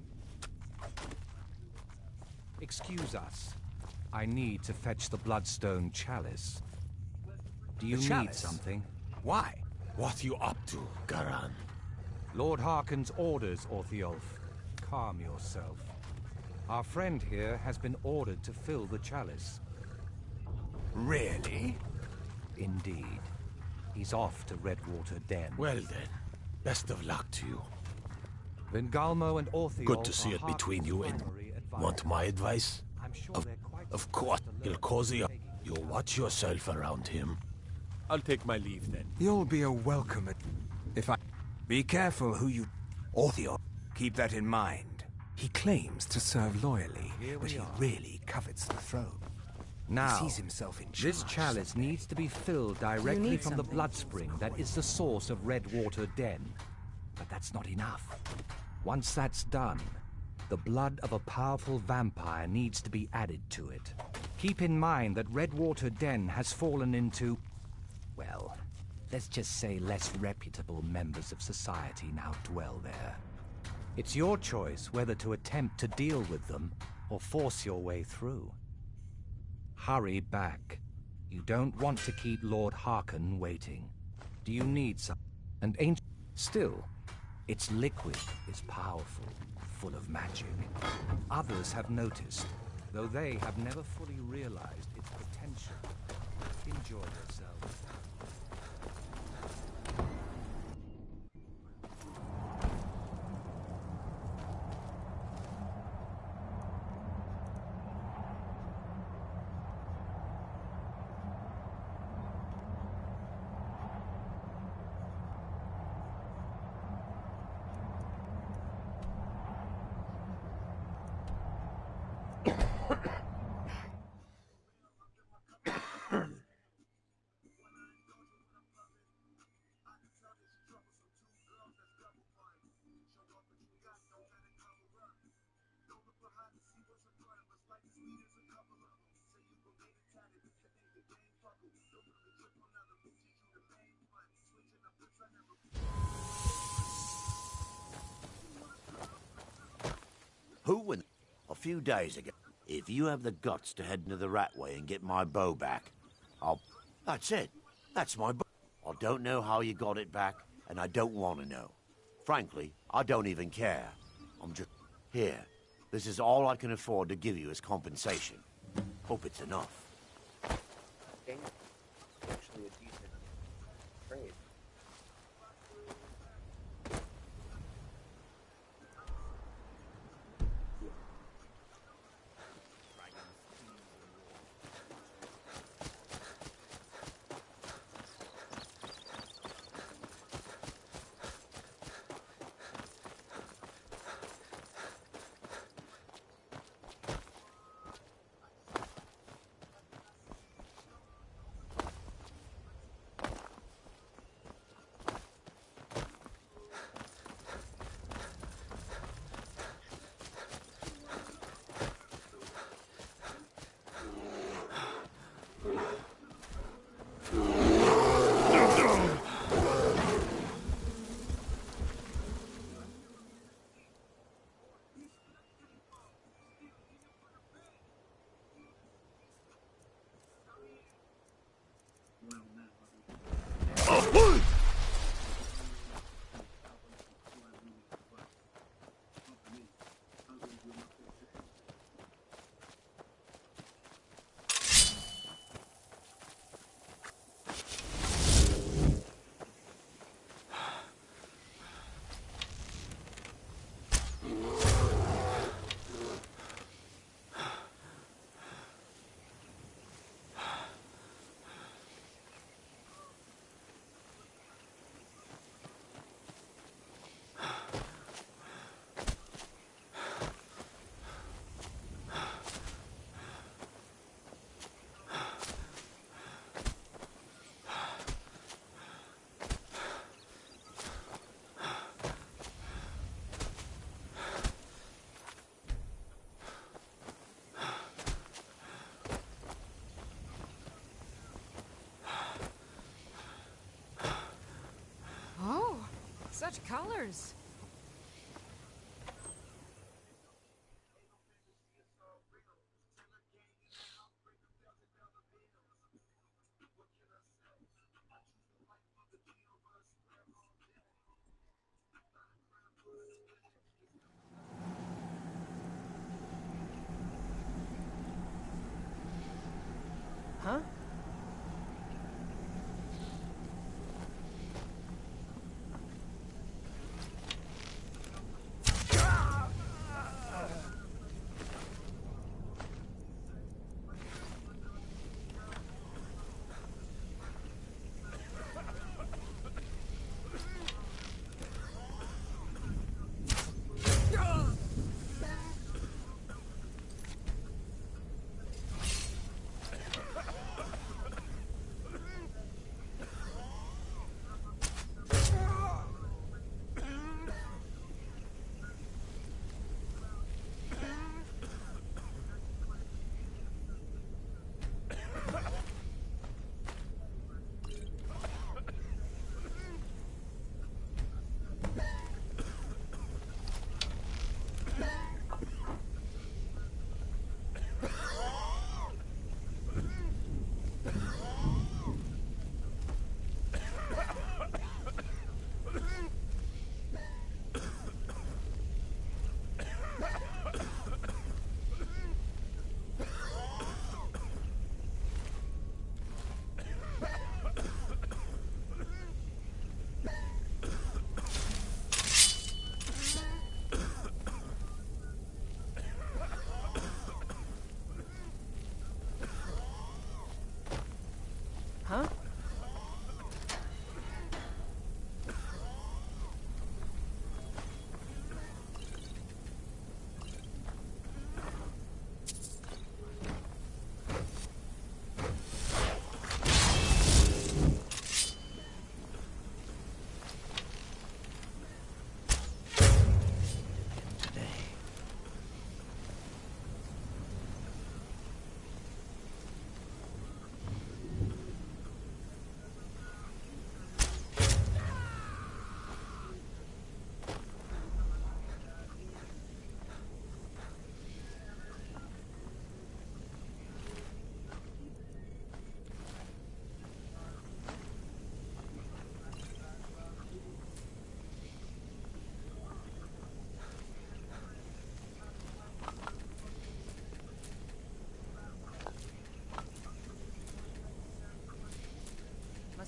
Excuse us. I need to fetch the Bloodstone Chalice. Do you need something? Why? What you up to, Garan? Lord Harkon's orders, Orthiolf. Calm yourself. Our friend here has been ordered to fill the chalice. Really? Indeed. He's off to Redwater Den. Well then, best of luck to you. Vingalmo and Orthiolf. Good to see it between you, and want my advice? Of course, he'll cozy up. You watch yourself around him. I'll take my leave then. You'll be a welcome if I... Be careful who you... Orthiol. Keep that in mind. He claims to serve loyally, but he really covets the throne. Now, He sees himself in this chalice needs to be filled directly from the blood spring that is the source of Redwater Den. But that's not enough. Once that's done, the blood of a powerful vampire needs to be added to it. Keep in mind that Redwater Den has fallen into... well, let's just say less reputable members of society now dwell there. It's your choice whether to attempt to deal with them or force your way through. Hurry back. You don't want to keep Lord Harkon waiting. Do you need some? And ain't... Still, its liquid is powerful, full of magic. Others have noticed, though they have never fully realized its potential. Enjoy yourselves. Who in... A few days ago. If you have the guts to head into the Ratway and get my bow back, I'll... That's it. That's my bow. I don't know how you got it back, and I don't want to know. Frankly, I don't even care. I'm just... Here. This is all I can afford to give you as compensation. Hope it's enough. Okay. Actually a decent trade. Such colors. Huh? Huh?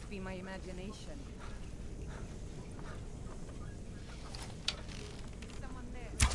just be my imagination. Someone there.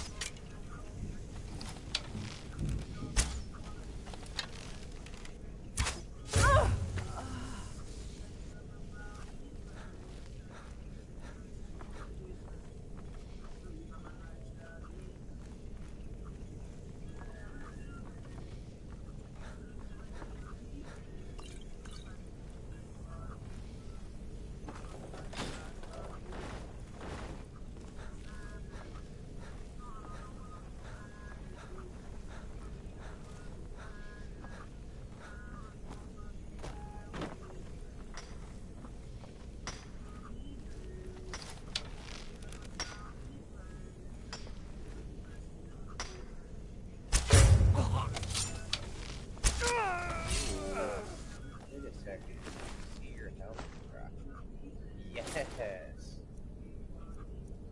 Yes.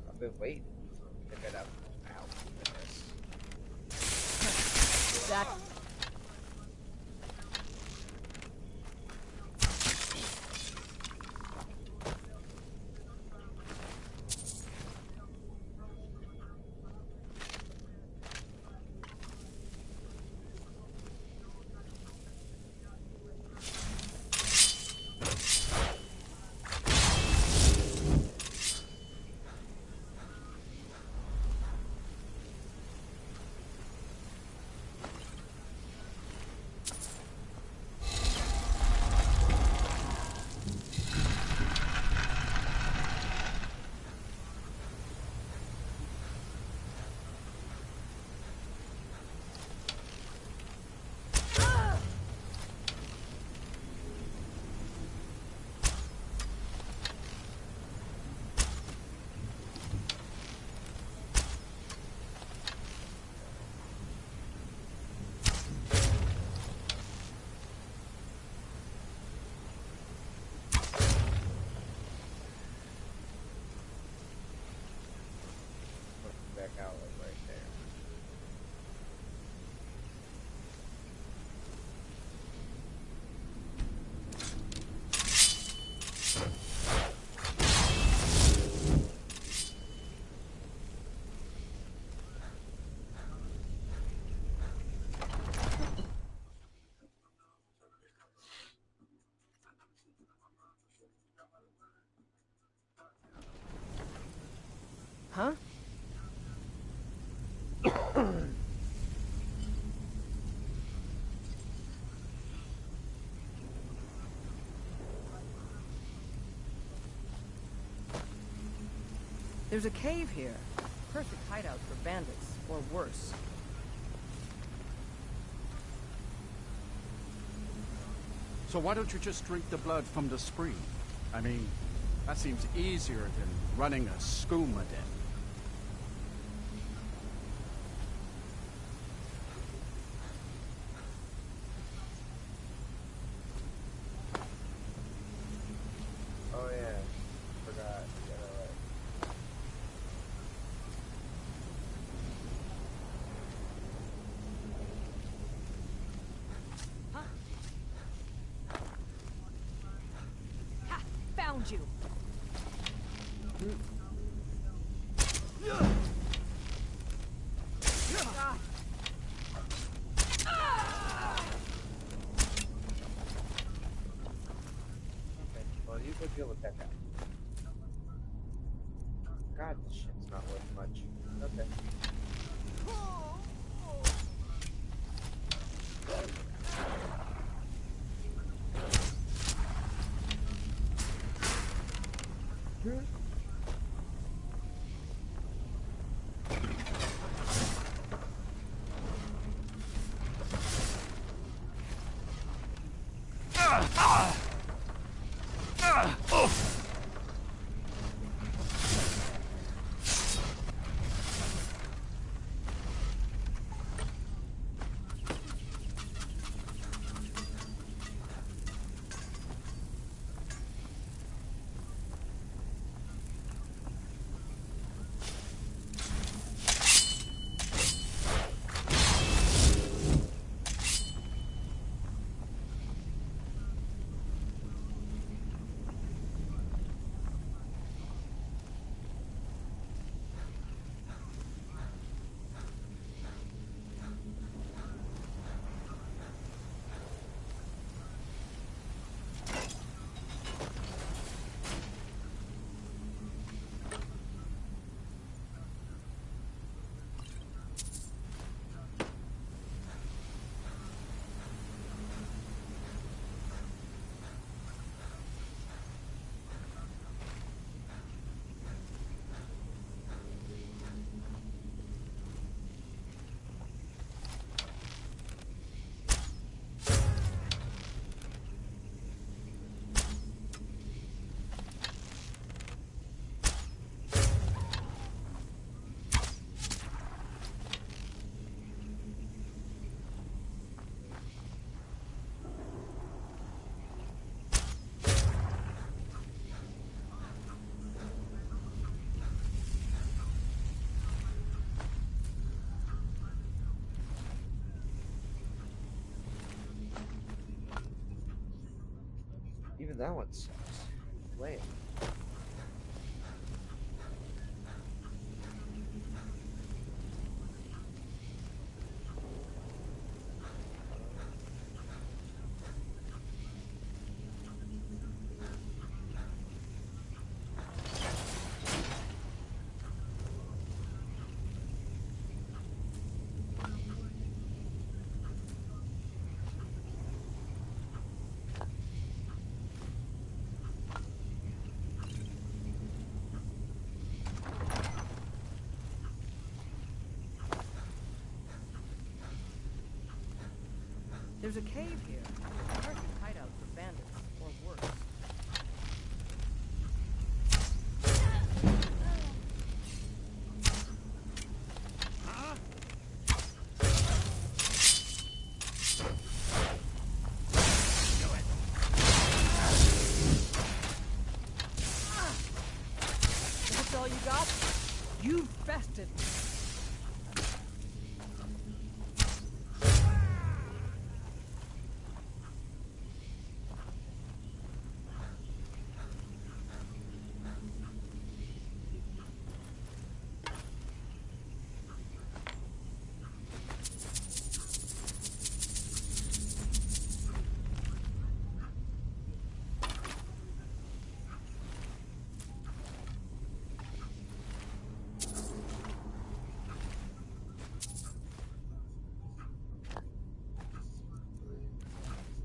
I've been waiting to get up. Ow. That. Back out right there. Huh? There's a cave here. Perfect hideout for bandits, or worse. So why don't you just drink the blood from the spring? I mean, that seems easier than running a skooma den. Oh yeah, forgot. Ha! Found you. Okay, well you go deal with that guy. God, this shit's not worth much. Okay. Even that one sucks. Lame. There's a cave here. A perfect hideout for bandits, or worse. Is this all you got? You bested me.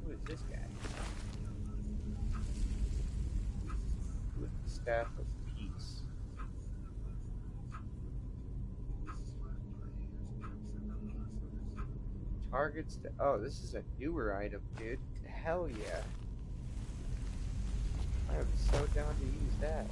Who is this guy? With the Staff of Peace. Targets to. Oh, this is a newer item, dude. Hell yeah. I am so down to use that.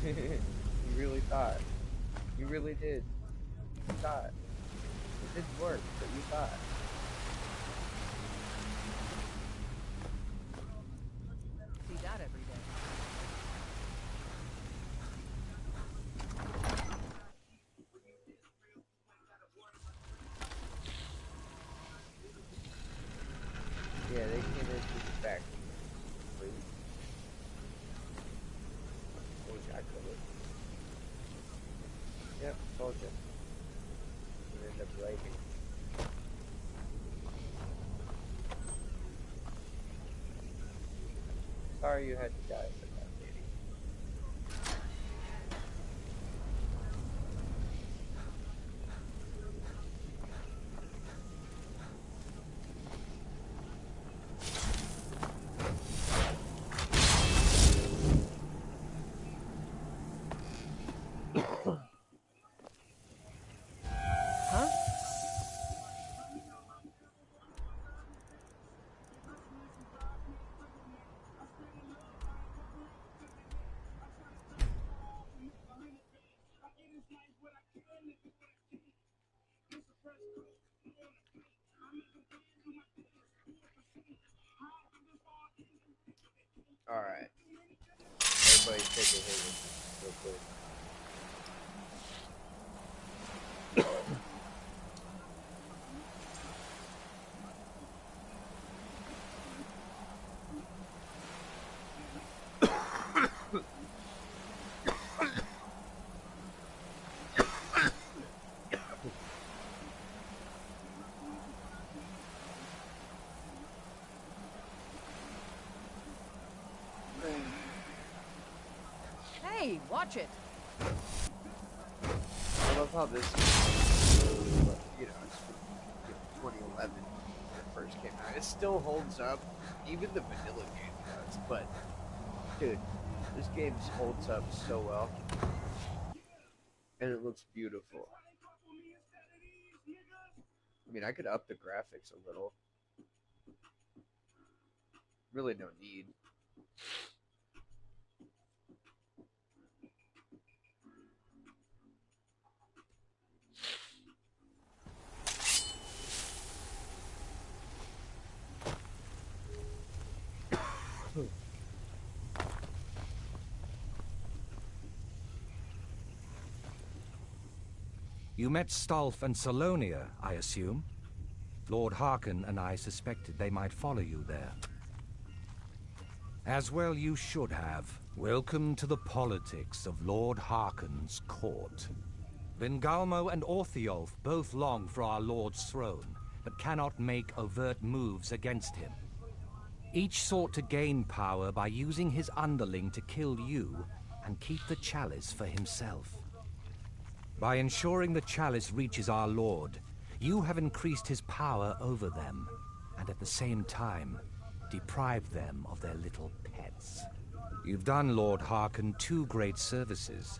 You really thought. You really did. You thought. It didn't work, but you thought. See that every day. Yeah, they came into the factory. I killed it. Yep, told you. You end up writing. Sorry you had to die for that, lady. Huh? Alright. Everybody take a hit real quick. Hey, watch it. I love how this, you know, it's from 2011 when it first came out. It still holds up. Even the vanilla game does. But, dude, this game holds up so well. And it looks beautiful. I mean, I could up the graphics a little. Really no need. You met Stolf and Salonia, I assume? Lord Harkon and I suspected they might follow you there. As well you should have. Welcome to the politics of Lord Harkon's court. Vingalmo and Orthiolf both long for our Lord's throne, but cannot make overt moves against him. Each sought to gain power by using his underling to kill you and keep the chalice for himself. By ensuring the chalice reaches our Lord, you have increased his power over them, and at the same time, deprived them of their little pets. You've done Lord Harkon 2 great services.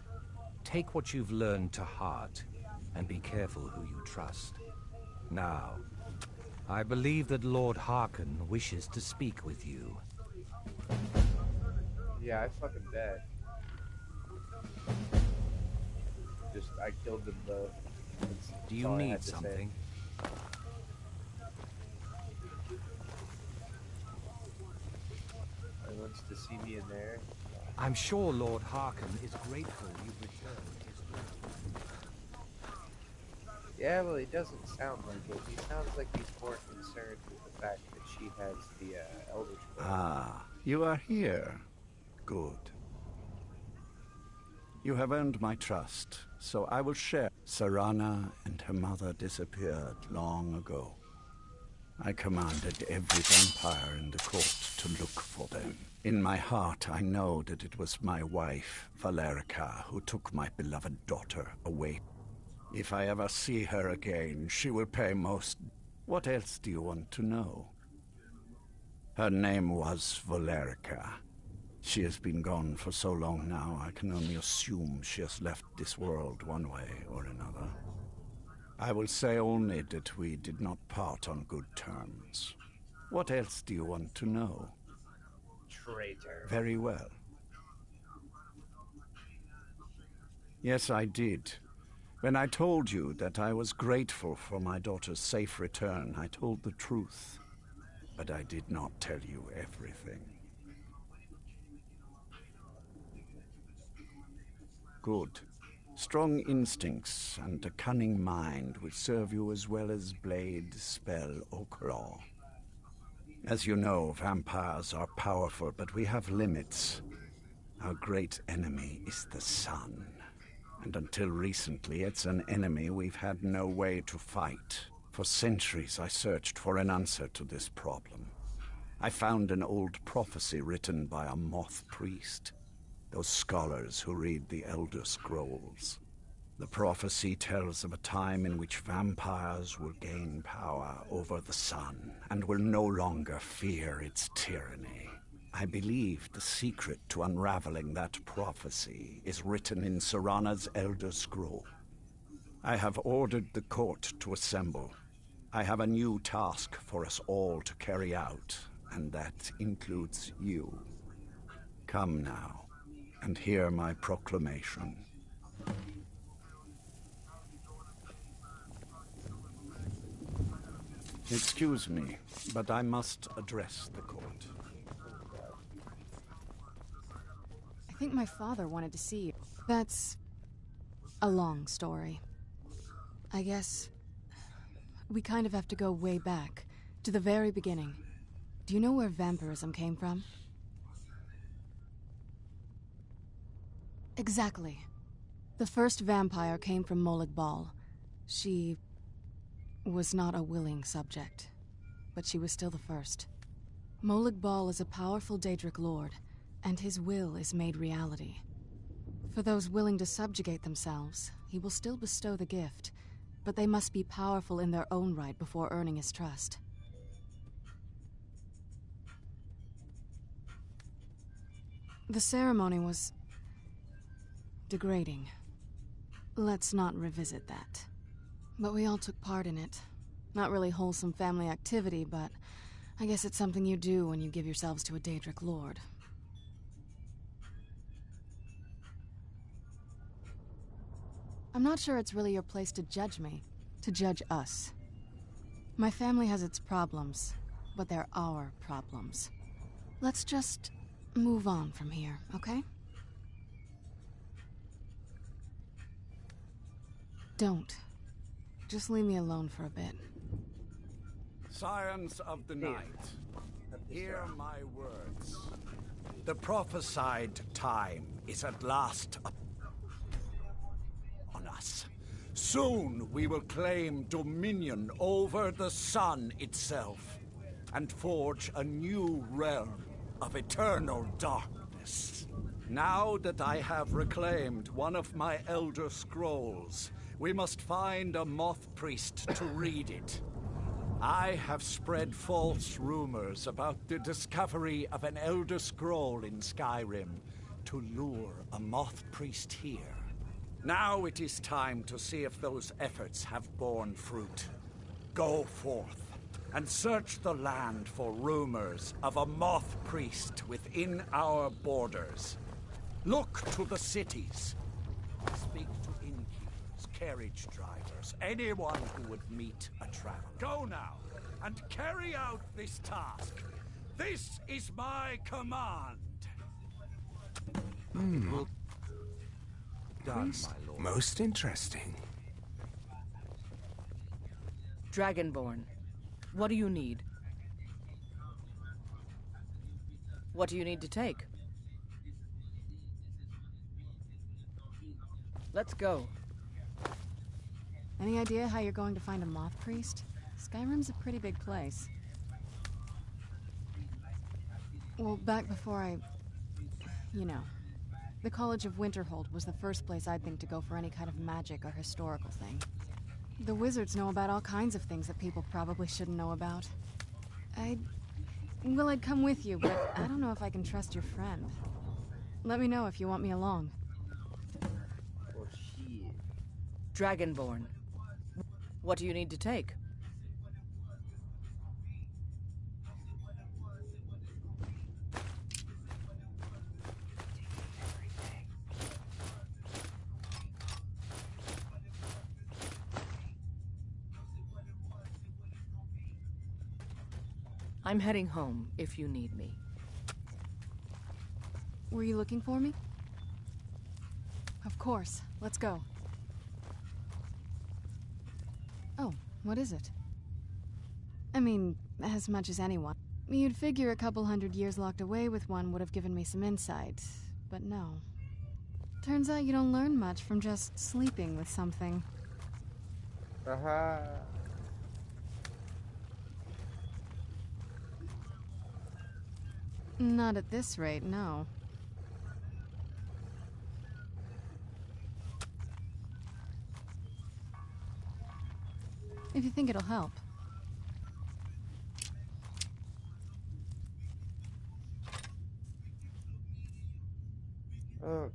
Take what you've learned to heart, and be careful who you trust. Now, I believe that Lord Harkon wishes to speak with you. Yeah, I fucking bet. I killed them both. Do you need something? He wants to see me in there. I'm sure Lord Harkon is grateful you've returned his daughter. Yeah, well, he doesn't sound like it. He sounds like he's more concerned with the fact that she has the Elder Scrolls. Ah, you are here. Good. You have earned my trust, so I will share. Serana and her mother disappeared long ago. I commanded every vampire in the court to look for them. In my heart, I know that it was my wife, Valerica, who took my beloved daughter away. If I ever see her again, she will pay most... What else do you want to know? Her name was Valerica. She has been gone for so long now, I can only assume she has left this world one way or another. I will say only that we did not part on good terms. What else do you want to know? Traitor. Very well. Yes, I did. When I told you that I was grateful for my daughter's safe return, I told the truth. But I did not tell you everything. Good. Strong instincts and a cunning mind will serve you as well as blade, spell, or claw. As you know, vampires are powerful, but we have limits. Our great enemy is the sun. And until recently, it's an enemy we've had no way to fight. For centuries, I searched for an answer to this problem. I found an old prophecy written by a moth priest. Those scholars who read the Elder Scrolls. The prophecy tells of a time in which vampires will gain power over the sun and will no longer fear its tyranny. I believe the secret to unraveling that prophecy is written in Serana's Elder Scroll. I have ordered the court to assemble. I have a new task for us all to carry out, and that includes you. Come now. And hear my proclamation. Excuse me, but I must address the court. I think my father wanted to see you. That's a long story. I guess we kind of have to go way back, to the very beginning. Do you know where vampirism came from? Exactly. The first vampire came from Molag Bal. She was not a willing subject, but she was still the first. Molag Bal is a powerful Daedric lord, and his will is made reality. For those willing to subjugate themselves, he will still bestow the gift, but they must be powerful in their own right before earning his trust. The ceremony was degrading. Let's not revisit that. But we all took part in it, Not really wholesome family activity, but I guess it's something you do when you give yourselves to a Daedric lord. I'm not sure it's really your place to judge me, to judge us. My family has its problems, but they're our problems. Let's just move on from here, okay? Don't. Just leave me alone for a bit. Scions of the night, hear my words. The prophesied time is at last upon us. Soon we will claim dominion over the sun itself and forge a new realm of eternal darkness. Now that I have reclaimed one of my Elder Scrolls, we must find a Moth Priest to read it. I have spread false rumors about the discovery of an Elder Scroll in Skyrim to lure a Moth Priest here. Now it is time to see if those efforts have borne fruit. Go forth and search the land for rumors of a Moth Priest within our borders. Look to the cities. Speak to innkeepers, carriage drivers, anyone who would meet a traveler. Go now, and carry out this task. This is my command. Done, my lord. Most interesting. Dragonborn, what do you need? What do you need to take? Let's go. Any idea how you're going to find a Moth Priest? Skyrim's a pretty big place. Well, back before you know, the College of Winterhold was the first place I'd think to go for any kind of magic or historical thing. The wizards know about all kinds of things that people probably shouldn't know about. I'd come with you, but I don't know if I can trust your friend. Let me know if you want me along. Well, shit. Dragonborn, what do you need to take? I'm heading home if you need me. Were you looking for me? Of course. Let's go. Oh, what is it? I mean, as much as anyone. You'd figure a couple 100 years locked away with one would have given me some insight, but no. Turns out you don't learn much from just sleeping with something. Not at this rate, no. If you think it'll help. Okay.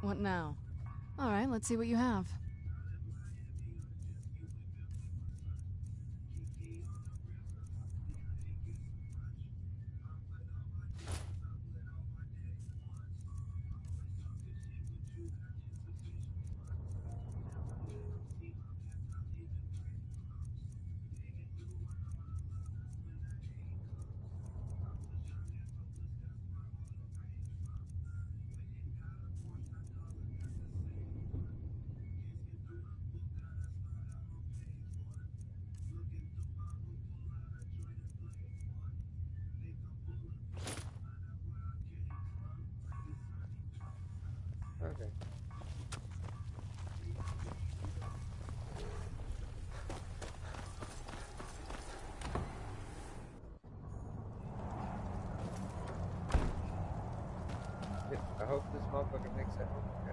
What now? All right, let's see what you have. Okay. I hope this motherfucker makes it home okay.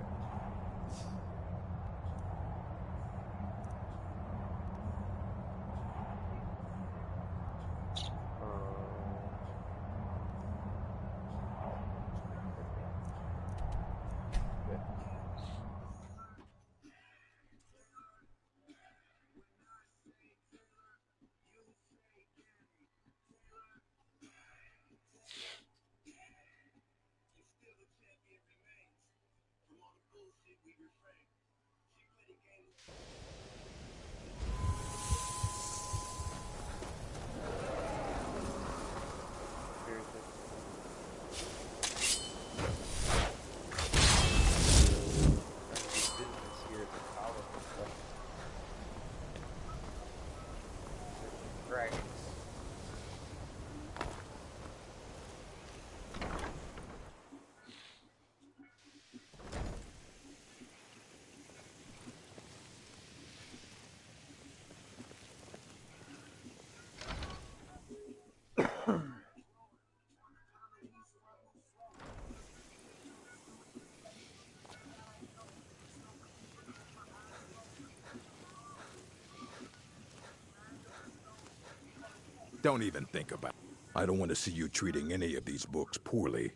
Don't even think about it. I don't want to see you treating any of these books poorly.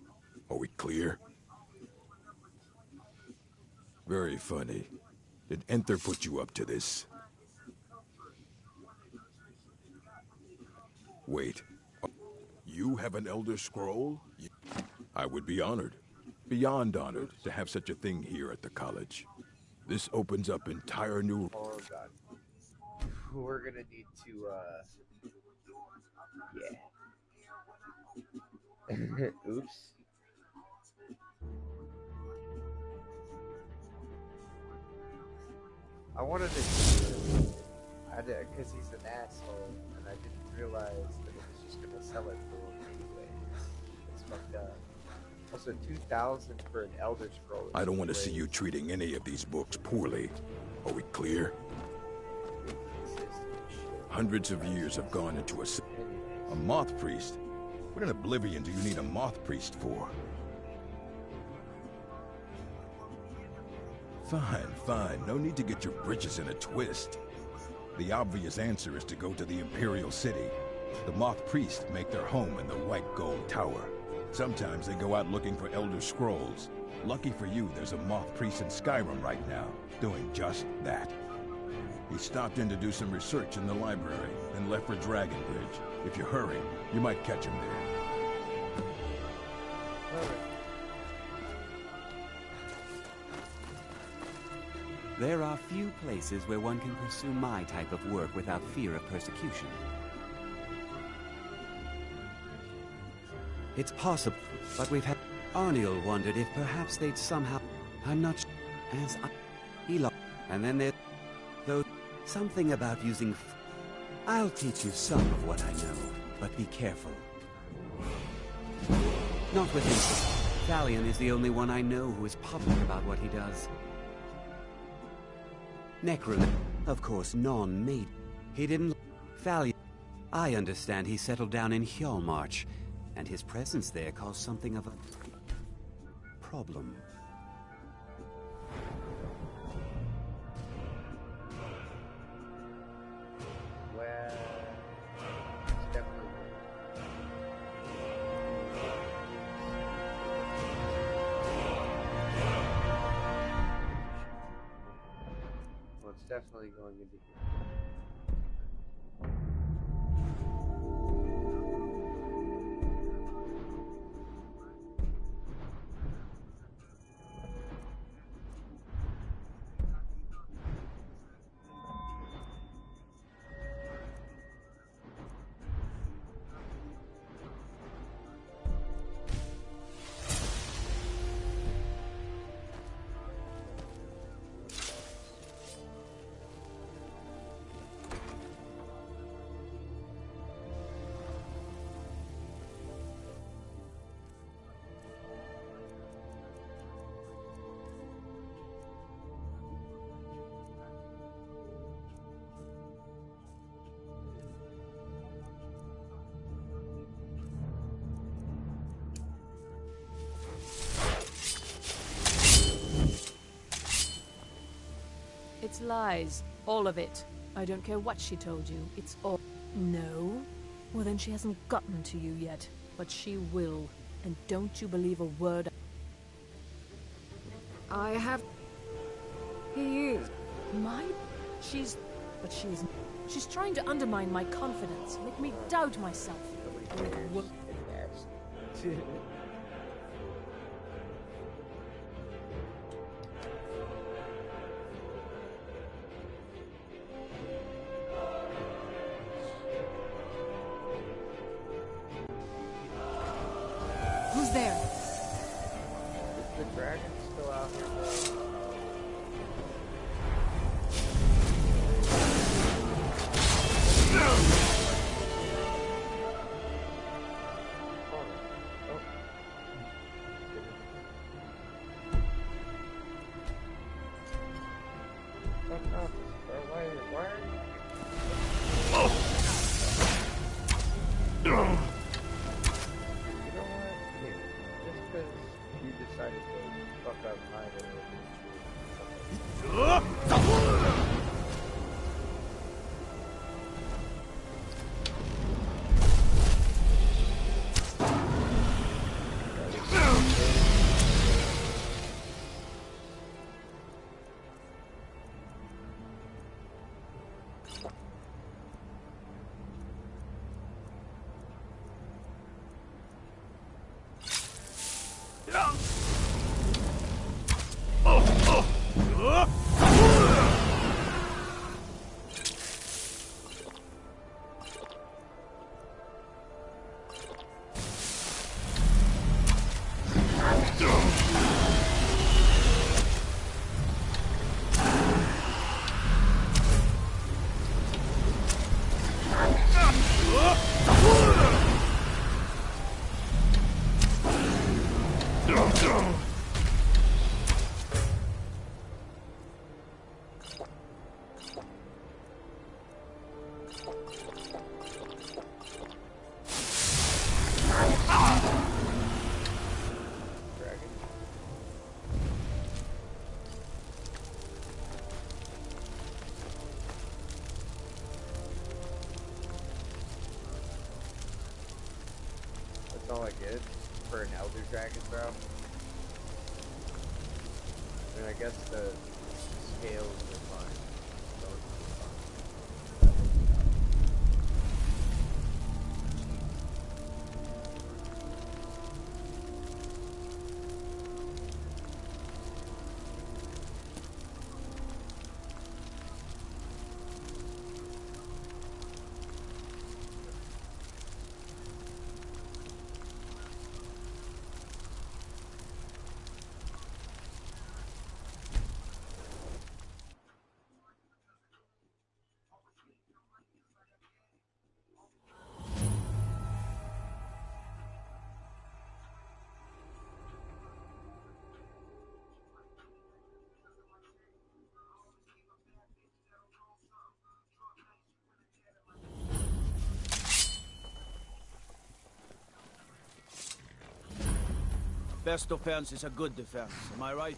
Are we clear? Very funny. Did Enter put you up to this? Wait. You have an Elder Scroll? I would be honored. Beyond honored to have such a thing here at the college. This opens up entire new... Oh god. We're gonna need to, yeah. Oops. I wanted to... I did, because he's an asshole, and I didn't realize that it was just gonna sell it for him anyways. It's fucked up. Also, 2,000 for an Elder Scroll. I don't want to see you treating any of these books poorly. Are we clear? Hundreds of years have gone into a moth priest? What in oblivion do you need a moth priest for? Fine, fine. No need to get your britches in a twist. The obvious answer is to go to the Imperial City. The moth priests make their home in the White Gold Tower. Sometimes they go out looking for Elder Scrolls. Lucky for you, there's a moth priest in Skyrim right now, doing just that. He stopped in to do some research in the library, then left for Dragonbridge. If you hurry, you might catch him there. There are few places where one can pursue my type of work without fear of persecution. It's possible, but we've had... Arniel wondered if perhaps they'd somehow... I'm not sure. As I... And then there... Though... Something about using... I'll teach you some of what I know, but be careful. Not with him. Thalion is the only one I know who is public about what he does. Necron, of course, non-made. He didn't... Thalion... I understand he settled down in Hjalmarch, and his presence there caused something of a... problem. definitely going into here. It's lies. All of it. I don't care what she told you. It's all... No? Well, then she hasn't gotten to you yet. But she will. And don't you believe a word... I have... He is... My... She's... But she's... She's trying to undermine my confidence. Make me doubt myself. Who's there? Is the dragon still out here, though? That's all I get for an Elder Dragon, bro. I mean, I guess the scales are fine. Best offense is a good defense, am I right?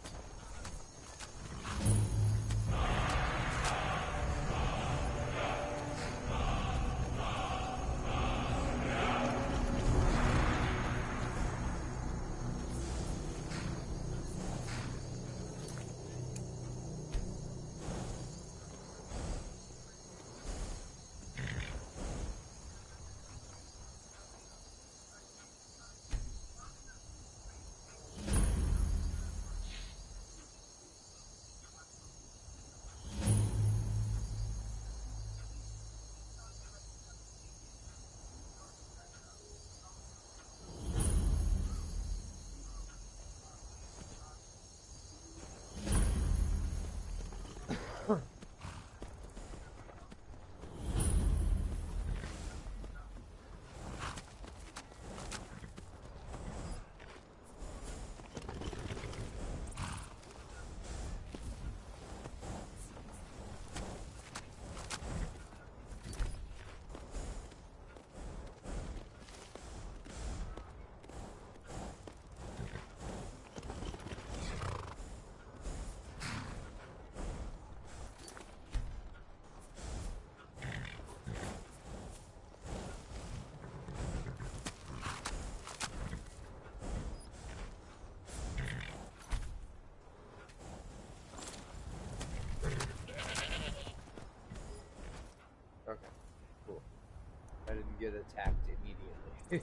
attacked immediately. Good.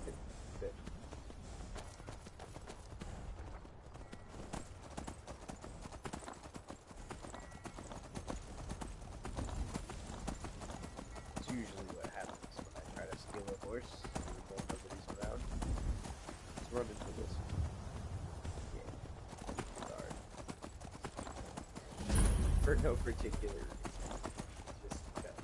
It's usually what happens when I try to steal a horse when nobody's around. Let's run into this one. Yeah. Sorry. For no particular reason. Just because.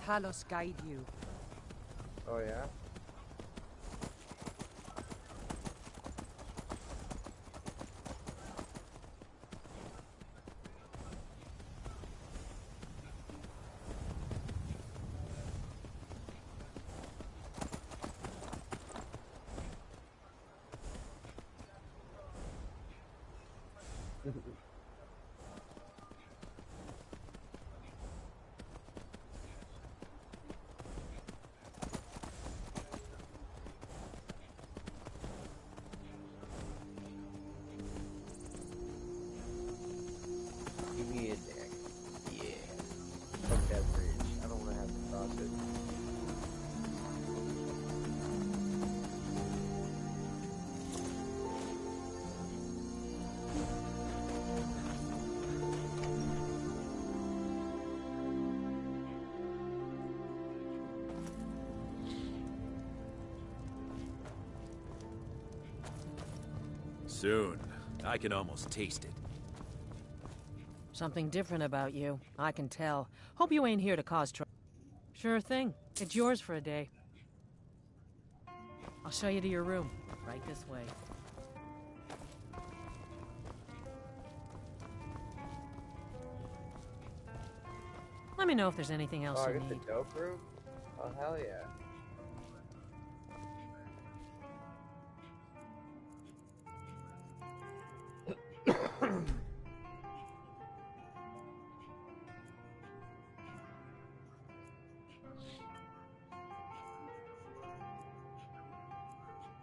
Talos guide you. Oh yeah? Give me a deck. Yeah. Fuck that bridge. I don't want to have to cross it. Soon. I can almost taste it. Something different about you. I can tell. Hope you ain't here to cause trouble. Sure thing. It's yours for a day. I'll show you to your room. Right this way. Let me know if there's anything else Oh, I you get need. the dope room? Oh, hell yeah.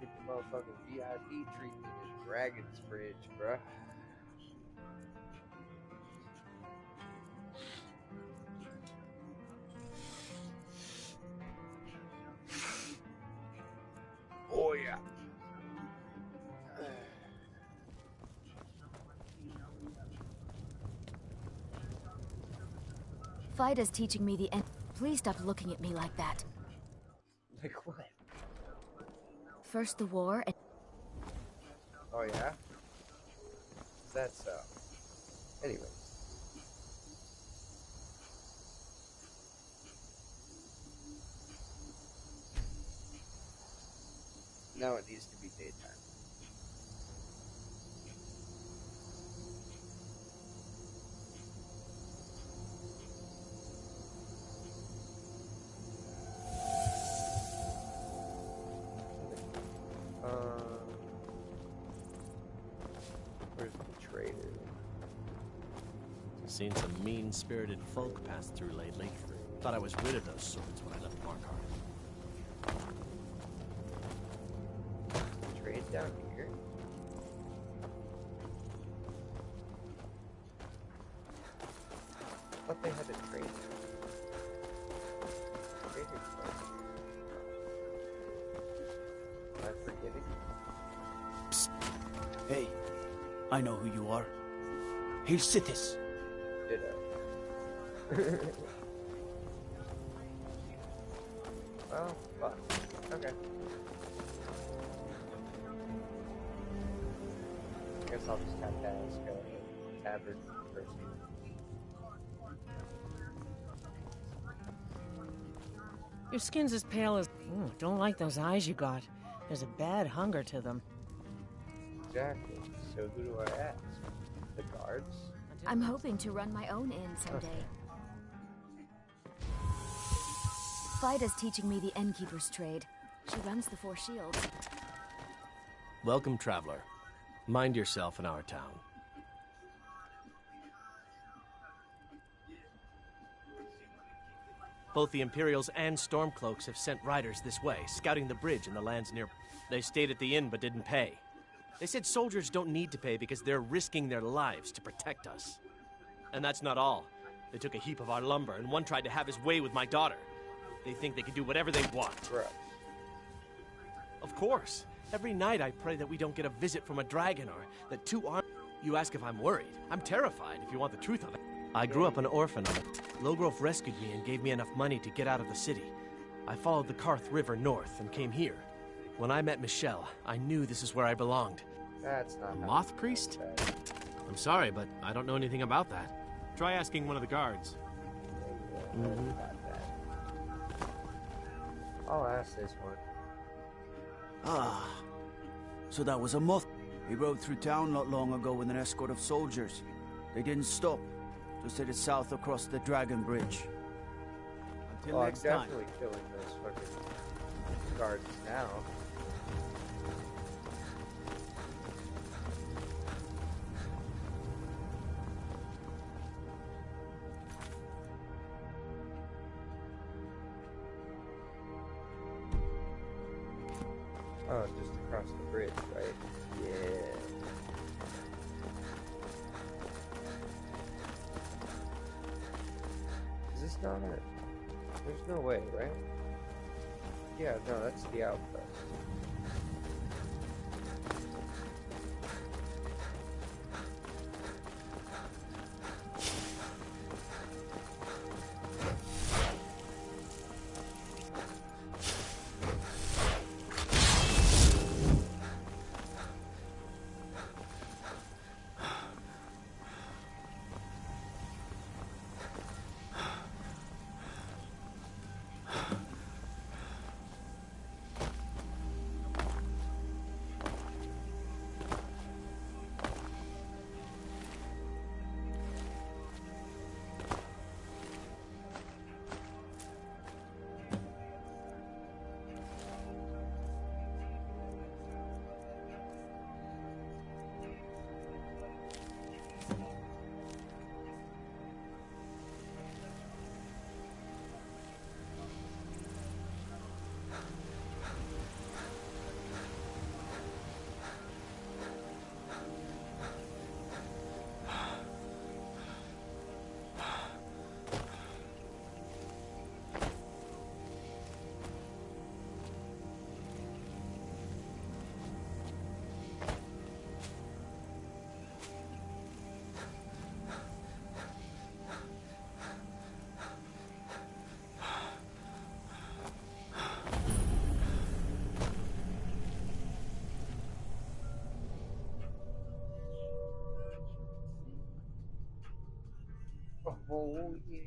Get the motherfucking VIP treatment at Dragon's Bridge, bruh. Oh yeah. Fida's teaching me the end. Please stop looking at me like that. Like what? First the war and... Oh yeah? Is that so? Anyways. Now it needs to be daytime. Where's the trader? Seen some mean-spirited folk pass through lately. Thought I was rid of those swords when I left Markarth. Trade down here? I thought they had a trade there. Trader's place. Am I forgetting? Psst. Hey, I know who you are. Hail Sithis. Ditto. Well, fuck. Okay. I guess I'll just have to ask a tavern person. Your skin's as pale as... Ooh, don't like those eyes you got. There's a bad hunger to them. Exactly. So who do I ask? The guards? I'm hoping to run my own inn someday. Fida's teaching me the innkeeper's trade. She runs the Four Shields. Welcome, traveler. Mind yourself in our town. Both the Imperials and Stormcloaks have sent riders this way, scouting the bridge in the lands near... They stayed at the inn but didn't pay. They said soldiers don't need to pay because they're risking their lives to protect us. And that's not all. They took a heap of our lumber, and one tried to have his way with my daughter. They think they can do whatever they want. Right. Of course. Every night I pray that we don't get a visit from a dragon or that two armed... You ask if I'm worried. I'm terrified, if you want the truth of it. I grew up an orphan on it. Logrove rescued me and gave me enough money to get out of the city. I followed the Karth River north and came here. When I met Michelle, I knew this is where I belonged. That's not... A moth priest? I'm sorry, but I don't know anything about that. Try asking one of the guards. I'll ask this one. Ah, so that was a moth. He rode through town not long ago with an escort of soldiers. They didn't stop, just headed south across the Dragon Bridge. Until next time. I'm definitely killing those fucking guards now. Oh, just across the bridge, right? Yeah. Is this not it? There's no way, right? Yeah, no, that's the outpost. Oh, yeah.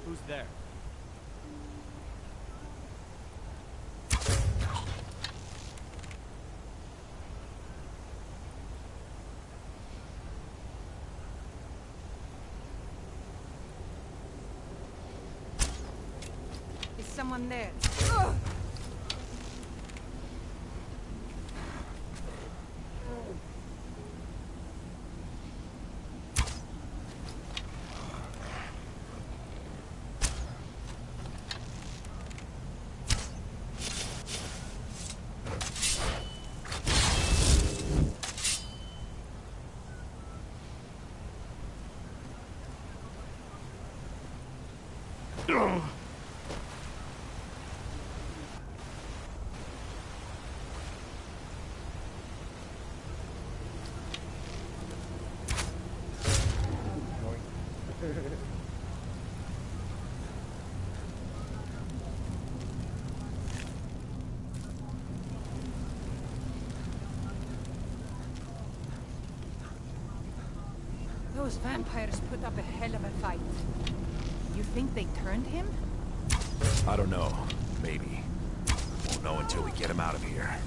Who's there? Is someone there? Those vampires put up a hell of a fight. You think they turned him? I don't know. Maybe. Won't know until we get him out of here.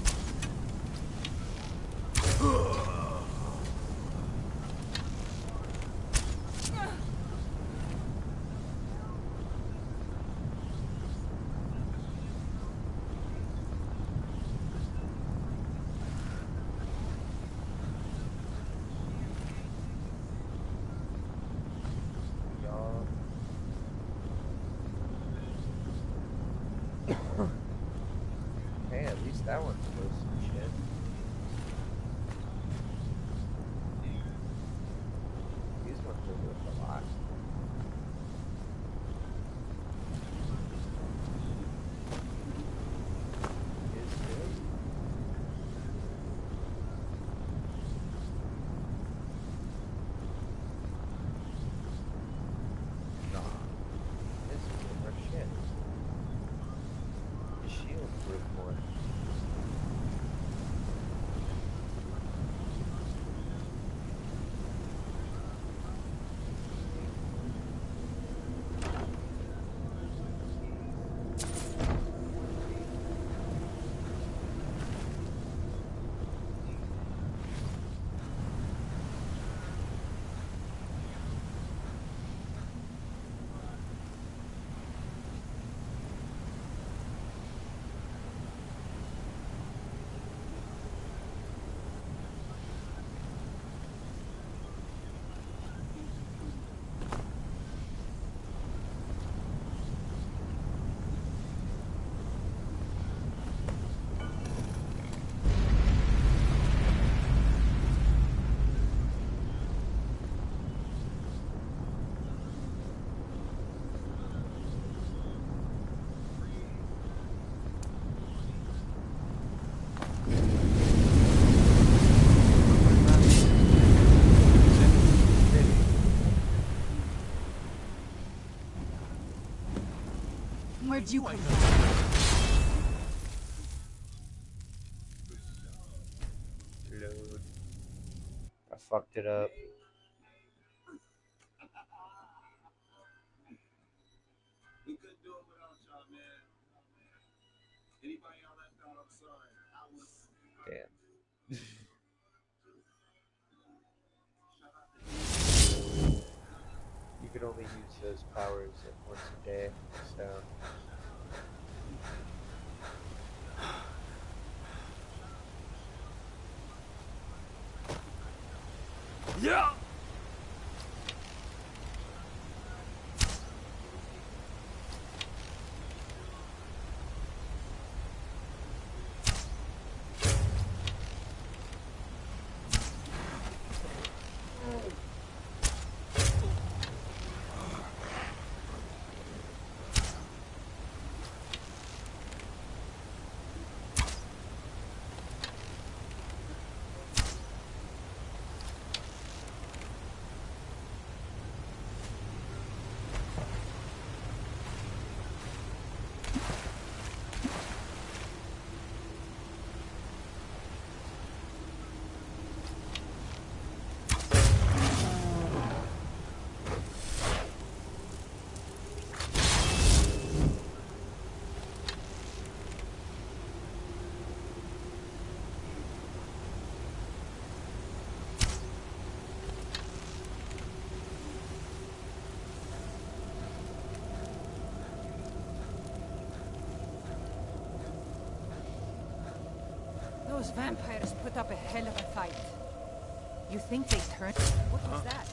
Hey, at least that one's close and shit. These ones are worth a lot. Is good. Nah. This is worth our shit. The shield's worth more. Where'd you come from? Load. I fucked it up. Damn. You could only use those powers once a day, so... Yeah! Those vampires put up a hell of a fight. You think they turned? What was that?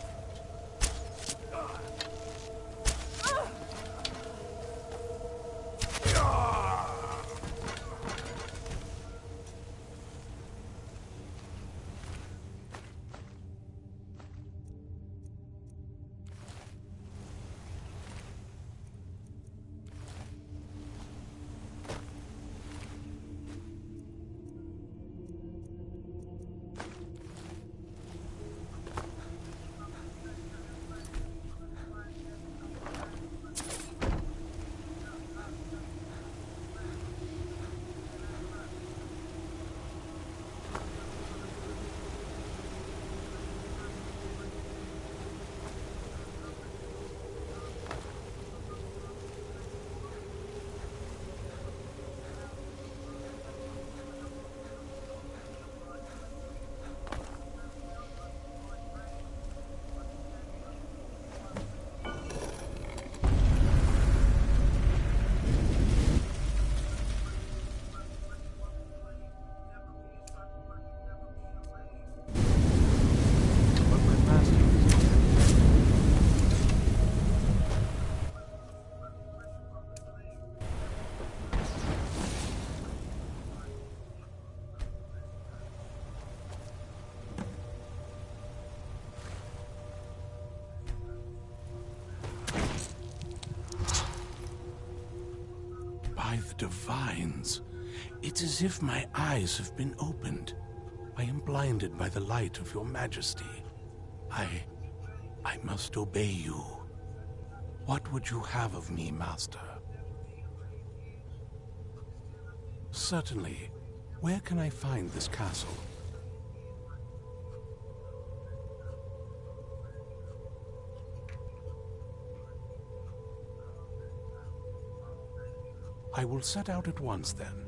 by the divines. It's as if my eyes have been opened. I am blinded by the light of your majesty. I must obey you. What would you have of me, master? Certainly. Where can I find this castle? I will set out at once, then.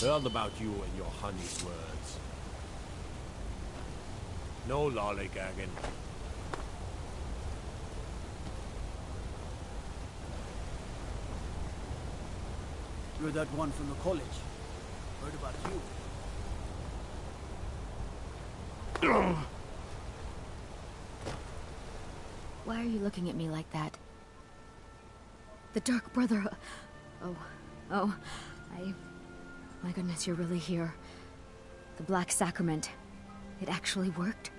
Heard about you and your honey's words. No lollygagging. You're that one from the college. Heard about you. Why are you looking at me like that? The Dark Brother... Oh, My goodness, you're really here. The Black Sacrament. It actually worked?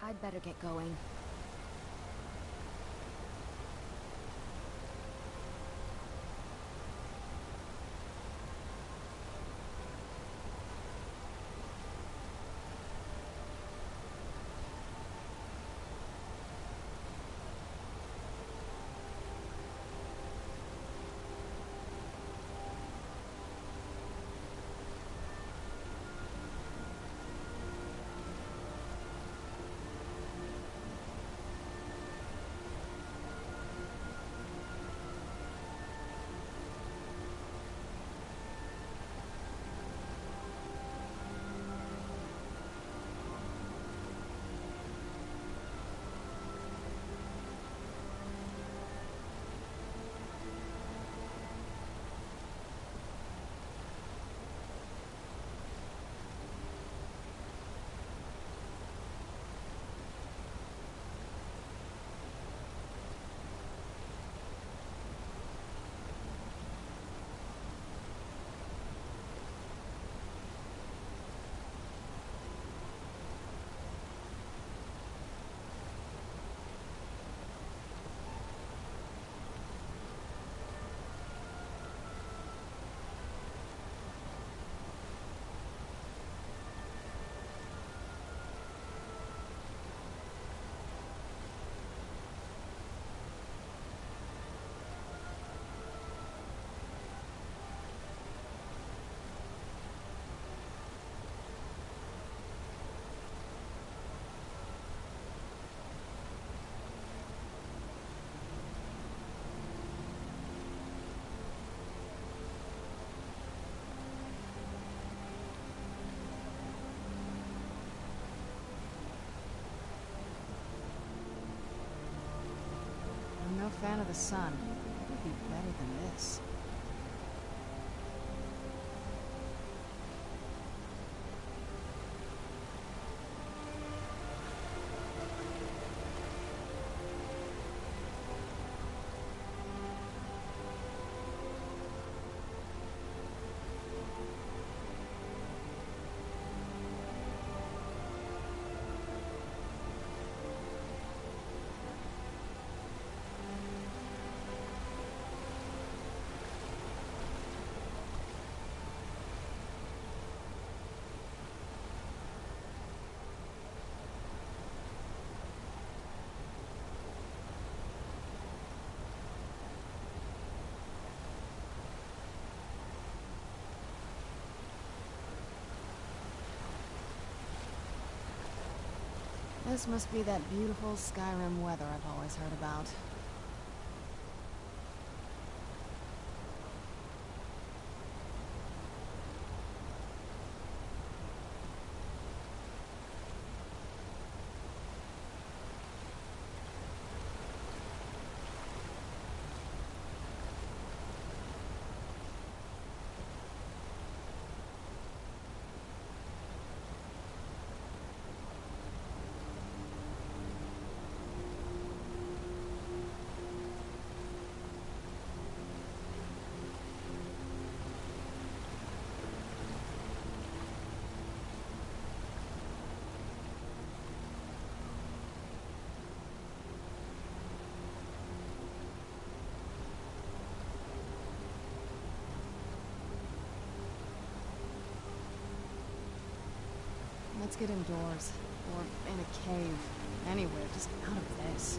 I'd better get going. fan of the sun. It would be better than this. This must be that beautiful Skyrim weather I've always heard about. Let's get indoors. Or in a cave. Anywhere, just out of this.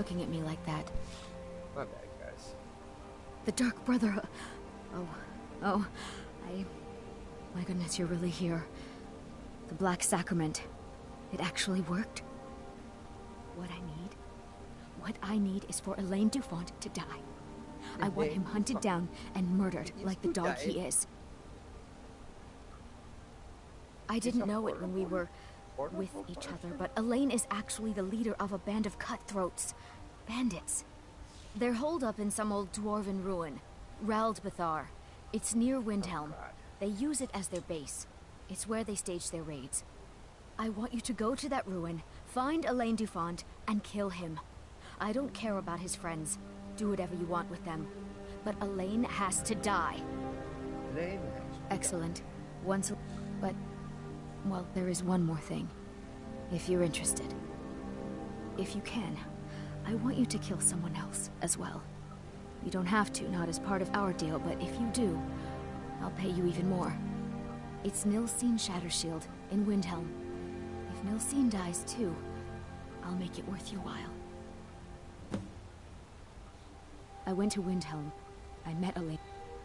looking at me like that? My bad, guys. The Dark Brother... Oh, my goodness, you're really here. The Black Sacrament. It actually worked. What I need is for Elaine Dufont to die. I want him hunted down and murdered like the dog he is. I didn't know it when we were with each other, but Elaine is actually the leader of a band of cutthroats. Bandits. They're holed up in some old dwarven ruin. Raldbathar. It's near Windhelm. They use it as their base. It's where they stage their raids. I want you to go to that ruin, find Elaine Dufont, and kill him. I don't care about his friends. Do whatever you want with them. But Elaine has to die. Excellent. But, well, there is one more thing. If you're interested. If you can, I want you to kill someone else as well. You don't have to, not as part of our deal, but if you do, I'll pay you even more. It's Nilsine Shattershield in Windhelm. If Nilsine dies too, I'll make it worth your while. I went to Windhelm. I met Elaine.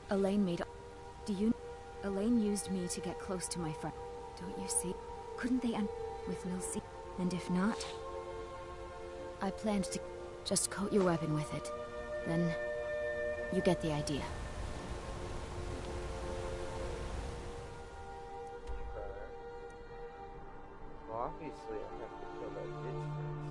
Elaine made... Elaine used me to get close to my friend. Don't you see? Couldn't they end with Nilsine? And if not... I planned to just coat your weapon with it. Then... you get the idea. Well, obviously I have to kill that bitch first.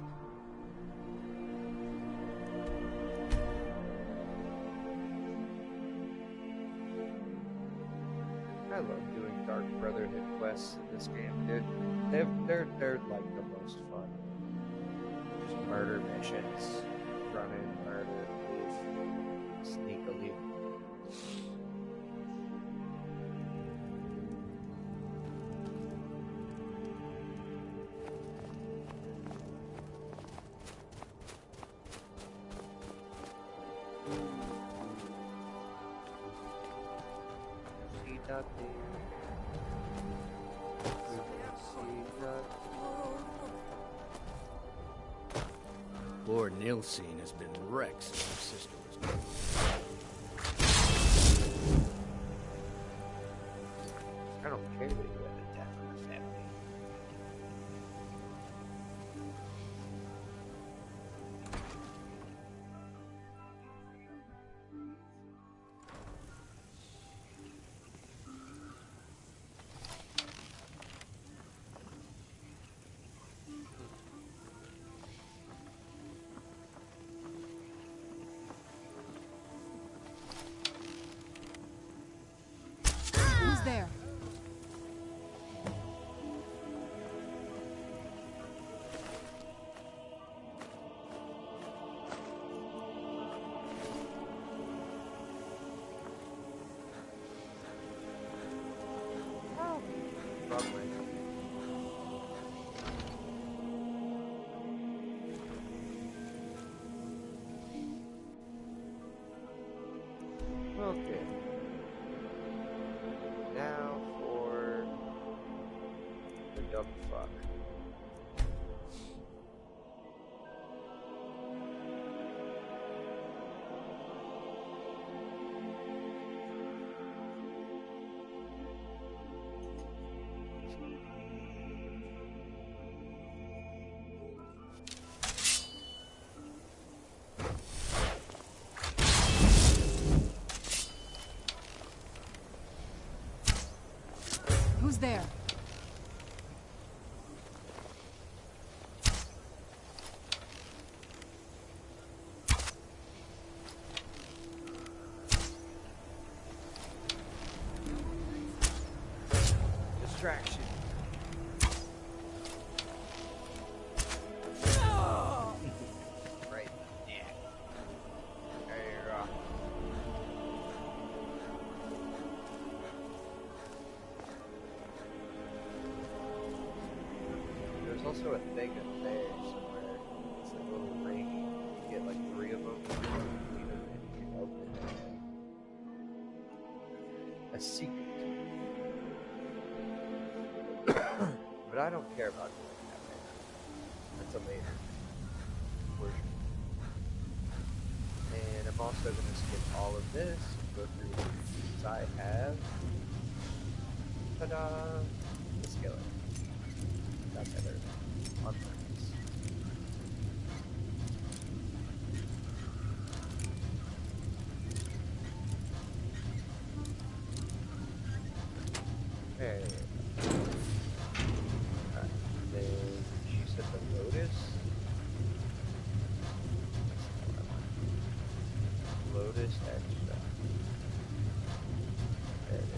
I love doing Dark Brotherhood quests in this game, dude. They're like the most fun. Just murder missions. Run in, murder, leave. Sneakily. See nothing. Lord Nilsine has been wrecked since her sister was born. I don't care that you had a death in the family. Who's there? Okay. Now for the dumb fuck. Who's there? Distraction. Right. Yeah. There you go. There's also a thing up there somewhere. It's a little ring. You get like 3 of them. Leave them and you can open it. A secret. But I don't care about doing that right now. That's a later version. also going to skip all of this, go through the things I have. Ta-da! The skeleton. Got better on purpose. Okay. Alright, then you said the lotus. Lotus extra. There it is.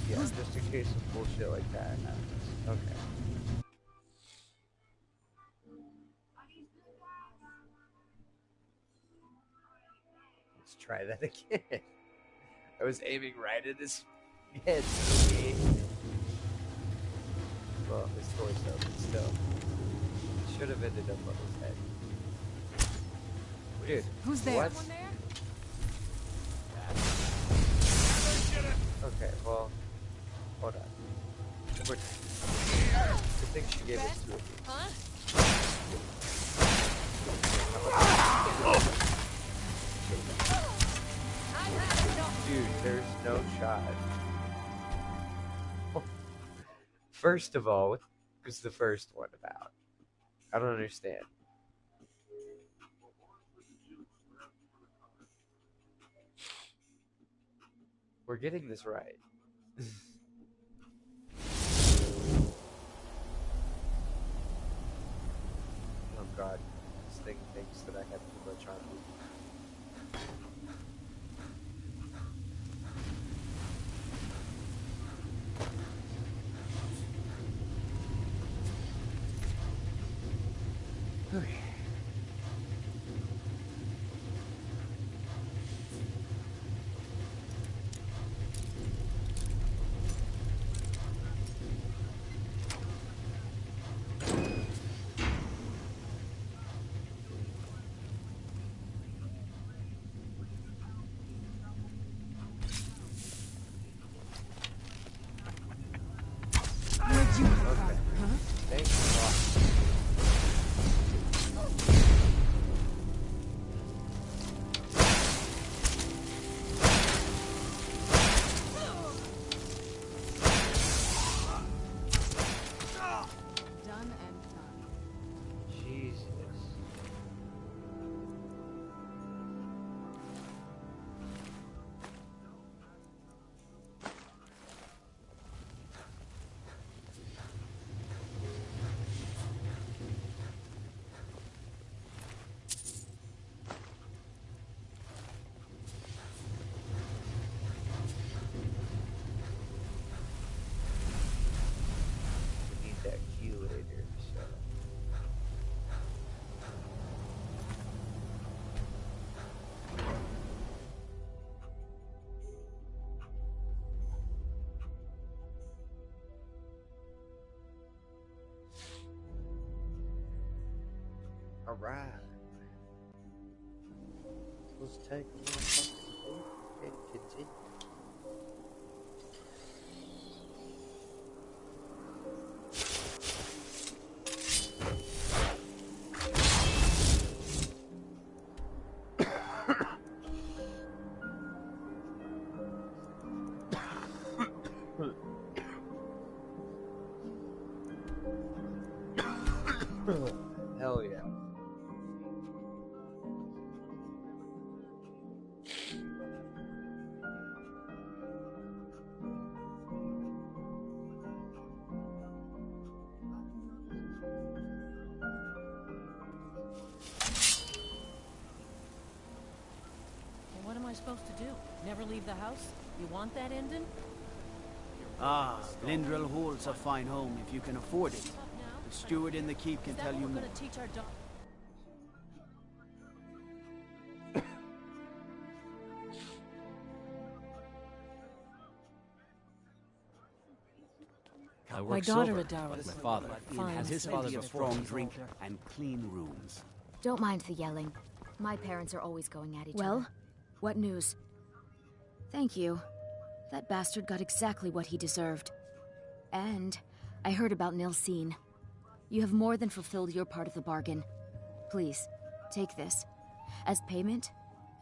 Yeah, just in case some bullshit like that happens. Okay. Let's try that again. I was aiming right at his head. Okay. Well, his torso, but still. It should have ended up on his head. Dude, who's there? What? Okay, well, hold on. Good thing she gave us 2 of these. Huh? Dude, there's no shot. First of all, what was the first one about? I don't understand. We're getting this right. Oh god, this thing thinks that I have too much on me. Okay. Where'd you come from? Huh? Thanks a lot. Done and done. Jesus. We need that key later, so. Alright. Let's take a little fucking break and continue. Hell yeah. Well, what am I supposed to do? Never leave the house? You want that ending? Ah, Lindrell Hall's a fine home if you can afford it. The steward in the keep can tell you more. Gonna teach our dog. I work My daughter silver, Adara. but my father has his father Plenty of before. strong drink and clean rooms. Don't mind the yelling. My parents are always going at each other. Well, what news? Thank you. That bastard got exactly what he deserved. And I heard about Nilsine. You have more than fulfilled your part of the bargain. Please, take this. As payment,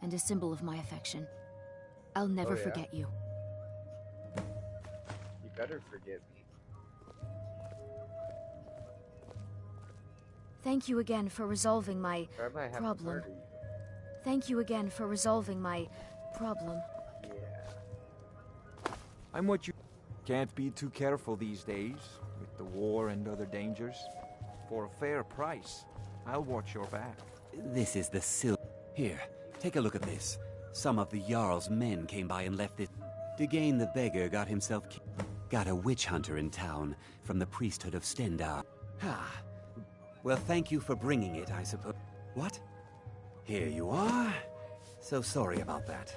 and a symbol of my affection. I'll never forget you. You better forget me. Thank you again for resolving my problem. Thank you again for resolving my problem. Yeah. I'm what you... Can't be too careful these days, with the war and other dangers. For a fair price, I'll watch your back. This is the Here, take a look at this. Some of the Jarl's men came by and left it. Degain the beggar got himself got a witch hunter in town from the priesthood of Stendar. Well, thank you for bringing it, I suppose. What? Here you are. So sorry about that.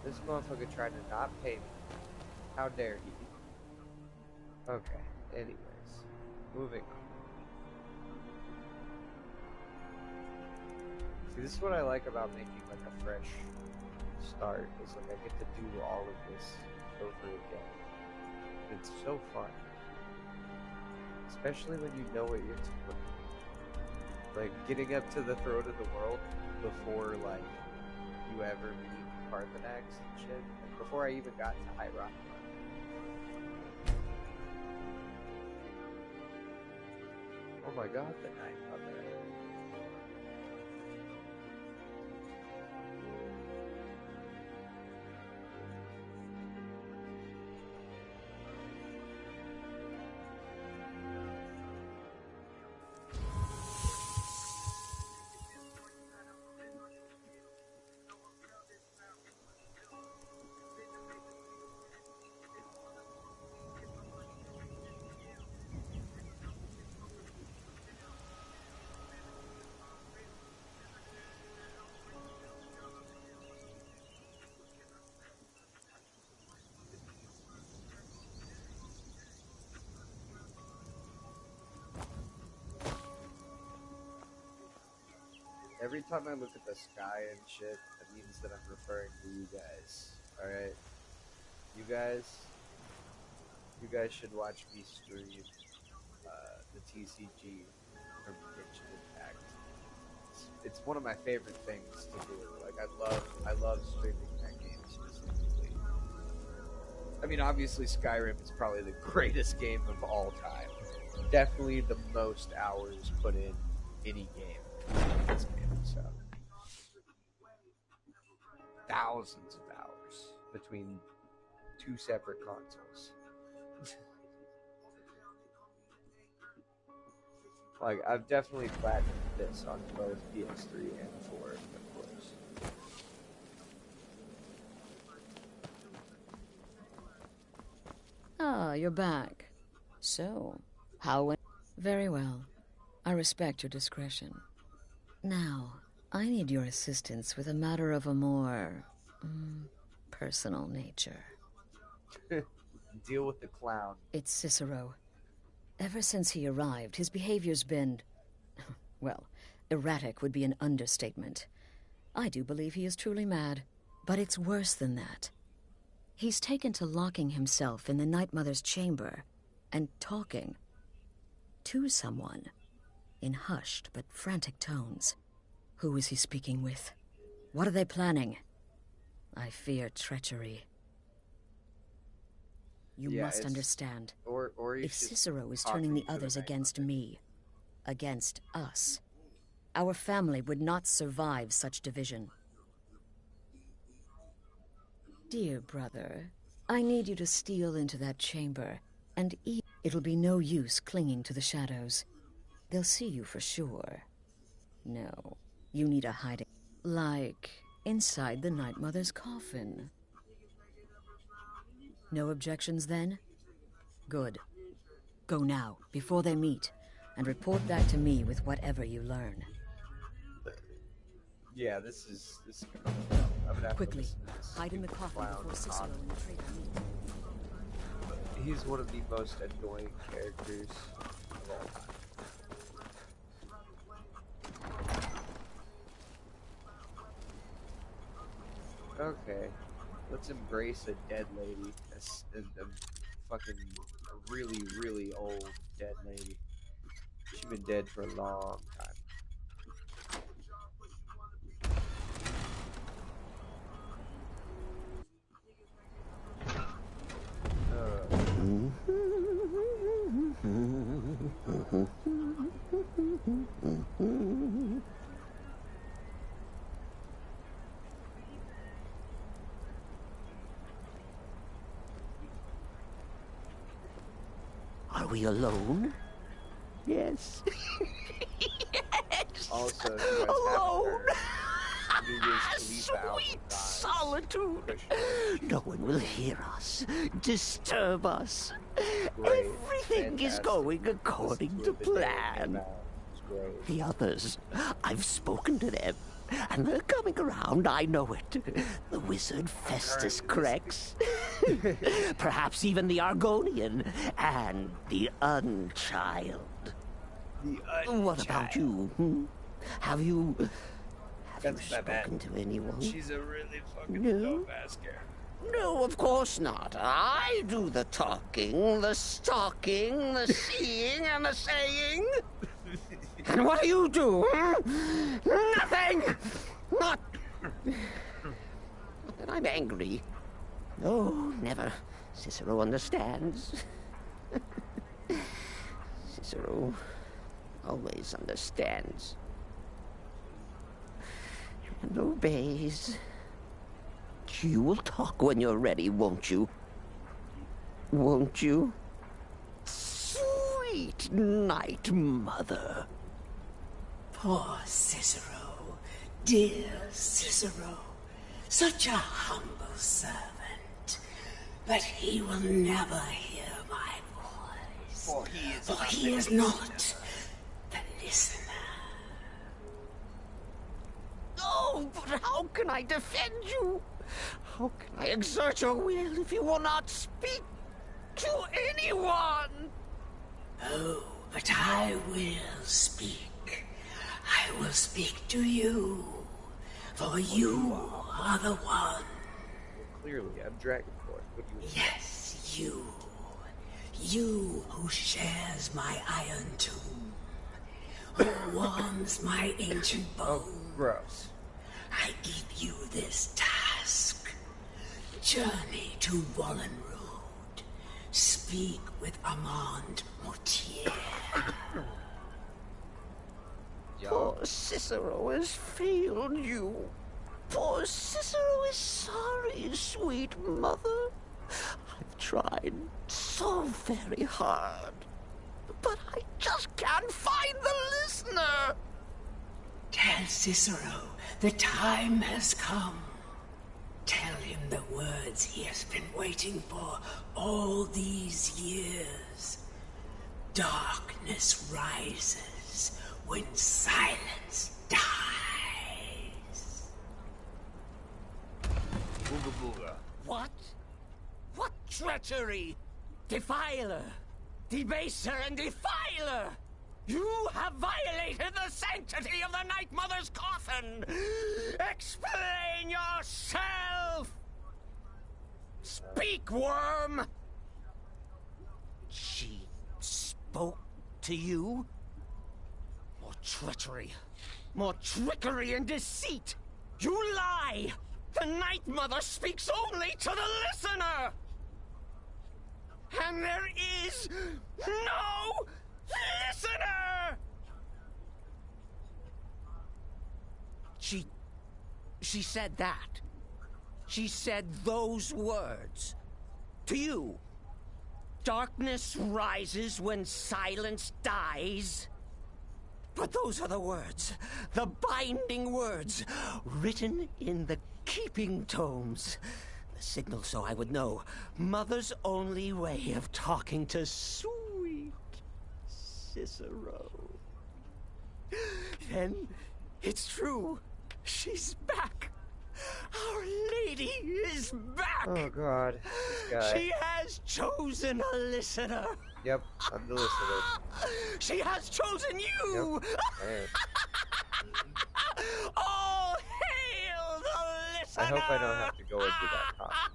This motherfucker tried to not pay me. How dare he? Okay, anyways. Moving on. See, this is what I like about making like a fresh start, is like I get to do all of this over again. It's so fun. Especially when you know what you're doing. Like, getting up to the throat of the world before, like, you ever meet Parthenax and shit. Like, before I even got to High Rock. Oh my god, the Night Mother. Every time I look at the sky and shit, it means that I'm referring to you guys. Alright? You guys should watch me stream the TCG from Genshin Impact. It's one of my favorite things to do. Like, I love streaming that game specifically. I mean, obviously Skyrim is probably the greatest game of all time. Definitely the most hours put in any game. This game. So, thousands of hours between two separate consoles. Like, I've definitely platinumed this on both PS3 and 4, of course. Ah, you're back. So, how went? Very well. I respect your discretion. Now, I need your assistance with a matter of a more personal nature. Deal with the clown. It's Cicero. Ever since he arrived, his behavior's been, well, erratic would be an understatement. I do believe he is truly mad, but it's worse than that. He's taken to locking himself in the Night Mother's chamber and talking to someone in hushed but frantic tones. Who is he speaking with? What are they planning? I fear treachery. You must understand. Or if Cicero is turning the others against me, against us, our family would not survive such division. Dear brother, I need you to steal into that chamber, and it'll be no use clinging to the shadows. They'll see you for sure. No, you need a hiding, like inside the Night Mother's coffin. No objections, then? Good. Go now, before they meet, and report back to me with whatever you learn. Yeah, this is Quickly, hide in the coffin before Cicero and the traitor meet. He's one of the most annoying characters of all time. Okay, let's embrace a dead lady. A fucking really, really old dead lady. She's been dead for a long time. Are we alone? Yes. Yes. Also, alone. Sweet solitude. No one will hear us, disturb us. Great. Everything is going according to plan. The others, I've spoken to them, and they're coming around, I know it. The wizard Festus Crex. Perhaps even the Argonian, and the Unchild. What about you? Have you spoken to anyone? She's a really fucking dope ass girl. No, of course not. I do the talking, the stalking, the seeing, and the saying. And what do you do? Nothing! Not that I'm angry. No, never. Cicero understands. Cicero always understands. And obeys. You will talk when you're ready, won't you? Won't you? Sweet night, Mother. Poor Cicero, dear Cicero, such a humble servant, but he will never hear my voice, for he is not the listener. Oh, but how can I defend you? How can I exert your will if you will not speak to anyone? Oh, but I will speak. I will speak to you, for you are the one. Well, clearly, I'm Dragon Force. What do you Yes, you. You who shares my iron tomb, who warms my ancient bones. Oh, gross. I give you this task. Journey to Wallenrood. Speak with Armand Mortier. Poor Cicero has failed you. Poor Cicero is sorry, sweet mother. I've tried so very hard, but I just can't find the listener. Tell Cicero the time has come. Tell him the words he has been waiting for all these years. Darkness rises when silence dies. Booga booga. What? What treachery? Defiler! Debaser and defiler! You have violated the sanctity of the Night Mother's coffin! Explain yourself! Speak, worm! She spoke to you? More treachery, more trickery and deceit! You lie! The Night Mother speaks only to the listener! And there is no listener! She said that. She said those words. To you. Darkness rises when silence dies. But those are the words, the binding words, written in the keeping tomes. The signal so I would know. Mother's only way of talking to sweet Cicero. Then it's true. She's back. Our lady is back. Oh, God. This guy. She has chosen a listener. Yep, I'm the listener. She has chosen you. Yep. Hey. All hail the I hope I don't have to go into that costume.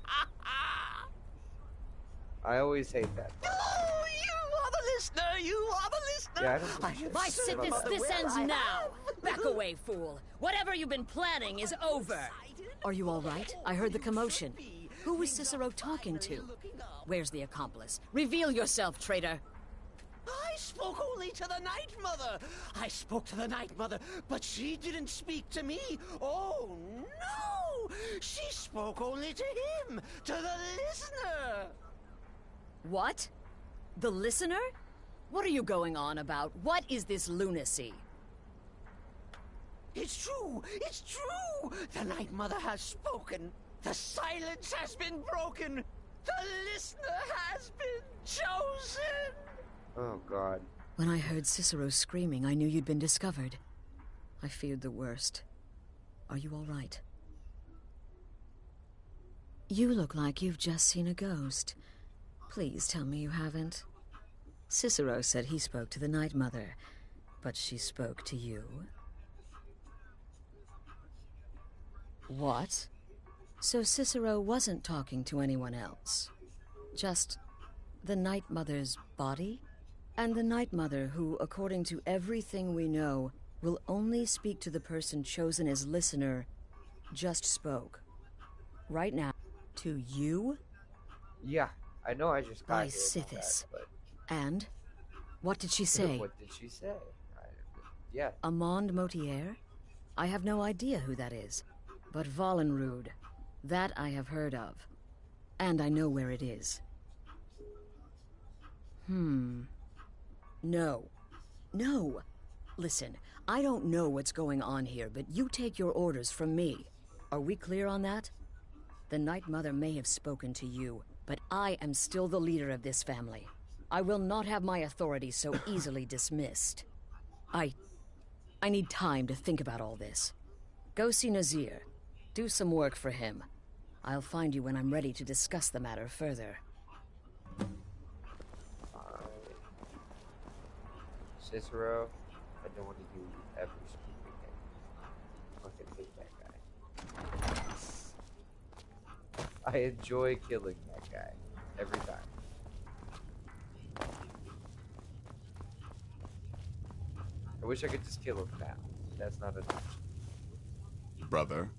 I always hate that part. Oh, you are the listener! You are the listener! Yeah, I don't give a shit. My sickness, this ends now! Back away, fool! Whatever you've been planning is over! Are you all right? I heard the commotion. Who was Cicero talking to? Where's the accomplice? Reveal yourself, traitor! I spoke only to the Night Mother! I spoke to the Night Mother, but she didn't speak to me! Oh, no! She spoke only to him! To the listener! What? The listener? What are you going on about? What is this lunacy? It's true! It's true! The Night Mother has spoken! The silence has been broken! The listener has been chosen! Oh, God. When I heard Cicero screaming, I knew you'd been discovered. I feared the worst. Are you all right? You look like you've just seen a ghost. Please tell me you haven't. Cicero said he spoke to the Night Mother, but she spoke to you. What? So Cicero wasn't talking to anyone else? Just the Night Mother's body? And the Night Mother, who, according to everything we know, will only speak to the person chosen as listener, just spoke. Right now. To you? Yeah, I know I just got By here. Sithis. But... And? What did she say? What did she say? Yeah. Amand Motier? I have no idea who that is. But Valenrud, that I have heard of. And I know where it is. No. No. Listen, I don't know what's going on here, but you take your orders from me. Are we clear on that? The Night Mother may have spoken to you, but I am still the leader of this family. I will not have my authority so easily dismissed. I need time to think about all this. Go see Nazir. Do some work for him. I'll find you when I'm ready to discuss the matter further. Cicero, I don't want to hear you ever speak again. Fucking hate that guy. I enjoy killing that guy every time. I wish I could just kill him now. That's not enough. Brother.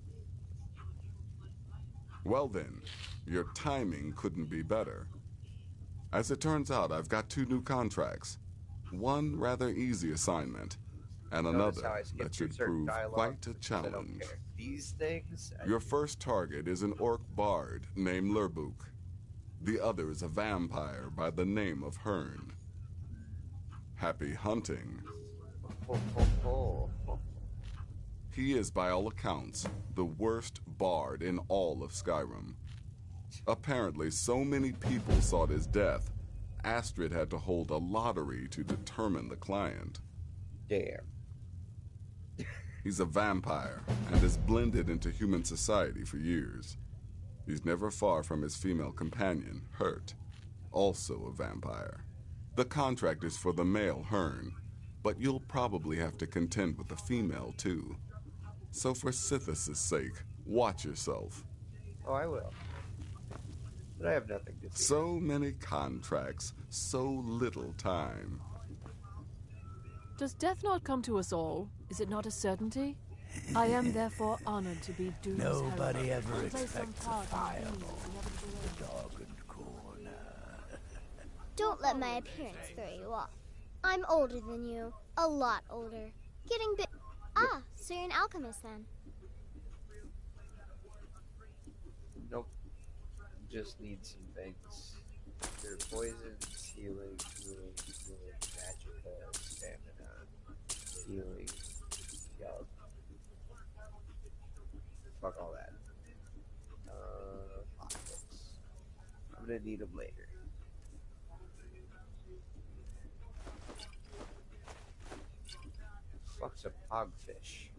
Well then, your timing couldn't be better. As it turns out, I've got 2 new contracts. One rather easy assignment, and another that should prove quite a challenge. These things... Your first target is an orc bard named Lurbuk. The other is a vampire by the name of Hearn. Happy hunting. He is, by all accounts, the worst bard in all of Skyrim. Apparently, so many people sought his death, Astrid had to hold a lottery to determine the client. Damn. He's a vampire and has blended into human society for years. He's never far from his female companion, Hurt, also a vampire. The contract is for the male Hearn, but you'll probably have to contend with the female too. So for Sithis' sake, watch yourself. Oh, I will. But I have nothing to do. So many contracts, so little time. Does death not come to us all? Is it not a certainty? I am therefore honored to be Doom's Nobody herald. ever Play some expects a part in the fireball. means The dog and corner. Don't let my appearance throw you off. I'm older than you. A lot older. Getting bit. Ah, so you're an alchemist then. Nope. Just need some things. Cure poisons, healing, magicka, stamina, healing, yup. Fuck all that. Pockets. I'm gonna need them later. Fuck's a pogfish.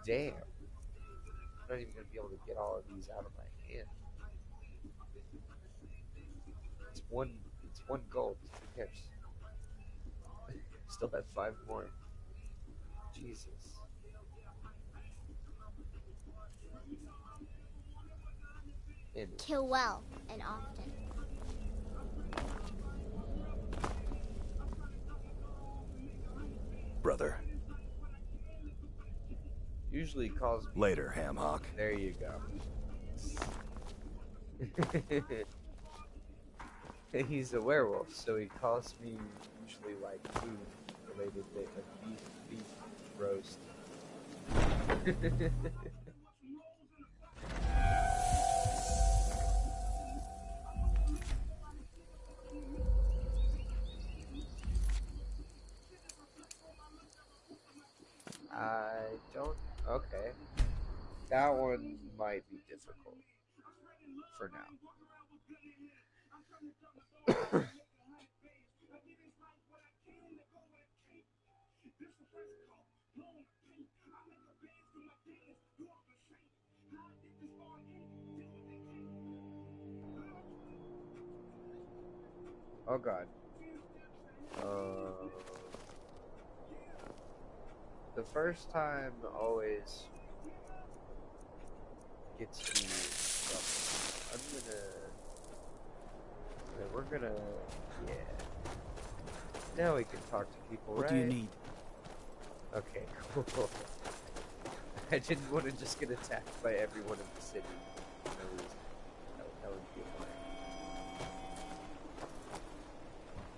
Damn. I'm not even gonna be able to get all of these out of my hand. It's one gold. Who cares? Still have 5 more. Jesus. Kill well and often. Brother. Usually calls me. Later, Hamhock. There you go. He's a werewolf, so he calls me usually like food related things, like beef roast. I don't. Okay. That one might be difficult for now. Oh god. The first time always gets me rough. We're gonna, yeah. Now we can talk to people, What right? do you need? Okay, cool. I didn't want to just get attacked by everyone in the city. For no reason. That would be annoying.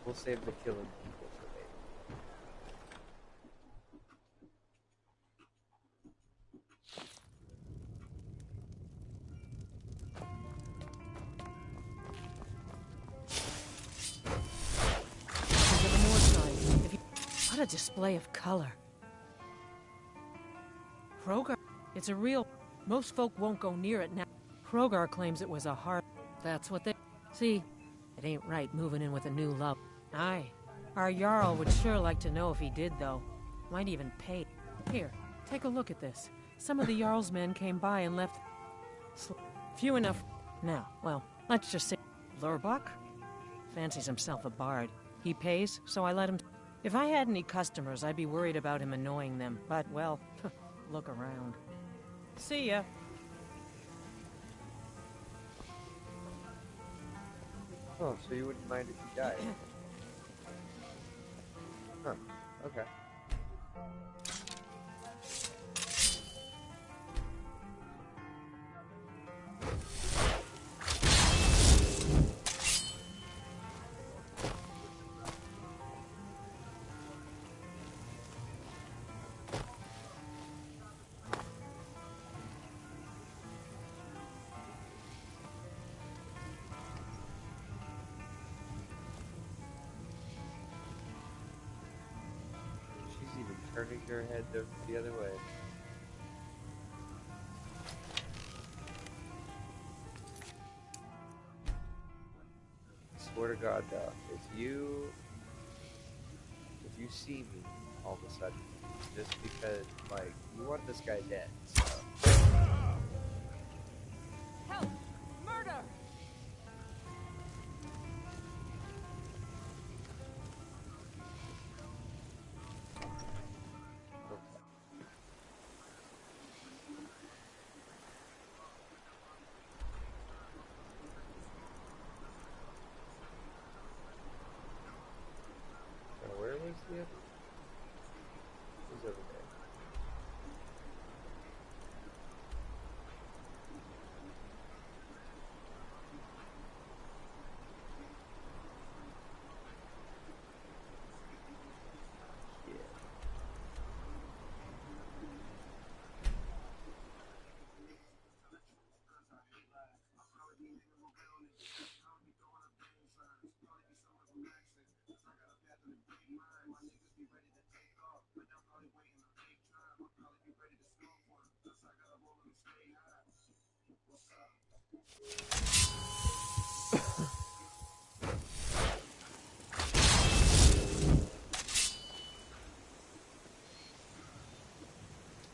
We'll save the killing people for later. What a display of color. Krogar, it's a real... Most folk won't go near it now. Krogar claims it was a heart. That's what they... See, it ain't right moving in with a new love. Aye. Our Jarl would sure like to know if he did, though. Might even pay. Here, take a look at this. Some of the Jarl's men came by and left... Few enough... Now, well, let's just say... Lurbach? Fancies himself a bard. He pays, so I let him... If I had any customers, I'd be worried about him annoying them. But, well, look around. See ya. Oh, so you wouldn't mind if you died? Huh, okay. Turning your head the other way. I swear to God, though, if you see me all of a sudden, just because, like, you want this guy dead, so. Help! Murder! Where was the other? Who's over there?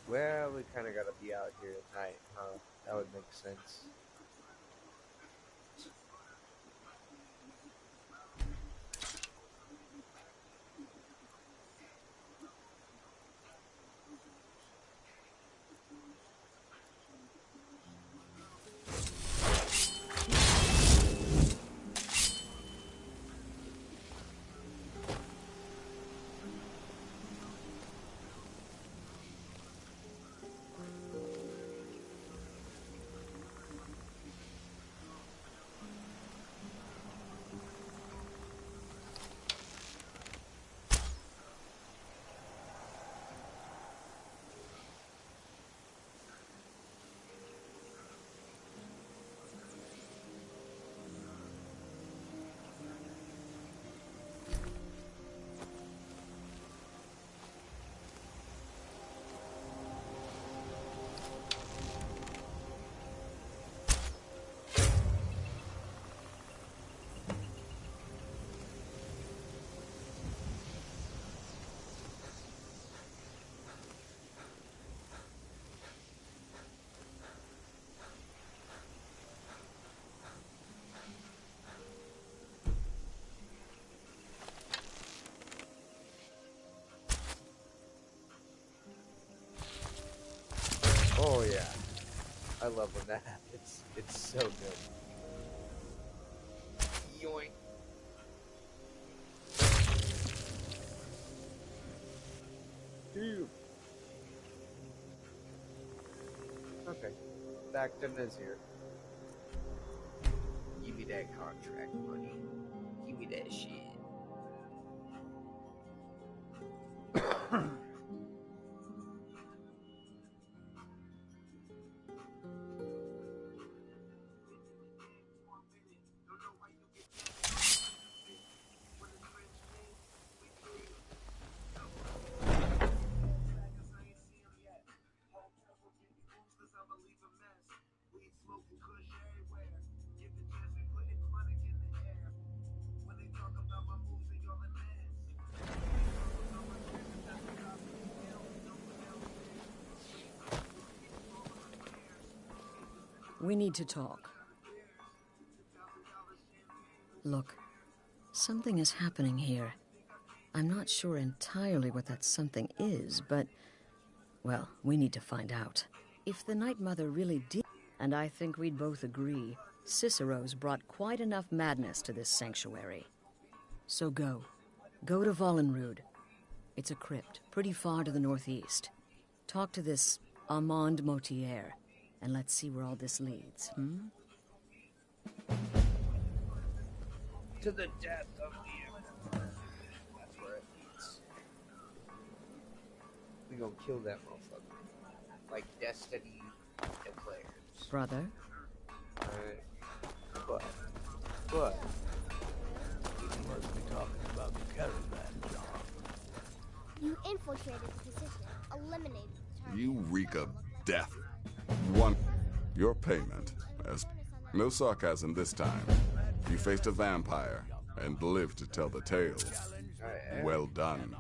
Well, we kind of got to be out here at night, huh? That would make sense. love when that happens. It's so good. Yoink. Dude. Okay. Back to Nazir. Give me that contract money. Give me that shit. We need to talk. Look, something is happening here. I'm not sure entirely what that something is, but, well, we need to find out. If the Night Mother really did, and I think we'd both agree, Cicero's brought quite enough madness to this sanctuary. So go. Go to Vollenrud. It's a crypt, pretty far to the northeast. Talk to this Armand Motier, and let's see where all this leads, To the death of the Emperor. That's where it leads. We gonna kill that motherfucker. Like destiny declares. Brother? Alright. But. You must be talking about the caravan, John. You infiltrated the position, eliminated the target. You reek of death. One, your payment. As no sarcasm this time. You faced a vampire and lived to tell the tale. Well done.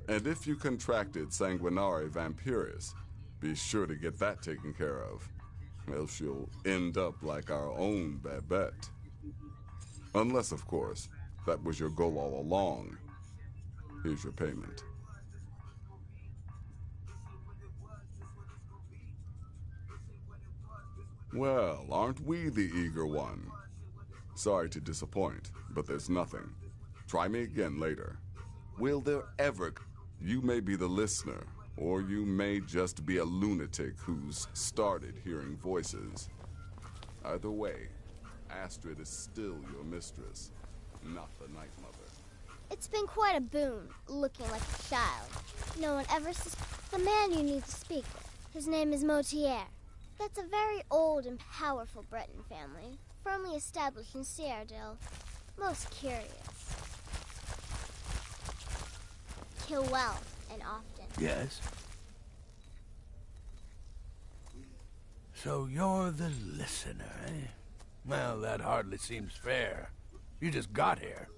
And if you contracted Sanguinare Vampiris, be sure to get that taken care of. Else you'll end up like our own Babette. Unless, of course, that was your goal all along. Here's your payment. Well, aren't we the eager one? Sorry to disappoint, but there's nothing. Try me again later. Will there ever... You may be the listener, or you may just be a lunatic who's started hearing voices. Either way, Astrid is still your mistress, not the Night Mother. It's been quite a boon, looking like a child. No one ever the man you need to speak with. His name is Motier. That's a very old and powerful Breton family, firmly established in Cyrodiil. Most curious. Kill well and often. Yes? So you're the listener, eh? Well, that hardly seems fair. You just got here.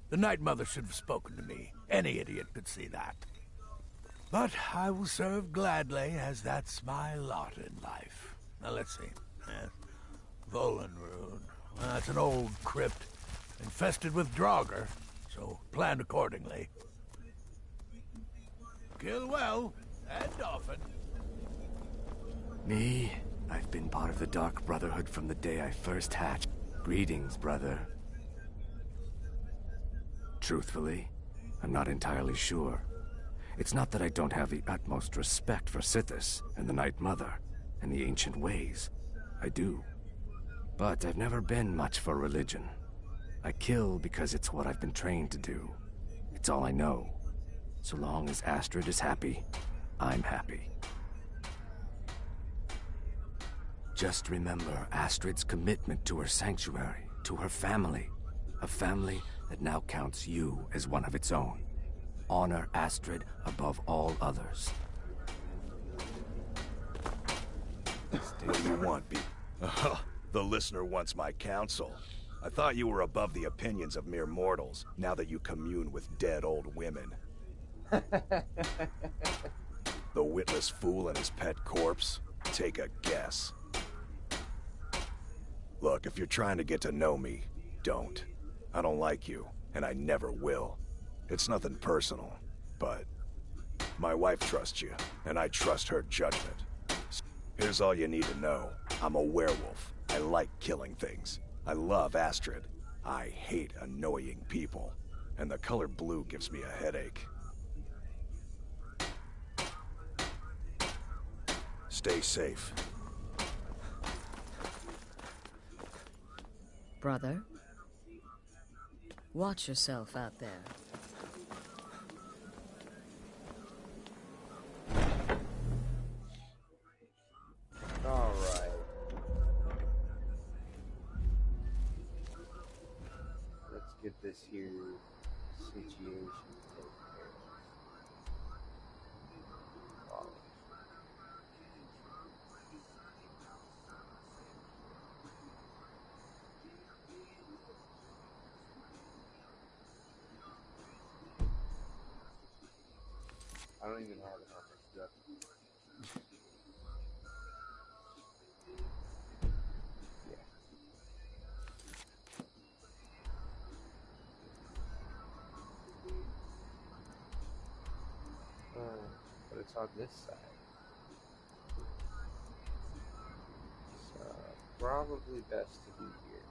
The Night Mother should have spoken to me. Any idiot could see that. But I will serve gladly, as that's my lot in life. Now, let's see. Vollenrud. Well, that's an old crypt, infested with Draugr, so plan accordingly. Kill well, and often. Me? I've been part of the Dark Brotherhood from the day I first hatched. Greetings, brother. Truthfully, I'm not entirely sure. It's not that I don't have the utmost respect for Sithis and the Night Mother and the ancient ways. I do. But I've never been much for religion. I kill because it's what I've been trained to do. It's all I know. So long as Astrid is happy, I'm happy. Just remember Astrid's commitment to her sanctuary, to her family. A family that now counts you as one of its own. Honor Astrid above all others. What do you want, B? The listener wants my counsel. I thought you were above the opinions of mere mortals, now that you commune with dead old women. The witless fool and his pet corpse? Take a guess. Look, if you're trying to get to know me, don't. I don't like you, and I never will. It's nothing personal, but my wife trusts you, and I trust her judgment. Here's all you need to know. I'm a werewolf. I like killing things. I love Astrid. I hate annoying people. And the color blue gives me a headache. Stay safe. Brother, watch yourself out there. All right. Let's get this here situation taken care of. I don't even have enough stuff. Yeah. But it's on this side. So probably best to be here.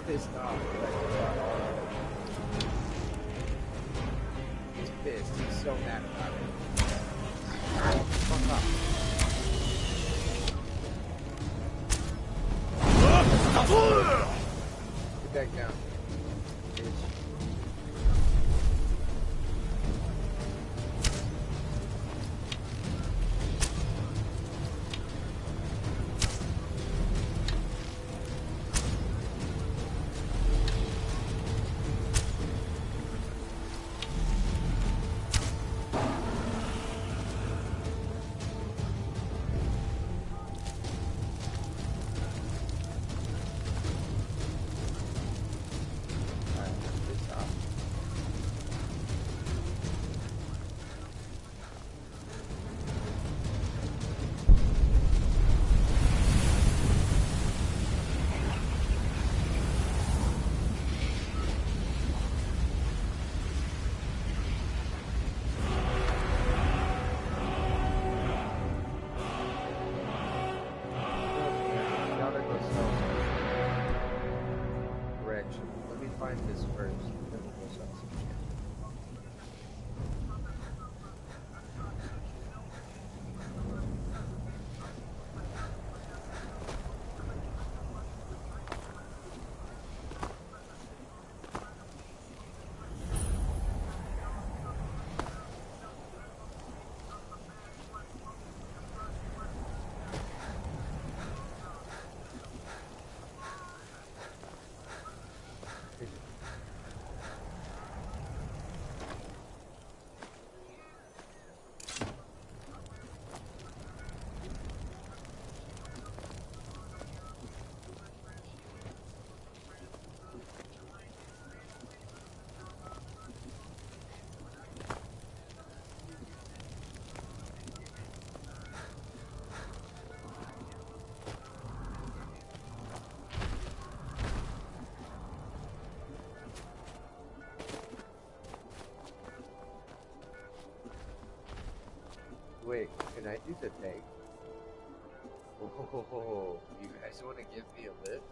Pissed off. He's pissed. He's so mad about it. Fuck off. Get back down, bitch. Let me find this first, then we'll go sell some shit. Wait, can I do the thing? Oh, you guys want to give me a lift?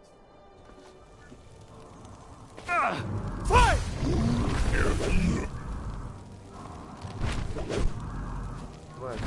Fight! Come on.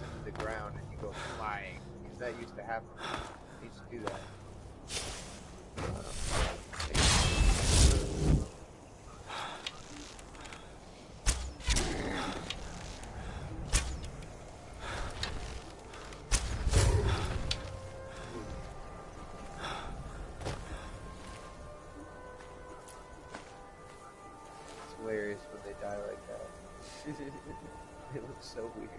into the ground and you go flying. Because that used to happen. I used to do that. It's hilarious when they die like that. It looks so weird.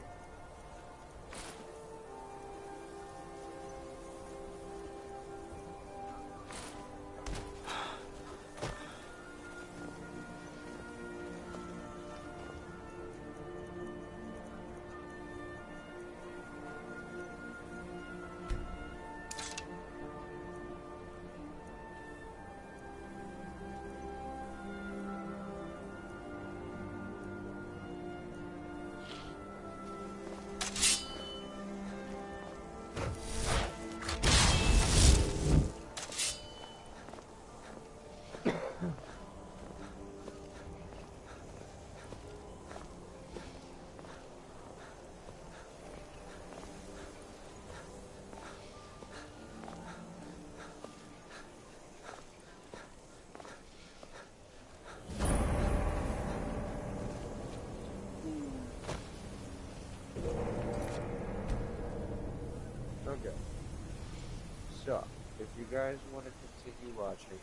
Okay. So, if you guys want to continue watching,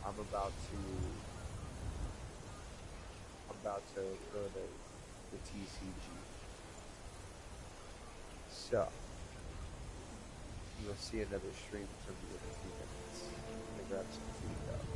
I'm about to go to the TCG. So, you'll see another stream from me in a few minutes. I'm gonna grab some food though.